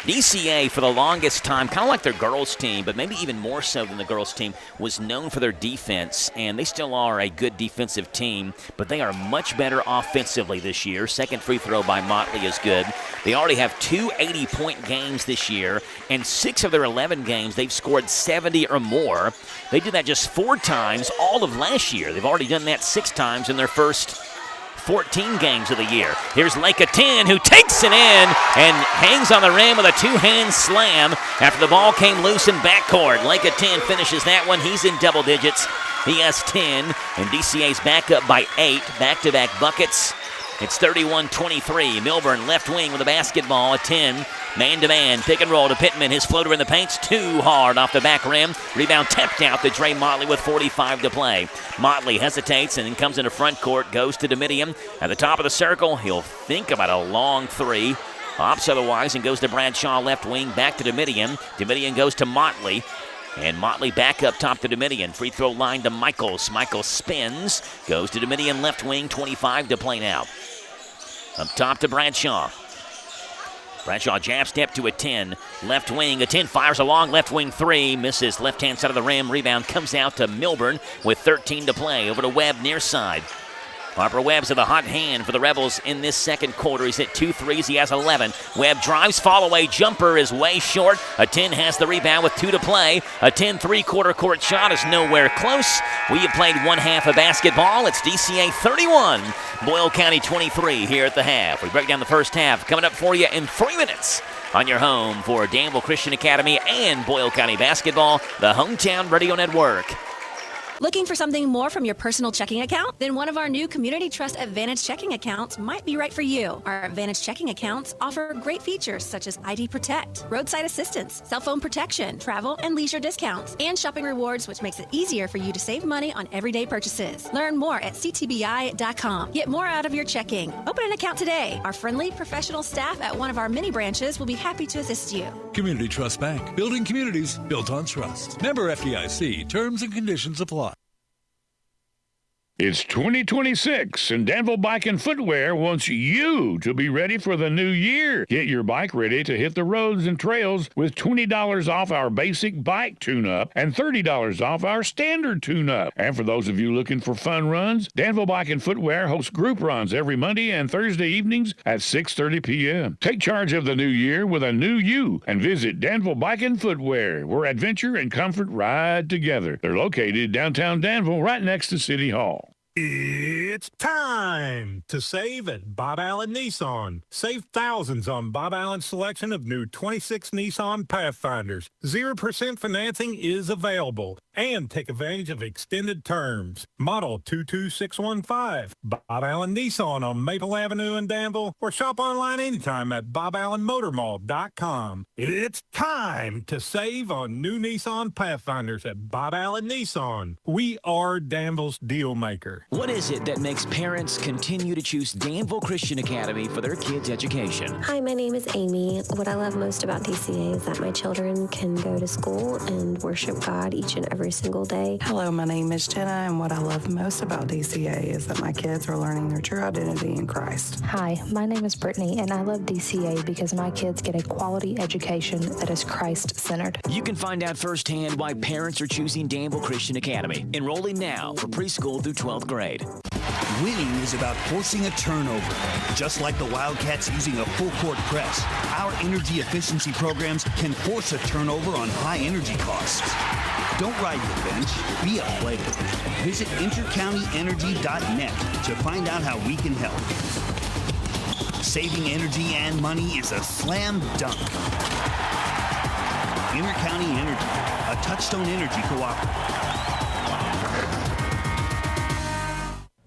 DCA, for the longest time, kind of like their girls' team, but maybe even more so than the girls' team, was known for their defense, and they still are a good defensive team, but they are much better offensively this year. Second free throw by Motley is good. They already have 2 80-point games this year, and 6 of their 11 games, they've scored 70 or more. They did that just 4 times all of last year. They've already done that 6 times in their first 14 games of the year. Here's Lake 10, who takes it in and hangs on the rim with a 2-hand slam after the ball came loose in backcourt. Lake 10 finishes that one. He's in double digits. He has 10, and DCA's back up by 8. Back-to-back buckets. It's 31-23. Milburn left wing with the basketball at 10. Man-to-man, pick and roll to Pittman. His floater in the paint's too hard off the back rim. Rebound tapped out to Dre Motley with 45 to play. Motley hesitates and then comes into front court, goes to Domitian. At the top of the circle, he'll think about a long 3. Opts otherwise and goes to Bradshaw left wing, back to Domitian. Domitian goes to Motley. And Motley back up top to Domitian. Free throw line to Michaels. Michaels spins, goes to Domitian left wing, 25 to play now. Up top to Bradshaw. Bradshaw jab step to a 10. Left wing, a 10 fires a long left wing 3. Misses left-hand side of the rim. Rebound comes out to Milburn with 13 to play. Over to Webb near side. Harper Webb's with a hot hand for the Rebels in this second quarter. He's hit 2 threes. He has 11. Webb drives, fall away. Jumper is way short. A 10 has the rebound with 2 to play. A 10 three-quarter court shot is nowhere close. We have played one half of basketball. It's DCA 31, Boyle County 23 here at the half. We break down the first half coming up for you in 3 minutes on your home for Danville Christian Academy and Boyle County basketball, the Hometown Radio Network. Looking for something more from your personal checking account? Then one of our new Community Trust Advantage checking accounts might be right for you. Our Advantage checking accounts offer great features such as ID Protect, roadside assistance, cell phone protection, travel and leisure discounts, and shopping rewards, which makes it easier for you to save money on everyday purchases. Learn more at ctbi.com. Get more out of your checking. Open an account today. Our friendly, professional staff at one of our mini branches will be happy to assist you. Community Trust Bank. Building communities built on trust. Member FDIC. Terms and conditions apply. It's 2026, and Danville Bike and Footwear wants you to be ready for the new year. Get your bike ready to hit the roads and trails with $20 off our basic bike tune-up and $30 off our standard tune-up. And for those of you looking for fun runs, Danville Bike and Footwear hosts group runs every Monday and Thursday evenings at 6:30 p.m. Take charge of the new year with a new you and visit Danville Bike and Footwear, where adventure and comfort ride together. They're located downtown Danville, right next to City Hall. It's time to save at Bob Allen Nissan. Save thousands on Bob Allen's selection of new 26 Nissan Pathfinders. 0% financing is available, and take advantage of extended terms. Model 22615. Bob Allen Nissan on Maple Avenue in Danville, or shop online anytime at boballenmotormall.com. It's time to save on new Nissan Pathfinders at Bob Allen Nissan. We are Danville's deal maker. What is it that makes parents continue to choose Danville Christian Academy for their kids' education? Hi, my name is Amy. What I love most about DCA is that my children can go to school and worship God each and every single day. Hello, my name is Jenna, and what I love most about DCA is that my kids are learning their true identity in Christ. Hi, my name is Brittany, and I love DCA because my kids get a quality education that is Christ-centered. You can find out firsthand why parents are choosing Danville Christian Academy. Enrolling now for preschool through 12th grade. Winning is about forcing a turnover. Just like the Wildcats using a full-court press, our energy efficiency programs can force a turnover on high energy costs. Don't ride the bench, be a player. Visit intercountyenergy.net to find out how we can help. Saving energy and money is a slam dunk. Intercounty Energy, a Touchstone Energy cooperative.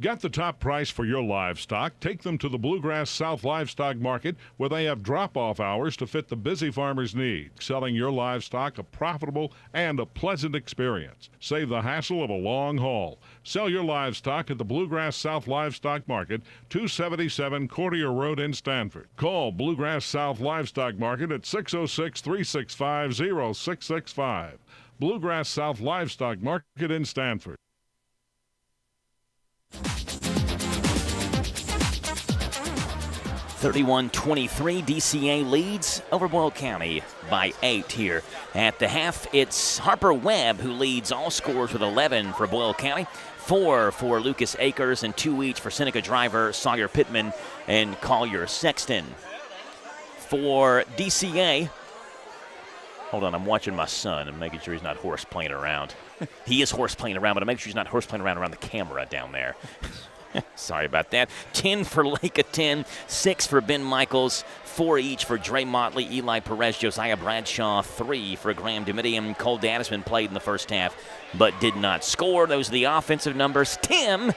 Get the top price for your livestock. Take them to the Bluegrass South Livestock Market, where they have drop-off hours to fit the busy farmer's need. Selling your livestock a profitable and a pleasant experience. Save the hassle of a long haul. Sell your livestock at the Bluegrass South Livestock Market, 277 Courtier Road in Stanford. Call Bluegrass South Livestock Market at 606-365-0665. Bluegrass South Livestock Market in Stanford. 31-23, DCA leads over Boyle County by 8 here. At the half, it's Harper Webb who leads all scores with 11 for Boyle County, 4 for Lucas Akers, and 2 each for Seneca Driver, Sawyer Pittman, and Collier Sexton. For DCA, hold on, I'm watching my son and making sure he's not horse playing around. He is horse playing around, but I'm making sure he's not horse playing around the camera down there. Sorry about that. 10 for Lake 10, 6 for Ben Michaels, 4 each for Dre Motley, Eli Perez, Josiah Bradshaw, 3 for Graham Domitium. Cole Danisman played in the first half, but did not score. Those are the offensive numbers. Tim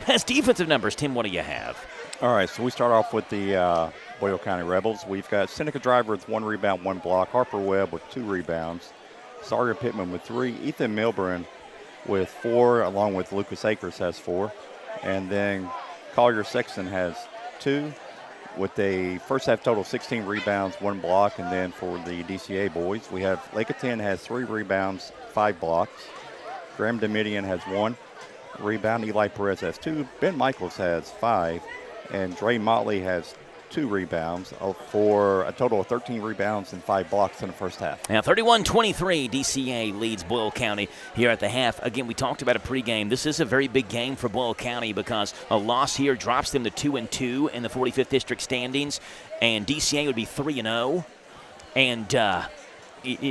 has defensive numbers. Tim, what do you have? All right, so we start off with the Boyle County Rebels. We've got Seneca Driver with 1 rebound, 1 block. Harper Webb with 2 rebounds. Sawyer Pittman with 3. Ethan Milburn with 4, along with Lucas Akers has 4. And then Collier Sexton has 2, with a first half total 16 rebounds, 1 block. And then for the DCA boys, we have Lake 10 has 3 rebounds, 5 blocks. Graham Domitian has 1 rebound. Eli Perez has 2. Ben Michaels has 5. And Dre Motley has 2 rebounds for a total of 13 rebounds and 5 blocks in the first half. Now 31-23, DCA leads Boyle County here at the half. Again, we talked about a pregame. This is a very big game for Boyle County because a loss here drops them to 2-2 in the 45th district standings, and DCA would be 3-0. And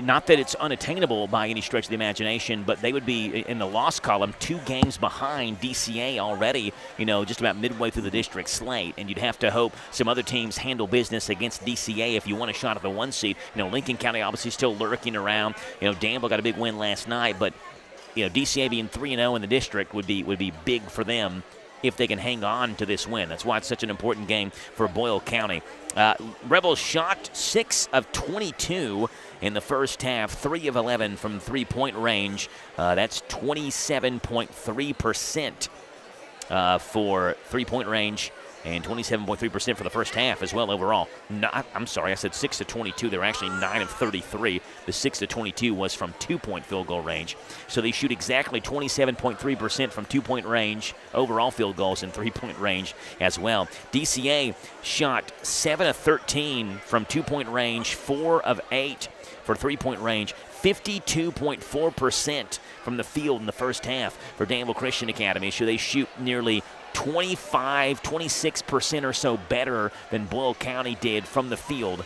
not that it's unattainable by any stretch of the imagination, but they would be in the loss column 2 games behind DCA already, just about midway through the district slate. And you'd have to hope some other teams handle business against DCA if you want a shot at the 1 seed. Lincoln County obviously still lurking around. Danville got a big win last night, but DCA being 3-0 in the district would be big for them if they can hang on to this win. That's why it's such an important game for Boyle County. Rebels shot 6 of 22 in the first half, 3 of 11 from three-point range. That's 27.3% for three-point range, and 27.3% for the first half as well overall. I'm sorry, I said 6 of 22. They were actually 9 of 33. The 6 of 22 was from two-point field goal range. So they shoot exactly 27.3% from two-point range, overall field goals, and three-point range as well. DCA shot 7 of 13 from two-point range, 4 of 8 for three-point range, 52.4% from the field in the first half for Danville Christian Academy. So they shoot nearly 26% or so better than Boyle County did from the field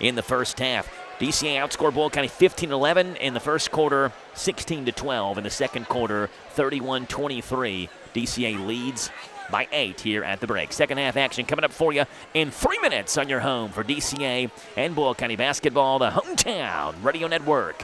in the first half. DCA outscored Boyle County 15-11 in the first quarter, 16-12 in the second quarter, 31-23. DCA leads by 8 here at the break. Second half action coming up for you in 3 minutes on your home for DCA and Boyle County basketball, the Hometown Radio Network.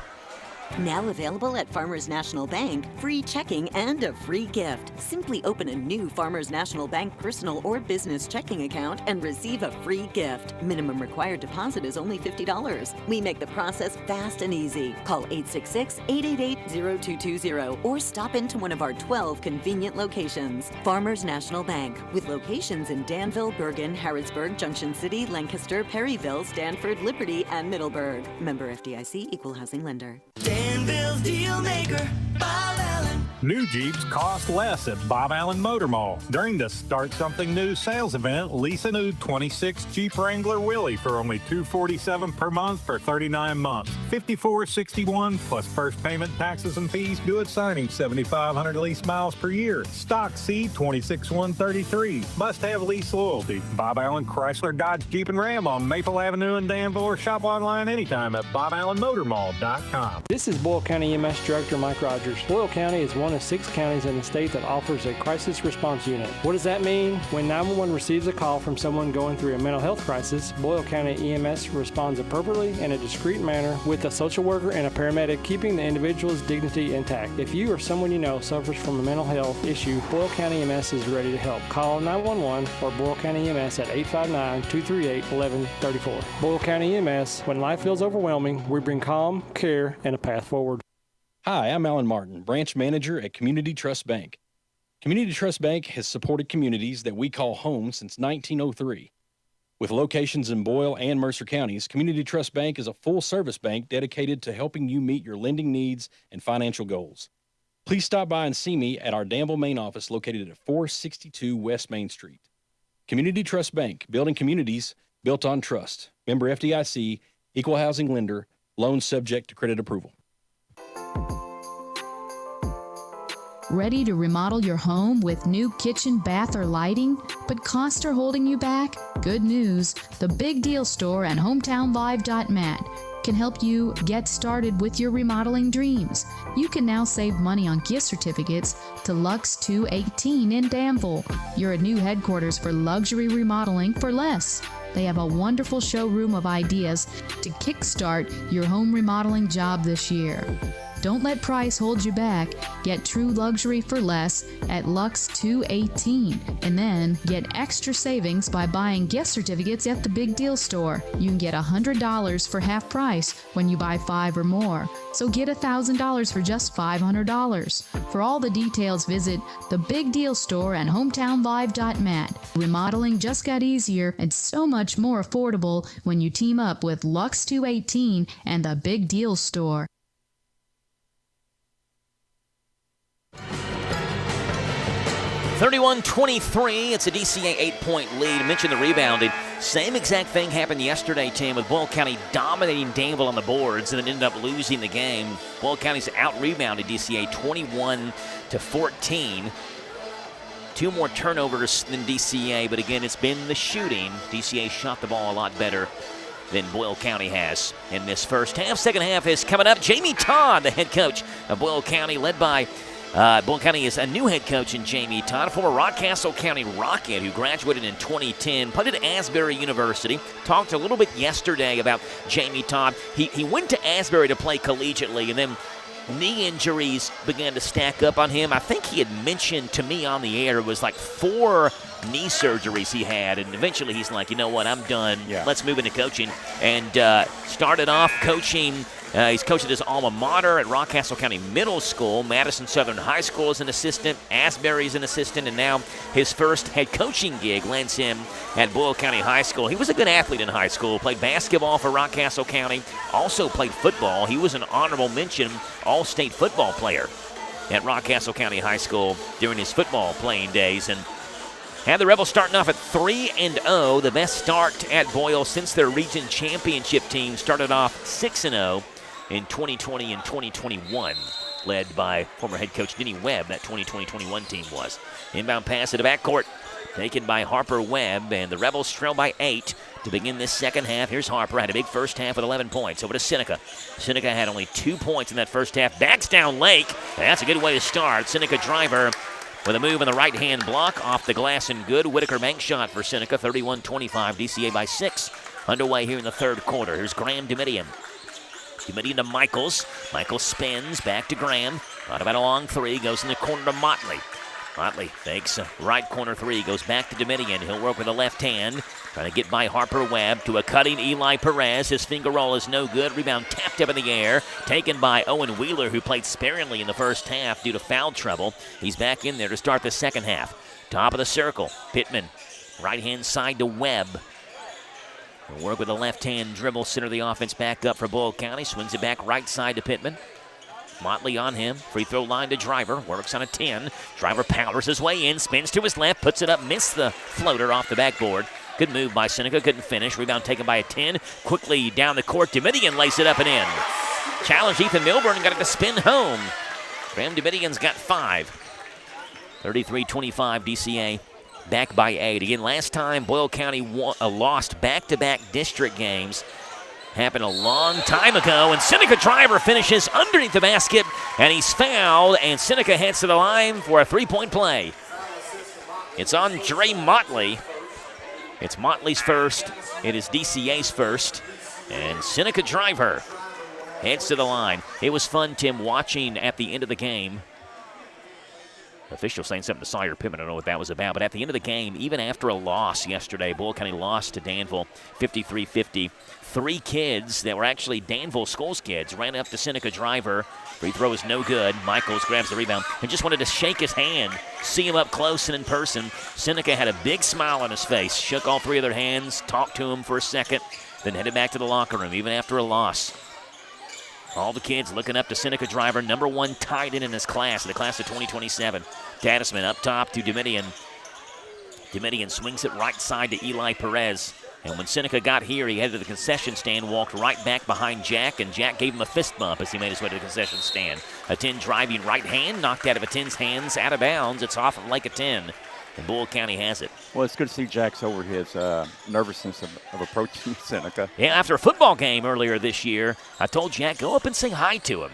Now available at Farmers National Bank, free checking and a free gift. Simply open a new Farmers National Bank personal or business checking account and receive a free gift. Minimum required deposit is only $50. We make the process fast and easy. Call 866-888-0220 or stop into one of our 12 convenient locations. Farmers National Bank, with locations in Danville, Bergen, Harrodsburg, Junction City, Lancaster, Perryville, Stanford, Liberty, and Middleburg. Member FDIC, Equal Housing Lender. Danville's deal maker, Bob Allen. New Jeeps cost less at Bob Allen Motor Mall. During the Start Something New sales event, lease a new 26 Jeep Wrangler Willys for only $247 per month for 39 months. $54.61 plus first payment, taxes, and fees. Good signing, 7,500 lease miles per year. Stock C 26,133. Must have lease loyalty. Bob Allen Chrysler Dodge Jeep and Ram on Maple Avenue in Danville, or shop online anytime at BobAllenMotorMall.com. This is Boyle County EMS Director Mike Rogers. Boyle County is one of 6 counties in the state that offers a crisis response unit. What does that mean? When 911 receives a call from someone going through a mental health crisis, Boyle County EMS responds appropriately in a discreet manner with a social worker and a paramedic, keeping the individual's dignity intact. If you or someone you know suffers from a mental health issue, Boyle County EMS is ready to help. Call 911 or Boyle County EMS at 859-238-1134. Boyle County EMS, when life feels overwhelming, we bring calm, care, and a path forward. Hi, I'm Alan Martin, branch manager at Community Trust Bank. Community Trust Bank has supported communities that we call home since 1903. With locations in Boyle and Mercer counties, Community Trust Bank is a full-service bank dedicated to helping you meet your lending needs and financial goals. Please stop by and see me at our Danville main office located at 462 West Main Street. Community Trust Bank, building communities built on trust. Member FDIC, Equal Housing Lender, loans subject to credit approval. Ready to remodel your home with new kitchen, bath, or lighting, but costs are holding you back? Good news, the Big Deal Store and HometownLive.net can help you get started with your remodeling dreams. You can now save money on gift certificates to Lux 218 in Danville. You're a new headquarters for luxury remodeling for less. They have a wonderful showroom of ideas to kickstart your home remodeling job this year. Don't let price hold you back. Get true luxury for less at Lux 218, and then get extra savings by buying gift certificates at the Big Deal Store. You can get $100 for half price when you buy 5 or more. So get $1,000 for just $500. For all the details, visit the Big Deal Store and HometownLive.net. Remodeling just got easier and so much more affordable when you team up with Lux 218 and the Big Deal Store. 31-23, it's a DCA 8-point lead. I mentioned the rebounding. Same exact thing happened yesterday, Tim, with Boyle County dominating Danville on the boards and then ended up losing the game. Boyle County's out-rebounded DCA 21-14. 2 more turnovers than DCA, but again, it's been the shooting. DCA shot the ball a lot better than Boyle County has in this first half. Second half is coming up. Jamie Todd, the head coach of Boyle County, led by Boyle County is a new head coach in Jamie Todd, a former Rockcastle County Rocket who graduated in 2010, played at Asbury University. Talked a little bit yesterday about Jamie Todd. He went to Asbury to play collegiately, and then knee injuries began to stack up on him. I think he had mentioned to me on the air it was like 4 knee surgeries he had, and eventually he's like, you know what, I'm done. Yeah. Let's move into coaching. And started off coaching. He's coached at his alma mater at Rockcastle County Middle School, Madison Southern High School as an assistant, Asbury's an assistant, and now his first head coaching gig lands him at Boyle County High School. He was a good athlete in high school, played basketball for Rockcastle County, also played football. He was an honorable mention all-state football player at Rockcastle County High School during his football playing days, and had the Rebels starting off at 3-0, the best start at Boyle since their region championship team started off 6-0 in 2020 and 2021, led by former head coach Denny Webb. That 2020-21 team was. Inbound pass to the backcourt, taken by Harper Webb, and the Rebels trail by 8 to begin this second half. Here's Harper, had a big first half with 11 points. Over to Seneca. Seneca had only 2 points in that first half. Backs down Lake, and that's a good way to start. Seneca driver with a move in the right-hand block, off the glass and good. Whitaker bank shot for Seneca, 31-25, DCA by 6. Underway here in the third quarter. Here's Graham Domitian. Dominion to Michaels. Michaels spins back to Graham. Thought about a long three. Goes in the corner to Motley. Motley fakes a right corner three. Goes back to Dominion. He'll work with the left hand. Trying to get by Harper Webb to a cutting Eli Perez. His finger roll is no good. Rebound tapped up in the air. Taken by Owen Wheeler, who played sparingly in the first half due to foul trouble. He's back in there to start the second half. Top of the circle. Pittman. Right-hand side to Webb. He'll work with the left-hand dribble. Center the offense back up for Boyle County. Swings it back right side to Pittman. Motley on him. Free throw line to Driver. Works on a 10. Driver powers his way in. Spins to his left. Puts it up. Missed the floater off the backboard. Good move by Seneca. Couldn't finish. Rebound taken by a 10. Quickly down the court. Dominion lays it up and in. Challenged Ethan Milburn and got it to spin home. Graham Dominigan's got 5. 33-25 DCA. Back by 8. Again, last time Boyle County lost back-to-back district games. Happened a long time ago, and Seneca Driver finishes underneath the basket, and he's fouled, and Seneca heads to the line for a three-point play. It's on Dre Motley. It's Motley's first. It is DCA's first, and Seneca Driver heads to the line. It was fun, Tim, watching at the end of the game. Official saying something to Sawyer Pittman. I don't know what that was about. But at the end of the game, even after a loss yesterday, Boyle County lost to Danville 53-50. 3 kids that were actually Danville Schools kids ran up to Seneca Driver. Free throw is no good. Michaels grabs the rebound and just wanted to shake his hand, see him up close and in person. Seneca had a big smile on his face, shook all 3 of their hands, talked to him for a second, then headed back to the locker room, even after a loss. All the kids looking up to Seneca Driver, number 1 tight end in his class, the class of 2027. Dadisman up top to Dominion. Dominion swings it right side to Eli Perez. And when Seneca got here, he headed to the concession stand, walked right back behind Jack, and Jack gave him a fist bump as he made his way to the concession stand. A 10 driving right hand, knocked out of a 10's hands, out of bounds. It's off of like a 10. And Boyle County has it. Well, it's good to see Jack's over his nervousness of approaching Seneca. Yeah, after a football game earlier this year, I told Jack, go up and say hi to him.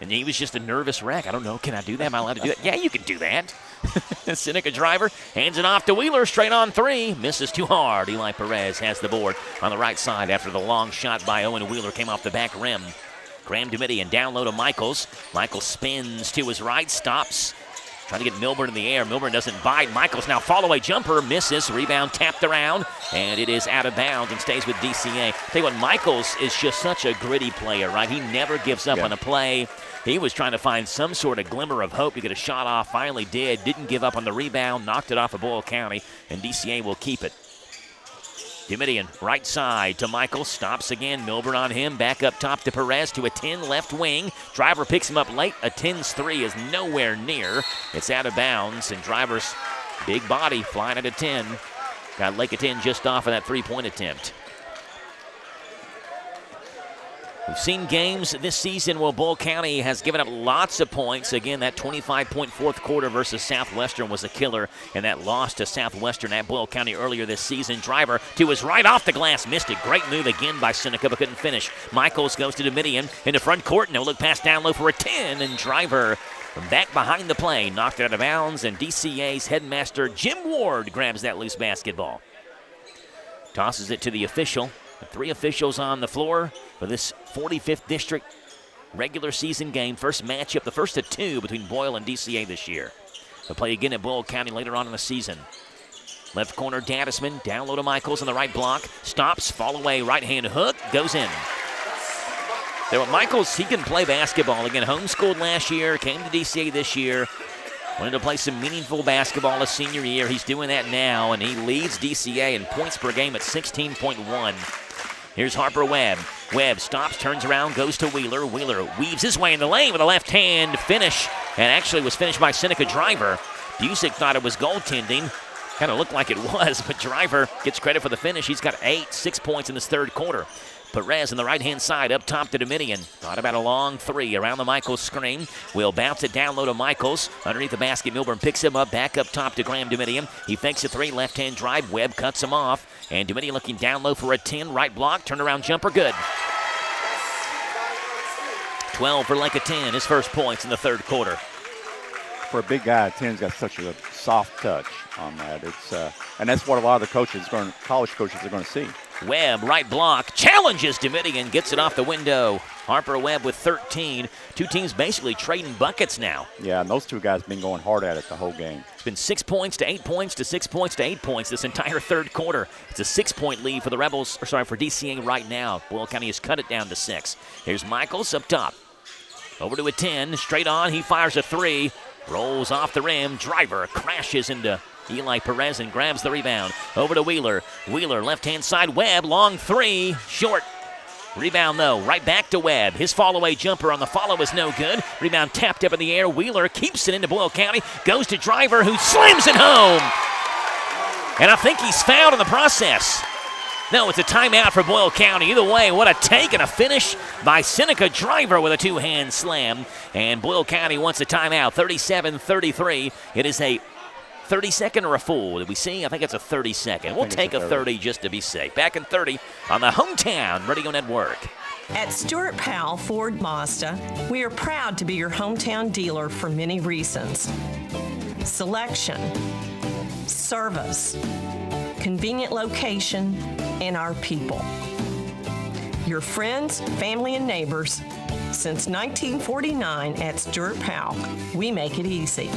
And he was just a nervous wreck. I don't know, can I do that? Am I allowed to do that? Yeah, you can do that. Seneca Driver hands it off to Wheeler, straight on 3. Misses too hard. Eli Perez has the board on the right side after the long shot by Owen Wheeler came off the back rim. Graham Dominion down low to Michaels. Michaels spins to his right, stops. Trying to get Milburn in the air. Milburn doesn't bite. Michaels now fall-away jumper. Misses. Rebound tapped around. And it is out of bounds and stays with DCA. Tell you what, Michaels is just such a gritty player, right? He never gives up on a play. He was trying to find some sort of glimmer of hope to get a shot off. Finally did. Didn't give up on the rebound. Knocked it off of Boyle County. And DCA will keep it. Dominion, right side to Michael. Stops again. Milburn on him. Back up top to Perez to a 10 left wing. Driver picks him up late. A 10's 3 is nowhere near. It's out of bounds. And Driver's big body flying at a 10. Got Lake a 10 just off of that three-point attempt. We've seen games this season where Boyle County has given up lots of points. Again, that 25-point fourth quarter versus Southwestern was a killer, and that loss to Southwestern at Boyle County earlier this season. Driver to his right off the glass, missed it. Great move again by Seneca, but couldn't finish. Michaels goes to Dominion in the front court. No look pass down low for a 10, and Driver from back behind the play knocked it out of bounds, and DCA's headmaster Jim Ward grabs that loose basketball. Tosses it to the official. 3 officials on the floor for this 45th district regular season game. First matchup, the first of 2 between Boyle and DCA this year. They'll play again at Boyle County later on in the season. Left corner, Dadisman, down low to Michaels on the right block. Stops, fall away, right-hand hook, goes in. There were Michaels, he can play basketball. Again, homeschooled last year, came to DCA this year. Wanted to play some meaningful basketball his senior year. He's doing that now, and he leads DCA in points per game at 16.1. Here's Harper Webb. Webb stops, turns around, goes to Wheeler. Wheeler weaves his way in the lane with a left-hand finish, and actually was finished by Seneca Driver. Busick thought it was goaltending. Kind of looked like it was, but Driver gets credit for the finish. He's got 6 points in this third quarter. Perez on the right-hand side, up top to Dominion. Thought about a long 3 around the Michaels screen. Will bounce it down low to Michaels. Underneath the basket, Milburn picks him up, back up top to Graham Dominion. He fakes a 3, left-hand drive. Webb cuts him off. And Dominion looking down low for a 10, right block, turnaround jumper, good. 12 for Lake a 10, his first points in the third quarter. For a big guy, 10's got such a soft touch on that. It's and that's what a lot of the college coaches are going to see. Webb, right block, challenges Domitian, gets it off the window. Harper Webb with 13. Two teams basically trading buckets now. Yeah, and those two guys have been going hard at it the whole game. It's been 6 points to 8 points to 6 points to 8 points this entire third quarter. It's a 6-point lead for the Rebels, for DCA right now. Boyle County has cut it down to 6. Here's Michaels up top. Over to a 10, straight on, he fires a 3. Rolls off the rim, driver crashes into Eli Perez and grabs the rebound. Over to Wheeler. Wheeler, left-hand side, Webb, long 3, short. Rebound, though, right back to Webb. His fall-away jumper on the follow is no good. Rebound tapped up in the air. Wheeler keeps it into Boyle County. Goes to Driver, who slams it home. And I think he's fouled in the process. No, it's a timeout for Boyle County. Either way, what a take and a finish by Seneca Driver with a two-hand slam. And Boyle County wants a timeout, 37-33. It is a 30-second or a full? Did we see? I think it's a 30-second. We'll take a 30 just to be safe. Back in 30 on the Hometown Radio Network. At Stuart Powell Ford Mazda, we are proud to be your hometown dealer for many reasons. Selection, service, convenient location, and our people. Your friends, family, and neighbors. Since 1949 at Stuart Powell, we make it easy.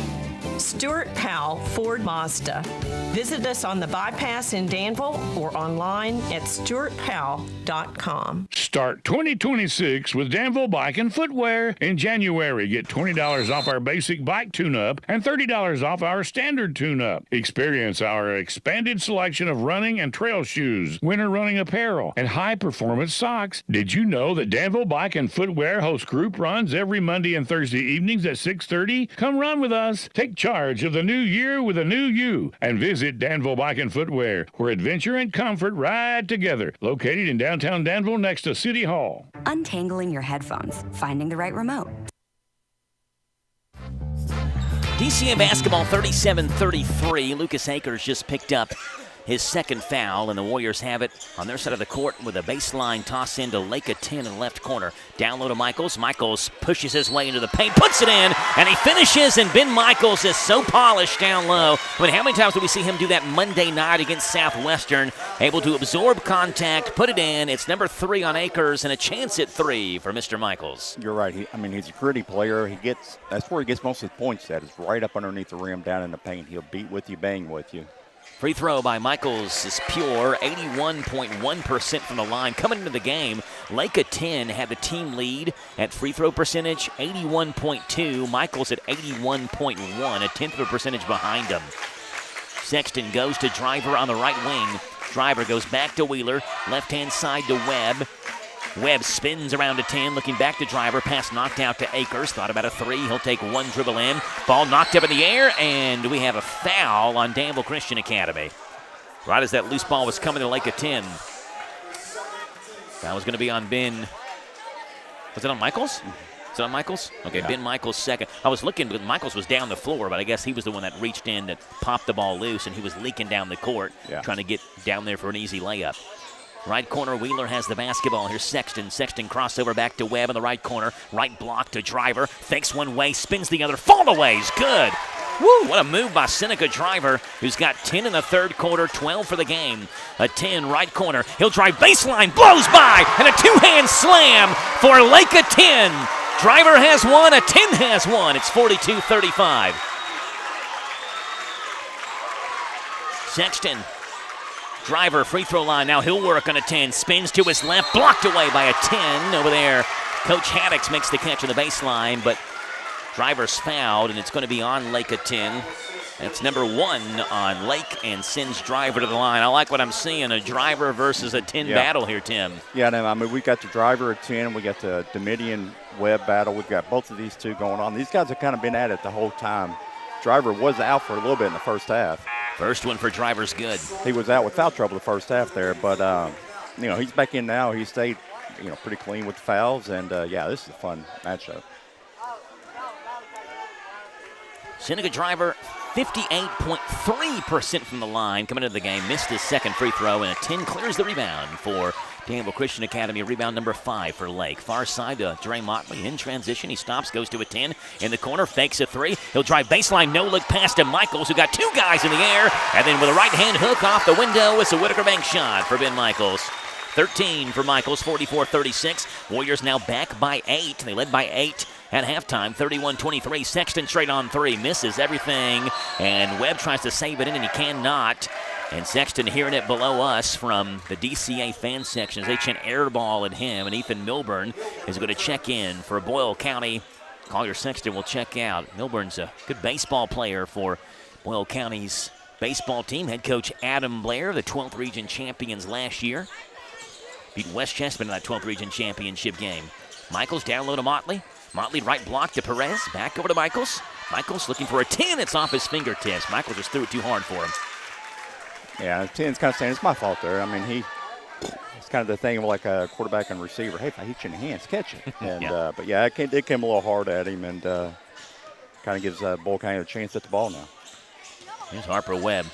Stuart Powell Ford Mazda. Visit us on the bypass in Danville or online at stuartpowell.com. Start 2026 with Danville Bike and Footwear. In January, get $20 off our basic bike tune-up and $30 off our standard tune-up. Experience our expanded selection of running and trail shoes, winter running apparel, and high-performance socks. Did you know that Danville Bike and Footwear hosts group runs every Monday and Thursday evenings at 6:30? Come run with us. Take charge of the new year with a new you and visit Danville Bike and Footwear, where adventure and comfort ride together. Located in downtown Danville next to City Hall. Untangling your headphones, finding the right remote. DCA basketball 37-33. Lucas Akers just picked up his second foul, and the Warriors have it on their side of the court with a baseline toss into Lake of 10 in the left corner. Down low to Michaels. Michaels pushes his way into the paint, puts it in, and he finishes, and Ben Michaels is so polished down low. I mean, how many times did we see him do that Monday night against Southwestern? Able to absorb contact, put it in. It's number 3 on Akers, and a chance at 3 for Mr. Michaels. You're right. He's a gritty player. That's where he gets most of his points at, is right up underneath the rim down in the paint. He'll beat with you, bang with you. Free throw by Michaels is pure, 81.1% from the line. Coming into the game, Lake of 10 had the team lead at free throw percentage, 81.2. Michaels at 81.1, a tenth of a percentage behind him. Sexton goes to Driver on the right wing. Driver goes back to Wheeler, left-hand side to Webb. Webb spins around to 10, looking back to Driver. Pass knocked out to Akers. Thought about a 3. He'll take one dribble in. Ball knocked up in the air, and we have a foul on Danville Christian Academy. Right as that loose ball was coming to Lake of 10. That was going to be on Ben. Was it on Michaels? Is it on Michaels? Okay, yeah. Ben Michaels second. I was looking, but Michaels was down the floor, but I guess he was the one that reached in that popped the ball loose, and he was leaking down the court, trying to get down there for an easy layup. Right corner, Wheeler has the basketball. Here's Sexton. Sexton crossover back to Webb in the right corner. Right block to Driver. Fakes one way, spins the other. Fall away's good. Woo! What a move by Seneca Driver, who's got 10 in the third quarter, 12 for the game. A 10, right corner. He'll drive baseline, blows by, and a two-hand slam for Lake of 10. Driver has one, a 10 has one. It's 42-35. Sexton. Driver, free throw line. Now he'll work on a 10. Spins to his left. Blocked away by a 10 over there. Coach Haddix makes the catch on the baseline, but Driver's fouled, and it's going to be on Lake of 10. That's number 1 on Lake and sends Driver to the line. I like what I'm seeing, a Driver versus a 10 battle here, Tim. Yeah, I mean, we got the Driver at 10. We got the Domitian Webb battle. We've got both of these two going on. These guys have kind of been at it the whole time. Driver was out for a little bit in the first half. First one for Driver's good. He was out with foul trouble the first half there, but, he's back in now. He stayed, pretty clean with the fouls, and, this is a fun matchup. Seneca Driver, 58.3% from the line coming into the game. Missed his second free throw, and a 10 clears the rebound for Danville Christian Academy, rebound number 5 for Lake. Far side to Dre Motley in transition. He stops, goes to a 10 in the corner, fakes a 3. He'll drive baseline, no-look pass to Michaels, who got 2 guys in the air. And then with a right-hand hook off the window, it's a Whitaker Bank shot for Ben Michaels. 13 for Michaels, 44-36. Warriors now back by 8. They led by 8 at halftime, 31-23. Sexton straight on 3, misses everything. And Webb tries to save it in, and he cannot. And Sexton hearing it below us from the DCA fan section as they chant air ball at him. And Ethan Milburn is going to check in for Boyle County. Collier Sexton will check out. Milburn's a good baseball player for Boyle County's baseball team. Head coach Adam Blair, the 12th region champions last year. Beat West Chessman in that 12th region championship game. Michaels down low to Motley. Motley right block to Perez. Back over to Michaels. Michaels looking for a 10. It's off his fingertips. Michaels just threw it too hard for him. Yeah, 10's kind of saying it's my fault there. I mean, it's kind of the thing of like a quarterback and receiver. Hey, if I hit you in the hands, catch it. And but yeah, it came a little hard at him, and kind of gives Boyle County a chance at the ball now. Here's Harper Webb.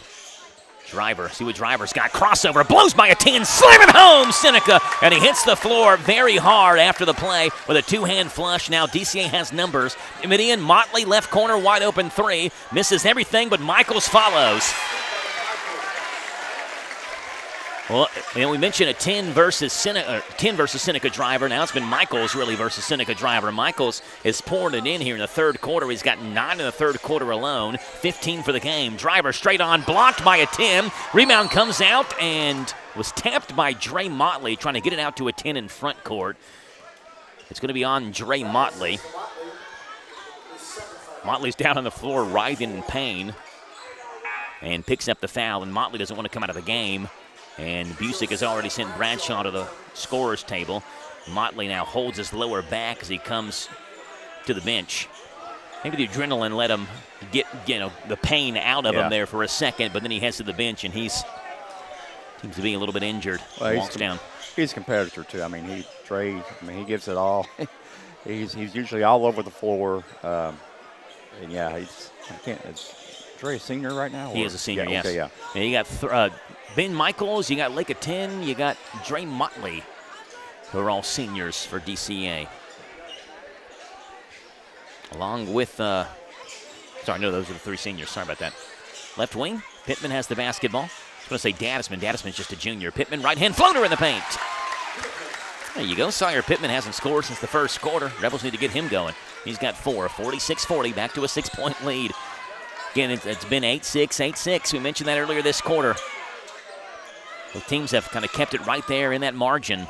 Driver, see what Driver's got. Crossover, blows by a 10, slamming home Seneca, and he hits the floor very hard after the play with a 2-hand flush. Now DCA has numbers. Midian, Motley, left corner, wide open 3. Misses everything, but Michaels follows. Well, we mentioned a 10 versus Seneca driver. Now it's been Michaels really versus Seneca driver. Michaels is pouring it in here in the third quarter. He's got 9 in the third quarter alone, 15 for the game. Driver straight on, blocked by a 10. Rebound comes out and was tapped by Dre Motley, trying to get it out to a 10 in front court. It's going to be on Dre Motley. Motley's down on the floor, writhing in pain, and picks up the foul, and Motley doesn't want to come out of the game. And Busick has already sent Bradshaw to the scorer's table. Motley now holds his lower back as he comes to the bench. Maybe the adrenaline let him get the pain out of him there for a second, but then he heads to the bench and seems to be a little bit injured. Well, walks down. He's a competitor too. I mean, he gives it all. he's usually all over the floor. And yeah, is Dre a senior right now? He is a senior, yes. Okay, yeah. And you got Ben Michaels, you got Lake of 10, you got Dre Motley, who are all seniors for DCA. Along with, those are the 3 seniors. Sorry about that. Left wing, Pittman has the basketball. I was going to say Dadisman. Dadisman's just a junior. Pittman, right-hand floater in the paint. There you go. Sawyer Pittman hasn't scored since the first quarter. Rebels need to get him going. He's got 4, 46-40, back to a 6-point lead. Again, it's been 8-6, 8-6. We mentioned that earlier this quarter. The teams have kind of kept it right there in that margin.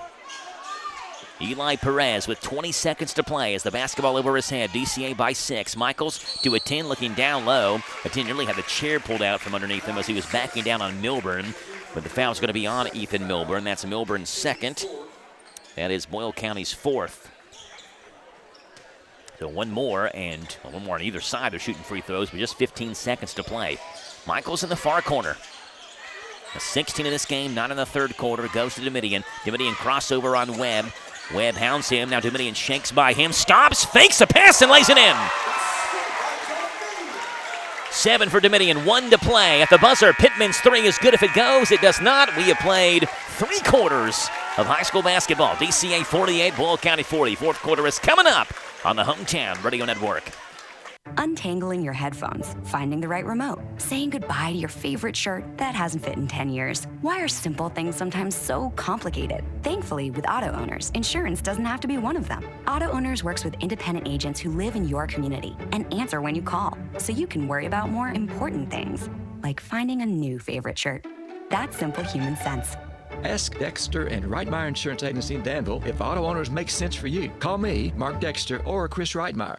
Eli Perez with 20 seconds to play as the basketball over his head. DCA by 6. Michaels to a 10 looking down low. A 10 nearly had the chair pulled out from underneath him as he was backing down on Milburn. But the foul's going to be on Ethan Milburn. That's Milburn's 2nd. That is Boyle County's 4th. So one more on either side. They're shooting free throws with just 15 seconds to play. Michaels in the far corner. A 16 in this game, not in the third quarter. Goes to Domitian. Domitian crossover on Webb. Webb hounds him. Now Domitian shakes by him. Stops, fakes a pass, and lays it in. 7 for Domitian, 1 to play. At the buzzer, Pittman's 3 is good if it goes. It does not. We have played 3 quarters of high school basketball. DCA 48, Boyle County 40. 4th quarter is coming up on the Hometown Radio Network. Untangling your headphones, finding the right remote, saying goodbye to your favorite shirt that hasn't fit in 10 years. Why are simple things sometimes so complicated? Thankfully, with Auto Owners, insurance doesn't have to be one of them. Auto Owners works with independent agents who live in your community and answer when you call, so you can worry about more important things, like finding a new favorite shirt. That's simple human sense. Ask Dexter and Reitmeyer Insurance Agency in Danville if Auto Owners makes sense for you. Call me, Mark Dexter, or Chris Reitmeyer.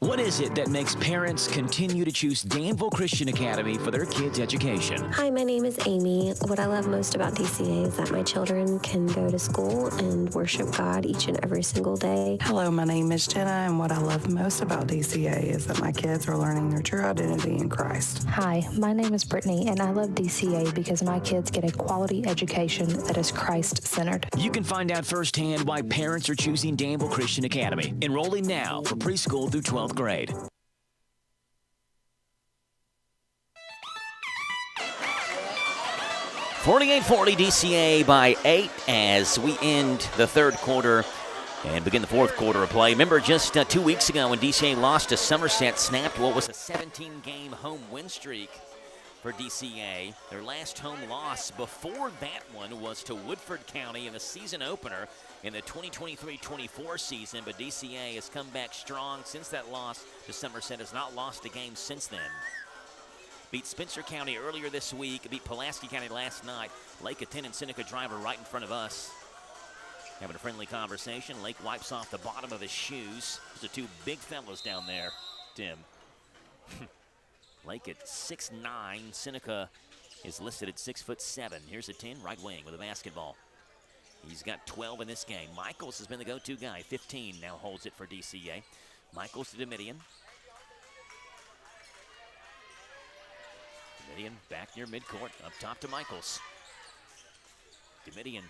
What is it that makes parents continue to choose Danville Christian Academy for their kids' education? Hi, my name is Amy. What I love most about DCA is that my children can go to school and worship God each and every single day. Hello, my name is Jenna, and what I love most about DCA is that my kids are learning their true identity in Christ. Hi, my name is Brittany, and I love DCA because my kids get a quality education that is Christ-centered. You can find out firsthand why parents are choosing Danville Christian Academy. Enrolling now for preschool through 12th grade. 48-40 DCA by 8 as we end the third quarter and begin the fourth quarter of play. Remember just 2 weeks ago when DCA lost to Somerset, snapped what was a 17-game home win streak for DCA. Their last home loss before that one was to Woodford County in the season opener in the 2023-24 season, but DCA has come back strong since that loss to Somerset, has not lost a game since then. Beat Spencer County earlier this week, beat Pulaski County last night. Lake and Seneca driver right in front of us. Having a friendly conversation. Lake wipes off the bottom of his shoes. Those are two big fellows down there, Tim. Lake at 6'9". Seneca is listed at 6'7". Here's a 10, right wing with a basketball. He's got 12 in this game. Michaels has been the go-to guy. 15 now holds it for DCA. Michaels to Domitian. Domitian back near midcourt, up top to Michaels. Domitian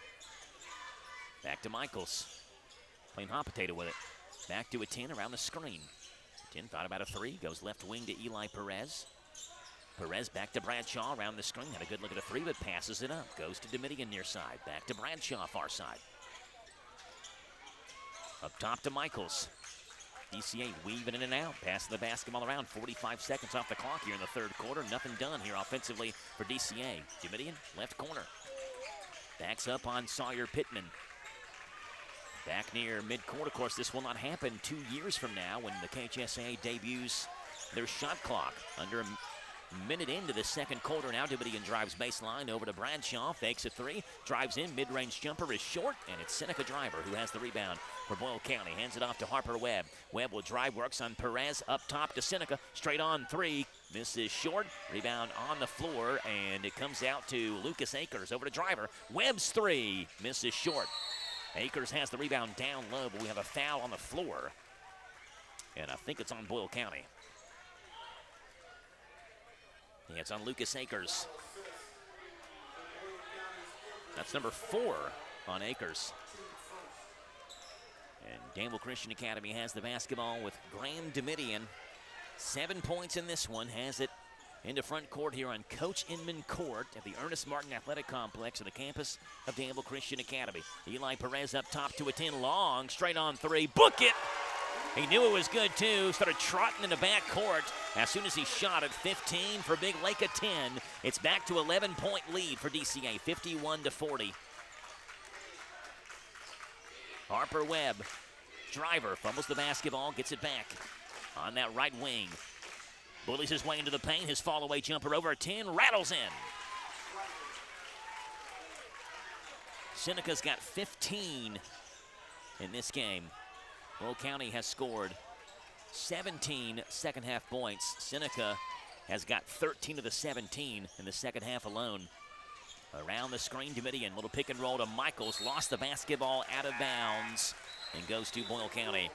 back to Michaels. Playing hot potato with it. Back to a 10 around the screen. 10 thought about a 3, goes left wing to Eli Perez. Perez back to Bradshaw around the screen. Had a good look at a 3, but passes it up. Goes to Domitian near side. Back to Bradshaw far side. Up top to Michaels. DCA weaving in and out, passing the basketball around. 45 seconds off the clock here in the third quarter. Nothing done here offensively for DCA. Domitian, left corner. Backs up on Sawyer Pittman. Back near midcourt. Of course, this will not happen 2 years from now when the KHSA debuts their shot clock. Under a minute into the second quarter now, Domitian drives baseline over to Bradshaw, fakes a 3, drives in, mid-range jumper is short, and it's Seneca Driver who has the rebound for Boyle County. Hands it off to Harper Webb. Webb will drive, works on Perez, up top to Seneca, straight on 3. This is short, rebound on the floor, and it comes out to Lucas Akers over to Driver. Webb's 3, misses short. Akers has the rebound down low, but we have a foul on the floor, and I think it's on Boyle County. Yeah, it's on Lucas Akers. That's number 4 on Akers. And Danville Christian Academy has the basketball with Graham Domitian. 7 points in this one. Has it into front court here on Coach Inman Court at the Ernest Martin Athletic Complex on the campus of Danville Christian Academy. Eli Perez up top to a 10 long, straight on 3. Book it! He knew it was good, too. Started trotting in the back court as soon as he shot it. 15 for Big Lake at 10. It's back to 11-point lead for DCA, 51-40. Harper Webb, Driver, fumbles the basketball, gets it back on that right wing. Bullies his way into the paint. His fall-away jumper over a 10, rattles in. Seneca's got 15 in this game. Boyle County has scored 17 second-half points. Seneca has got 13 of the 17 in the second half alone. Around the screen, Domitian, little pick and roll to Michaels. Lost the basketball out of bounds and goes to Boyle County.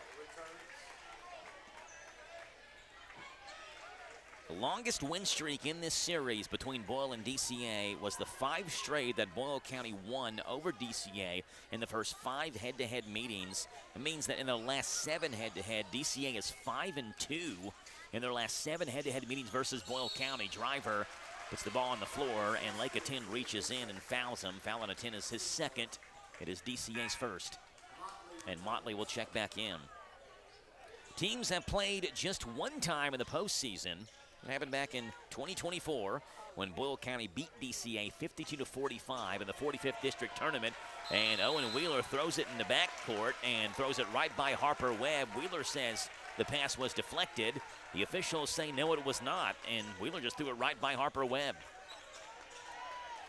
The longest win streak in this series between Boyle and DCA was the 5 straight that Boyle County won over DCA in the first 5 head-to-head meetings. It means that in their last 7 head-to-head, DCA is 5-2 in their last 7 head-to-head meetings versus Boyle County. Driver puts the ball on the floor, and Lake 10 reaches in and fouls him. Foul on 10 is his second. It is DCA's first. And Motley will check back in. Teams have played just one time in the postseason. It happened back in 2024 when Boyle County beat DCA 52-45 in the 45th District Tournament. And Owen Wheeler throws it in the backcourt and throws it right by Harper Webb. Wheeler says the pass was deflected. The officials say no, it was not. And Wheeler just threw it right by Harper Webb.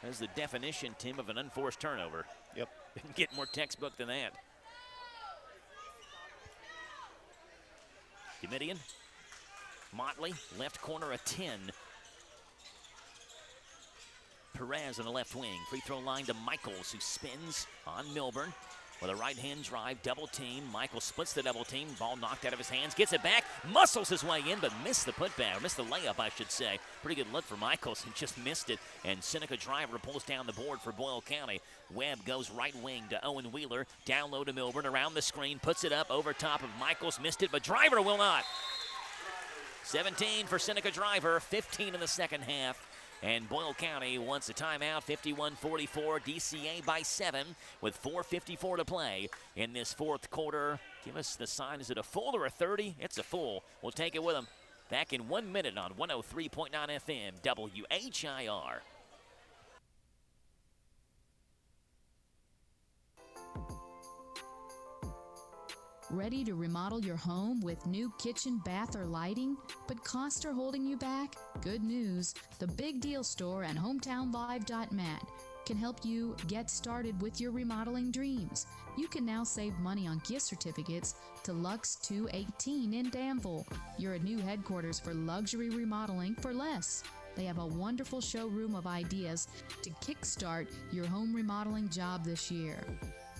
That's the definition, Tim, of an unforced turnover. Yep. Didn't get more textbook than that. Domitian. Motley, left corner, a 10. Perez on the left wing. Free throw line to Michaels, who spins on Milburn with a right-hand drive, double team. Michaels splits the double team. Ball knocked out of his hands. Gets it back. Muscles his way in, but missed the putback, or missed the layup, I should say. Pretty good look for Michaels, and just missed it. And Seneca Driver pulls down the board for Boyle County. Webb goes right wing to Owen Wheeler. Down low to Milburn, around the screen. Puts it up over top of Michaels. Missed it, but Driver will not. 17 for Seneca Driver, 15 in the second half. And Boyle County wants a timeout, 51-44, DCA by 7 with 4:54 to play in this fourth quarter. Give us the sign. Is it a full or a 30? It's a full. We'll take it with them. Back in 1 minute on 103.9 FM, WHIR. Ready to remodel your home with new kitchen, bath, or lighting, but costs are holding you back? Good news. The Big Deal Store and HometownLive.mat can help you get started with your remodeling dreams. You can now save money on gift certificates to Lux 218 in Danville. You're a new headquarters for luxury remodeling for less. They have a wonderful showroom of ideas to kickstart your home remodeling job this year.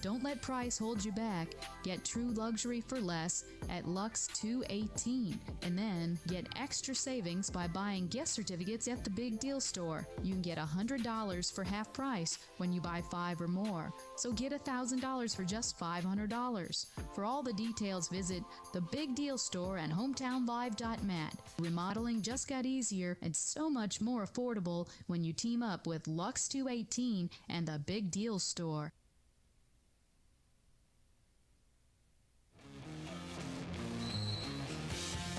Don't let price hold you back. Get true luxury for less at Lux 218 and then get extra savings by buying gift certificates at the Big Deal Store. You can get $100 for half price when you buy 5 or more. So get $1,000 for just $500. For all the details, visit the Big Deal Store and HometownLive.mat. Remodeling just got easier and so much more affordable when you team up with Lux 218 and the Big Deal Store.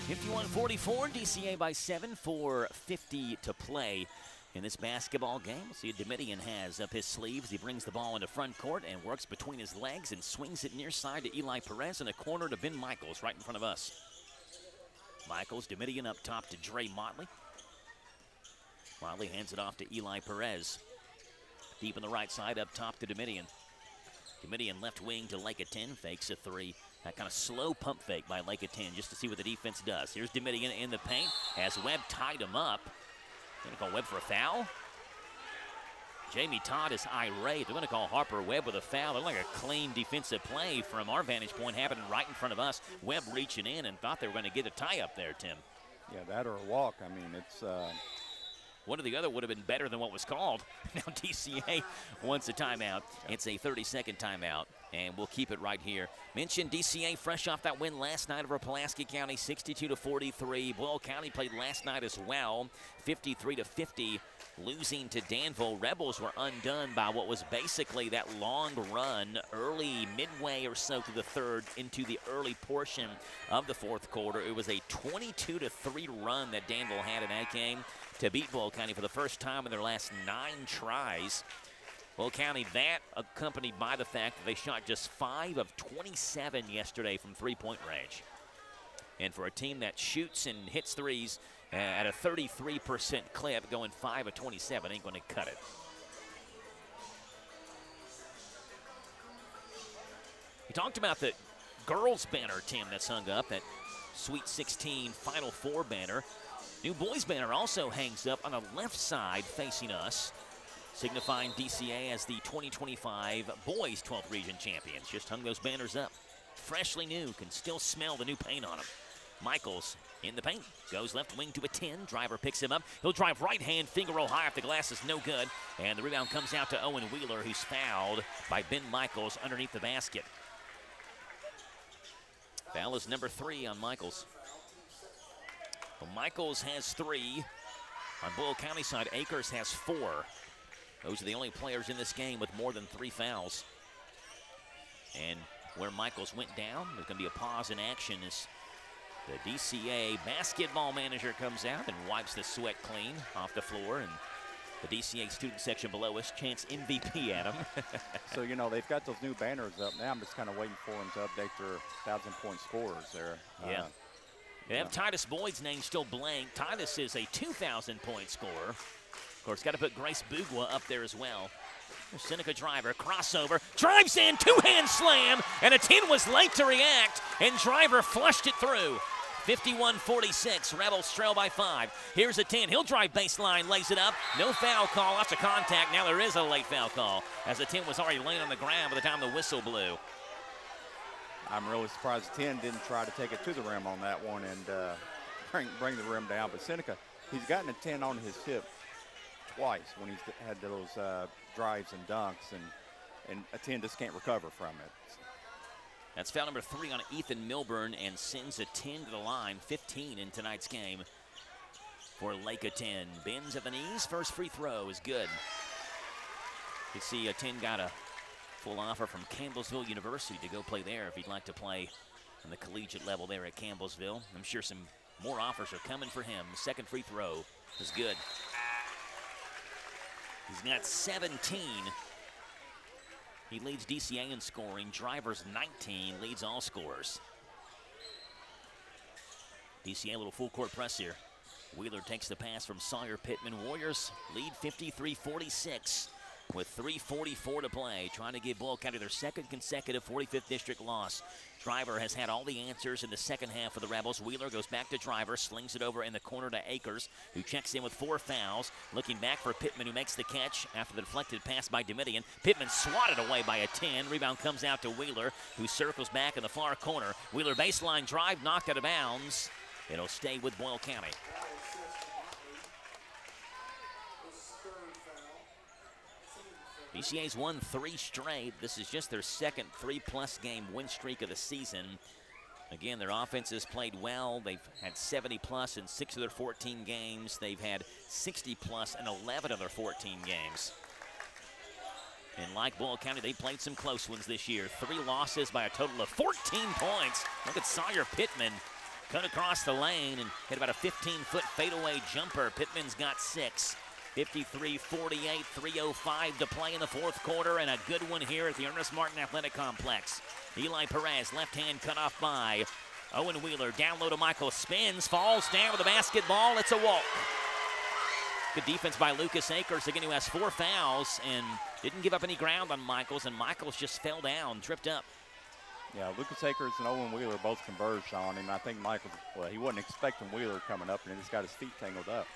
51-44, DCA by 7, 4:50 to play in this basketball game. We'll see Domitian has up his sleeves. He brings the ball into front court and works between his legs and swings it near side to Eli Perez in the corner to Ben Michaels right in front of us. Michaels, Domitian up top to Dre Motley. Motley hands it off to Eli Perez. Deep on the right side up top to Domitian. Domitian left wing to Lake of 10, fakes a 3. That kind of slow pump fake by Lake of 10 just to see what the defense does. Here's Domitian in the paint. Has Webb tied him up. Going to call Webb for a foul. Jamie Todd is irate. They're going to call Harper Webb with a foul. They're like a clean defensive play from our vantage point happening right in front of us. Webb reaching in and thought they were going to get a tie up there, Tim. Yeah, that or a walk. I mean, it's... One or the other would have been better than what was called. Now DCA wants a timeout. It's a 30-second timeout, and we'll keep it right here. Mentioned DCA fresh off that win last night over Pulaski County, 62-43. Boyle County played last night as well, 53-50, losing to Danville. Rebels were undone by what was basically that long run early, midway or so through the third into the early portion of the fourth quarter. It was a 22-3 run that Danville had in that game to beat Boyle County for the first time in their last 9 tries. Boyle County, that accompanied by the fact that they shot just 5 of 27 yesterday from three-point range. And for a team that shoots and hits threes at a 33% clip, going 5 of 27 ain't going to cut it. We talked about the girls banner, Tim, that's hung up, that Sweet 16 Final Four banner. New boys banner also hangs up on the left side facing us, signifying DCA as the 2025 Boys 12th Region Champions. Just hung those banners up. Freshly new, can still smell the new paint on them. Michaels in the paint, goes left wing to a 10. Driver picks him up. He'll drive right hand, finger roll high off the glass is no good. And the rebound comes out to Owen Wheeler, who's fouled by Ben Michaels underneath the basket. Foul is number 3 on Michaels. Well, Michaels has 3. On Boyle County side, Akers has 4. Those are the only players in this game with more than 3 fouls. And where Michaels went down, there's going to be a pause in action as the DCA basketball manager comes out and wipes the sweat clean off the floor. And the DCA student section below us chants MVP at him. So, you know, they've got those new banners up. Now I'm just kind of waiting for them to update their 1,000-point scorers there. Yeah. They have Titus Boyd's name still blank. Titus is a 2,000-point scorer. Of course, got to put Grace Bugwa up there as well. Seneca Driver, crossover, drives in, two-hand slam, and a 10 was late to react, and Driver flushed it through. 51-46, Rebels trail by 5. Here's a 10, he'll drive baseline, lays it up. No foul call, lots of contact. Now there is a late foul call, as the 10 was already laying on the ground by the time the whistle blew. I'm really surprised 10 didn't try to take it to the rim on that one and bring the rim down. But Seneca, he's gotten a 10 on his hip twice when he's had those drives and dunks, and a 10 just can't recover from it. That's foul number 3 on Ethan Milburn and sends a 10 to the line, 15 in tonight's game for Lake of 10. Bends at the knees. First free throw is good. You see, 10 got a full offer from Campbellsville University to go play there if he'd like to play on the collegiate level there at Campbellsville. I'm sure some more offers are coming for him. Second free throw is good. He's got 17. He leads DCA in scoring. Drivers 19, leads all scorers. DCA a little full court press here. Wheeler takes the pass from Sawyer Pittman. Warriors lead 53-46 with 3:44 to play, trying to give Boyle County their second consecutive 45th district loss. Driver has had all the answers in the second half for the Rebels. Wheeler goes back to Driver, slings it over in the corner to Akers, who checks in with 4 fouls. Looking back for Pittman, who makes the catch after the deflected pass by Domitian. Pittman swatted away by a 10. Rebound comes out to Wheeler, who circles back in the far corner. Wheeler baseline drive, knocked out of bounds. It'll stay with Boyle County. BCA's won 3 straight. This is just their second 3-plus game win streak of the season. Again, their offense has played well. They've had 70-plus in 6 of their 14 games. They've had 60-plus in 11 of their 14 games. And like Boyle County, they played some close ones this year. 3 losses by a total of 14 points. Look at Sawyer Pittman cut across the lane and hit about a 15-foot fadeaway jumper. Pittman's got 6. 53-48, 3:05 to play in the fourth quarter, and a good one here at the Ernest Martin Athletic Complex. Eli Perez, left hand cut off by Owen Wheeler. Down low to Michael, spins, falls down with a basketball. It's a walk. Good defense by Lucas Akers, again, who has 4 fouls and didn't give up any ground on Michaels, and Michaels just fell down, tripped up. Yeah, Lucas Akers and Owen Wheeler both converged on him. I think Michaels, well, he wasn't expecting Wheeler coming up, and he just got his feet tangled up.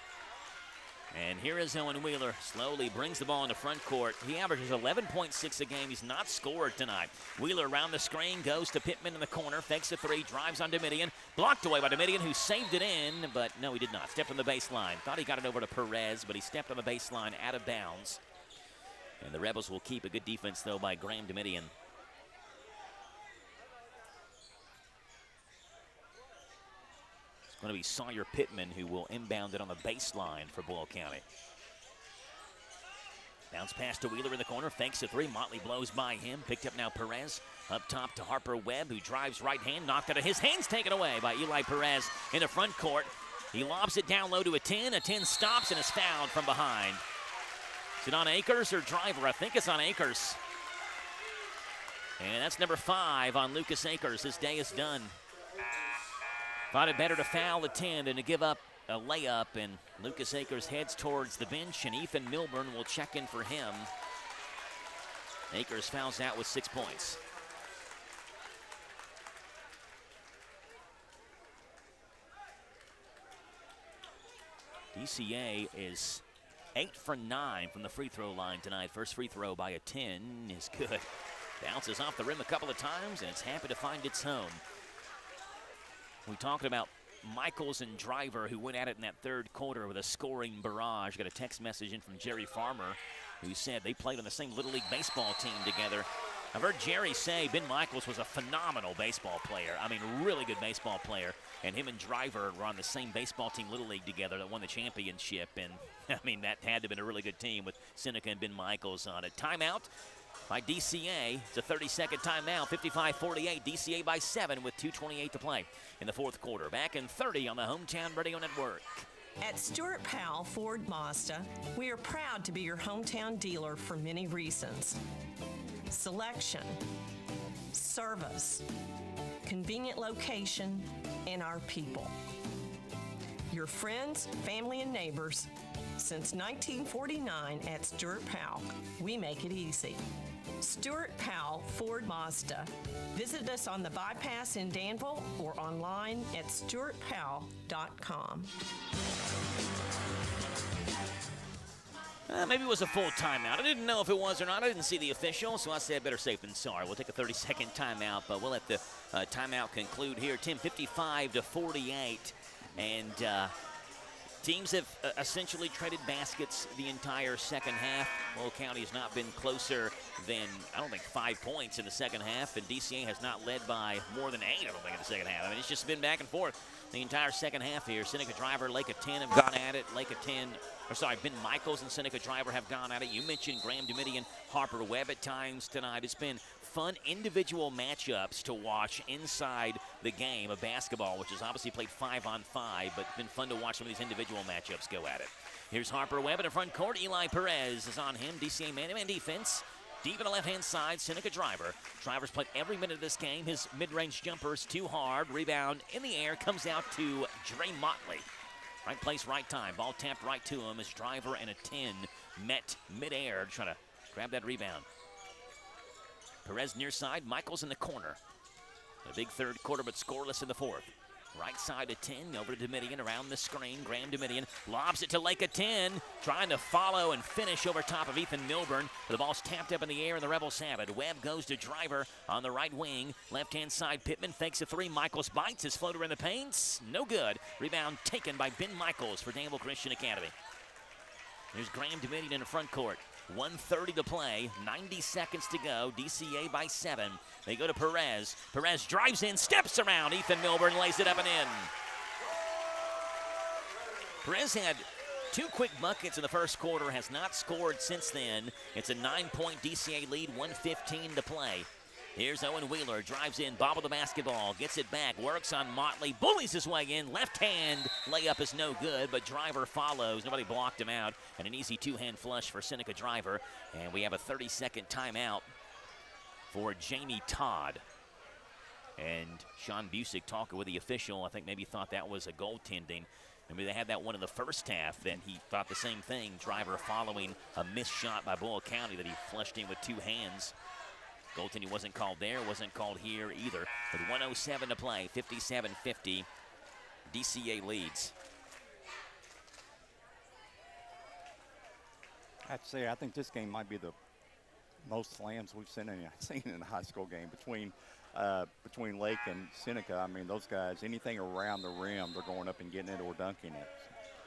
And here is Owen Wheeler, slowly brings the ball in the front court. He averages 11.6 a game. He's not scored tonight. Wheeler around the screen, goes to Pittman in the corner, fakes a 3, drives on Domitian. Blocked away by Domitian, who saved it in, but no, he did not. Stepped on the baseline. Thought he got it over to Perez, but he stepped on the baseline out of bounds. And the Rebels will keep a good defense, though, by Graham Domitian. Going to be Sawyer Pittman, who will inbound it on the baseline for Boyle County. Bounce pass to Wheeler in the corner, fakes a 3. Motley blows by him. Picked up now Perez. Up top to Harper Webb, who drives right hand. Knocked out of his hands, taken away by Eli Perez in the front court. He lobs it down low to a 10. A 10 stops and is fouled from behind. Is it on Akers or Driver? I think it's on Akers. And that's number 5 on Lucas Akers. His day is done. Thought it better to foul the 10 than to give up a layup, and Lucas Akers heads towards the bench, and Ethan Milburn will check in for him. Akers fouls out with 6 points. DCA is 8 for 9 from the free throw line tonight. First free throw by a 10 is good. Bounces off the rim a couple of times, and it's happy to find its home. We talked about Michaels and Driver, who went at it in that third quarter with a scoring barrage. Got a text message in from Jerry Farmer, who said they played on the same Little League baseball team together. I've heard Jerry say Ben Michaels was a phenomenal baseball player. I mean, really good baseball player. And him and Driver were on the same baseball team, Little League, together that won the championship. And, I mean, that had to have been a really good team with Seneca and Ben Michaels on it. Timeout by DCA. It's a 30-second timeout, 55-48. DCA by 7 with 2:28 to play in the fourth quarter. Back in 30 on the Hometown Radio Network. At Stuart Powell Ford Mazda, we are proud to be your hometown dealer for many reasons. Selection, service, convenient location, and our people. Your friends, family, and neighbors. Since 1949 at Stuart Powell, we make it easy. Stuart Powell Ford Mazda. Visit us on the bypass in Danville or online at stuartpowell.com. Maybe it was a full timeout. I didn't know if it was or not. I didn't see the official, so I said better safe than sorry. We'll take a 30-second timeout, but we'll let the timeout conclude here. Tim, 55-48, and Teams have essentially traded baskets the entire second half. Boyle County has not been closer than, I don't think, 5 points in the second half, and DCA has not led by more than 8, I don't think, in the second half. I mean, it's just been back and forth the entire second half here. Seneca Driver, Lake of 10 have gone at it. Ben Michaels and Seneca Driver have gone at it. You mentioned Graham Domitian, Harper Webb at times tonight. It's been fun individual matchups to watch inside the game of basketball, which is obviously played 5-on-5, but it's been fun to watch some of these individual matchups go at it. Here's Harper Webb in the front court. Eli Perez is on him. DCA man-to-man defense. Deep on the left-hand side, Seneca Driver. Driver's played every minute of this game. His mid-range jumper's too hard. Rebound in the air comes out to Dre Motley. Right place, right time. Ball tapped right to him as Driver and a 10 met mid-air trying to grab that rebound. Perez near side, Michaels in the corner. A big third quarter, but scoreless in the fourth. Right side of 10, over to Domitian, around the screen. Graham Domitian lobs it to Lake of 10, trying to follow and finish over top of Ethan Milburn. The ball's tapped up in the air, and the Rebels have it. Webb goes to Driver on the right wing. Left-hand side, Pittman fakes a three. Michaels bites his floater in the paint. No good. Rebound taken by Ben Michaels for Danville Christian Academy. There's Graham Domitian in the front court. 1:30 to play, 90 seconds to go. DCA by 7. They go to Perez. Perez drives in, steps around. Ethan Milburn lays it up and in. Perez had 2 quick buckets in the first quarter, has not scored since then. It's a 9-point DCA lead, 1:15 to play. Here's Owen Wheeler, drives in, bobble the basketball, gets it back, works on Motley, bullies his way in, left hand layup is no good, but Driver follows. Nobody blocked him out, and an easy 2-hand flush for Seneca Driver. And we have a 30-second timeout for Jamie Todd. And Sean Busick talking with the official, I think maybe thought that was a goaltending. Maybe they had that one in the first half that he thought the same thing. Driver following a missed shot by Boyle County that he flushed in with 2 hands. Goaltending wasn't called there, wasn't called here either. With 1:07 to play, 57-50, DCA leads. I'd say I think this game might be the most slams we've seen in a high school game between Lake and Seneca. I mean, those guys, anything around the rim, they're going up and getting it or dunking it.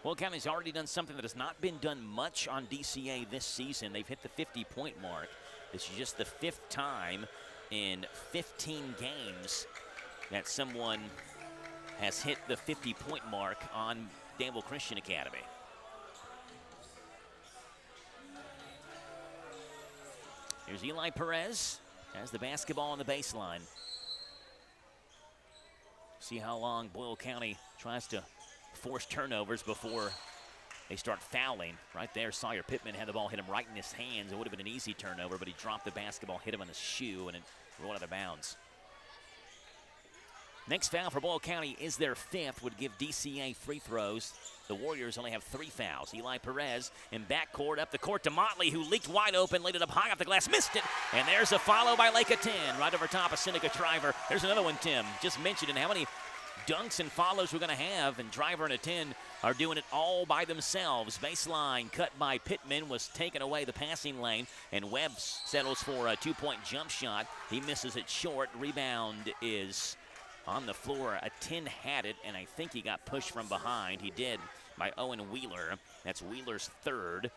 Boyle County's already done something that has not been done much on DCA this season. They've hit the 50-point mark. This is just the 5th time in 15 games that someone has hit the 50-point mark on Danville Christian Academy. Here's Eli Perez, has the basketball on the baseline. See how long Boyle County tries to force turnovers before they start fouling. Right there, Sawyer Pittman had the ball hit him right in his hands. It would have been an easy turnover, but he dropped the basketball, hit him on his shoe, and it rolled out of bounds. Next foul for Boyle County is their 5th, would give DCA free throws. The Warriors only have 3 fouls. Eli Perez in backcourt, up the court to Motley, who leaked wide open, laid it up high off the glass, missed it. And there's a follow by Lake of 10, right over top of Seneca Driver. There's another one, Tim, just mentioned, and how many dunks and follows we're going to have, and Driver and a 10 are doing it all by themselves. Baseline cut by Pittman was taken away the passing lane, and Webb settles for a 2-point jump shot. He misses it short. Rebound is on the floor. A 10 had it, and I think he got pushed from behind. He did, by Owen Wheeler. That's Wheeler's 3rd,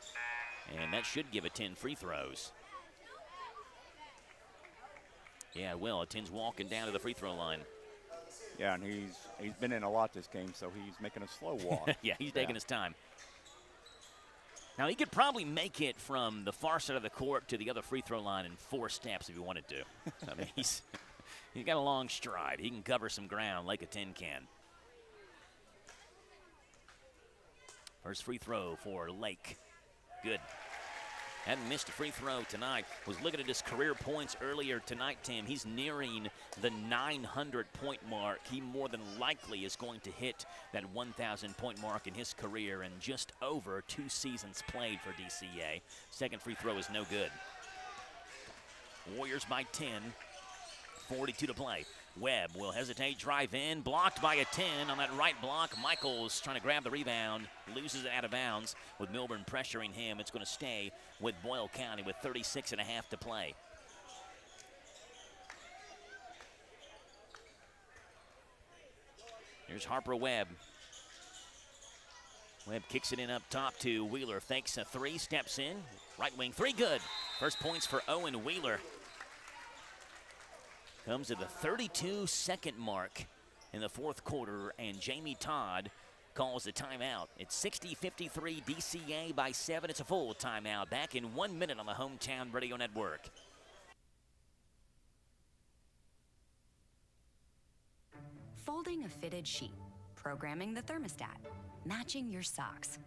and that should give a 10 free throws. Yeah, it will. A 10's walking down to the free throw line. Yeah, and he's been in a lot this game, so he's making a slow walk. Yeah, he's taking his time. Now, he could probably make it from the far side of the court to the other free throw line in 4 steps if he wanted to. I mean, he's got a long stride. He can cover some ground like a 10 can. First free throw for Lake. Good. Hadn't missed a free throw tonight. Was looking at his career points earlier tonight, Tim. He's nearing the 900-point mark. He more than likely is going to hit that 1,000-point mark in his career in just over 2 seasons played for DCA. Second free throw is no good. Warriors by 10. 42 to play. Webb will hesitate, drive in, blocked by a 10 on that right block. Michaels trying to grab the rebound, loses it out of bounds with Milburn pressuring him. It's going to stay with Boyle County with 36.5 to play. Here's Harper Webb. Webb kicks it in up top to Wheeler. Fakes a three, steps in. Right wing three, good. First points for Owen Wheeler. Comes to the 32-second mark in the fourth quarter, and Jamie Todd calls the timeout. It's 60-53, DCA by 7. It's a full timeout. Back in 1 minute on the Hometown Radio Network. Folding a fitted sheet, programming the thermostat, matching your socks.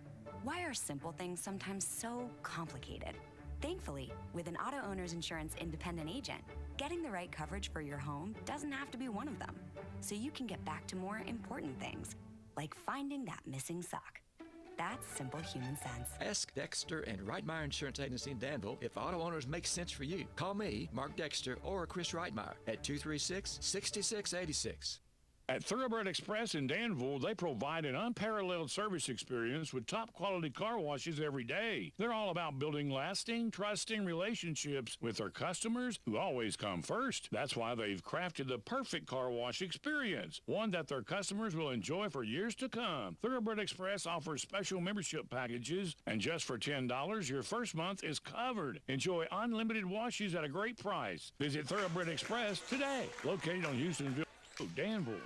Why are simple things sometimes so complicated? Thankfully, with an auto owner's insurance independent agent, getting the right coverage for your home doesn't have to be one of them. So you can get back to more important things, like finding that missing sock. That's simple human sense. Ask Dexter and Reitmeyer Insurance Agency in Danville if auto owners make sense for you. Call me, Mark Dexter, or Chris Reitmeyer at 236-6686. At Thoroughbred Express in Danville, they provide an unparalleled service experience with top-quality car washes every day. They're all about building lasting, trusting relationships with their customers who always come first. That's why they've crafted the perfect car wash experience, one that their customers will enjoy for years to come. Thoroughbred Express offers special membership packages, and just for $10, your first month is covered. Enjoy unlimited washes at a great price. Visit Thoroughbred Express today, located on Houstonville, Danville.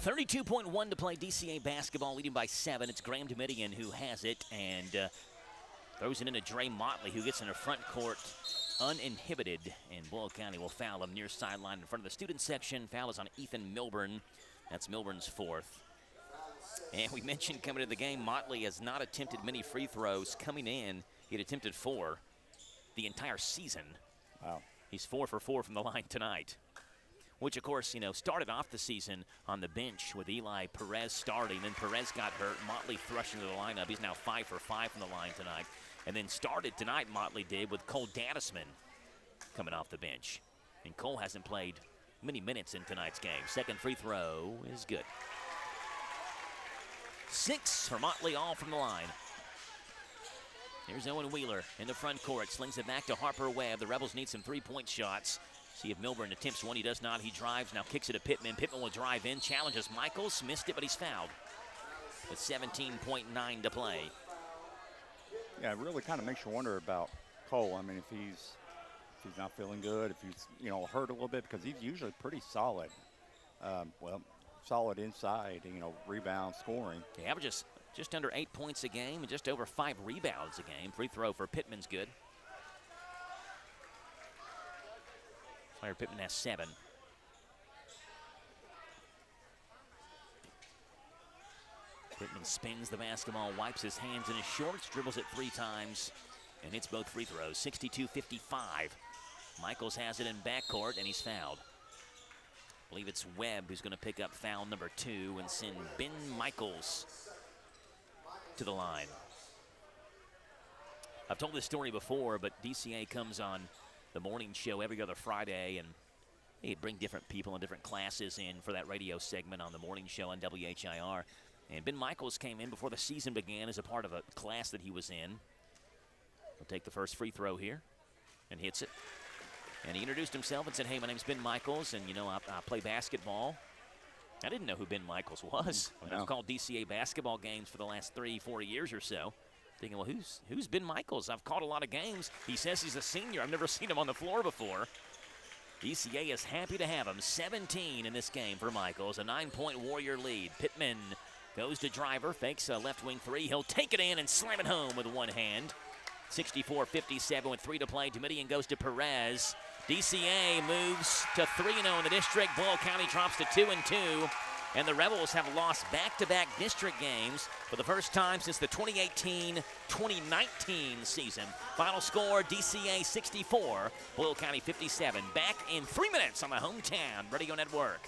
32.1 to play. DCA basketball leading by 7. It's Graham Domitian who has it and throws it into Dre Motley, who gets in the front court uninhibited. And Boyle County will foul him near sideline in front of the student section. Foul is on Ethan Milburn. That's Milburn's fourth. And we mentioned coming into the game, Motley has not attempted many free throws. Coming in, he had attempted 4 the entire season. Wow. He's 4 for 4 from the line tonight, which, of course, started off the season on the bench with Eli Perez starting. Then Perez got hurt. Motley thrust into the lineup. He's now 5 for 5 from the line tonight. And then started tonight, Motley did, with Cole Dadisman coming off the bench. And Cole hasn't played many minutes in tonight's game. Second free throw is good. 6 for Motley, all from the line. Here's Owen Wheeler in the front court. Slings it back to Harper Webb. The Rebels need some three-point shots. See if Milburn attempts one. He does not. He drives, now kicks it to Pittman. Pittman will drive in, challenges Michaels. Missed it, but he's fouled with 17.9 to play. Yeah, it really kind of makes you wonder about Cole. I mean, if he's not feeling good, if he's, hurt a little bit, because he's usually pretty solid. Solid inside, rebound, scoring. He averages just under 8 points a game and just over 5 rebounds a game. Free throw for Pittman's good. Fire Pittman has 7. Pittman spins the basketball, wipes his hands in his shorts, dribbles it 3 times, and hits both free throws. 62-55. Michaels has it in backcourt, and he's fouled. I believe it's Webb who's going to pick up foul number 2 and send Ben Michaels to the line. I've told this story before, but DCA comes on the morning show every other Friday, and they'd bring different people and different classes in for that radio segment on the morning show on WHIR. And Ben Michaels came in before the season began as a part of a class that he was in. He'll take the first free throw here and hits it. And he introduced himself and said, "Hey, my name's Ben Michaels, and I play basketball." I didn't know who Ben Michaels was. I've called DCA basketball games for the last 3-4 years or so. Thinking, well, who's Ben Michaels? I've called a lot of games. He says he's a senior. I've never seen him on the floor before. DCA is happy to have him. 17 in this game for Michaels. A 9-point Warrior lead. Pittman goes to driver, fakes a left wing 3. He'll take it in and slam it home with one hand. 64-57 with 3 to play. Domitian goes to Perez. DCA moves to 3-0 in the district. Boyle County drops to 2-2. And the Rebels have lost back-to-back district games for the first time since the 2018-2019 season. Final score, DCA 64, Boyle County 57. Back in 3 minutes on the Hometown Radio Network.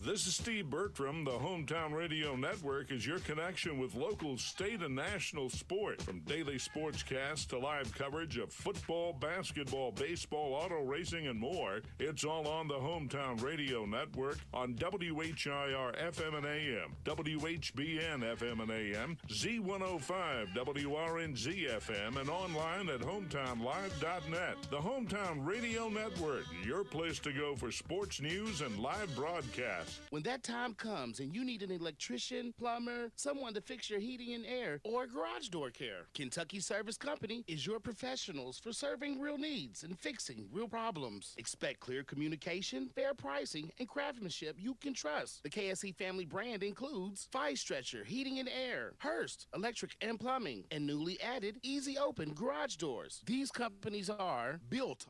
This is Steve Bertram. The Hometown Radio Network is your connection with local, state, and national sport. From daily sportscasts to live coverage of football, basketball, baseball, auto racing, and more, it's all on the Hometown Radio Network on WHIR FM and AM, WHBN FM and AM, Z105, WRNZ FM, and online at hometownlive.net. The Hometown Radio Network, your place to go for sports news and live broadcasts. rush. When that time comes and you need an electrician, plumber, someone to fix your heating and air, or garage door care, Kentucky Service Company is your professionals for serving real needs and fixing real problems. Expect clear communication, fair pricing, and craftsmanship you can trust. The KSE family brand includes Fire Stretcher Heating and Air, Hearst Electric and Plumbing, and newly added Easy Open Garage Doors. These companies are built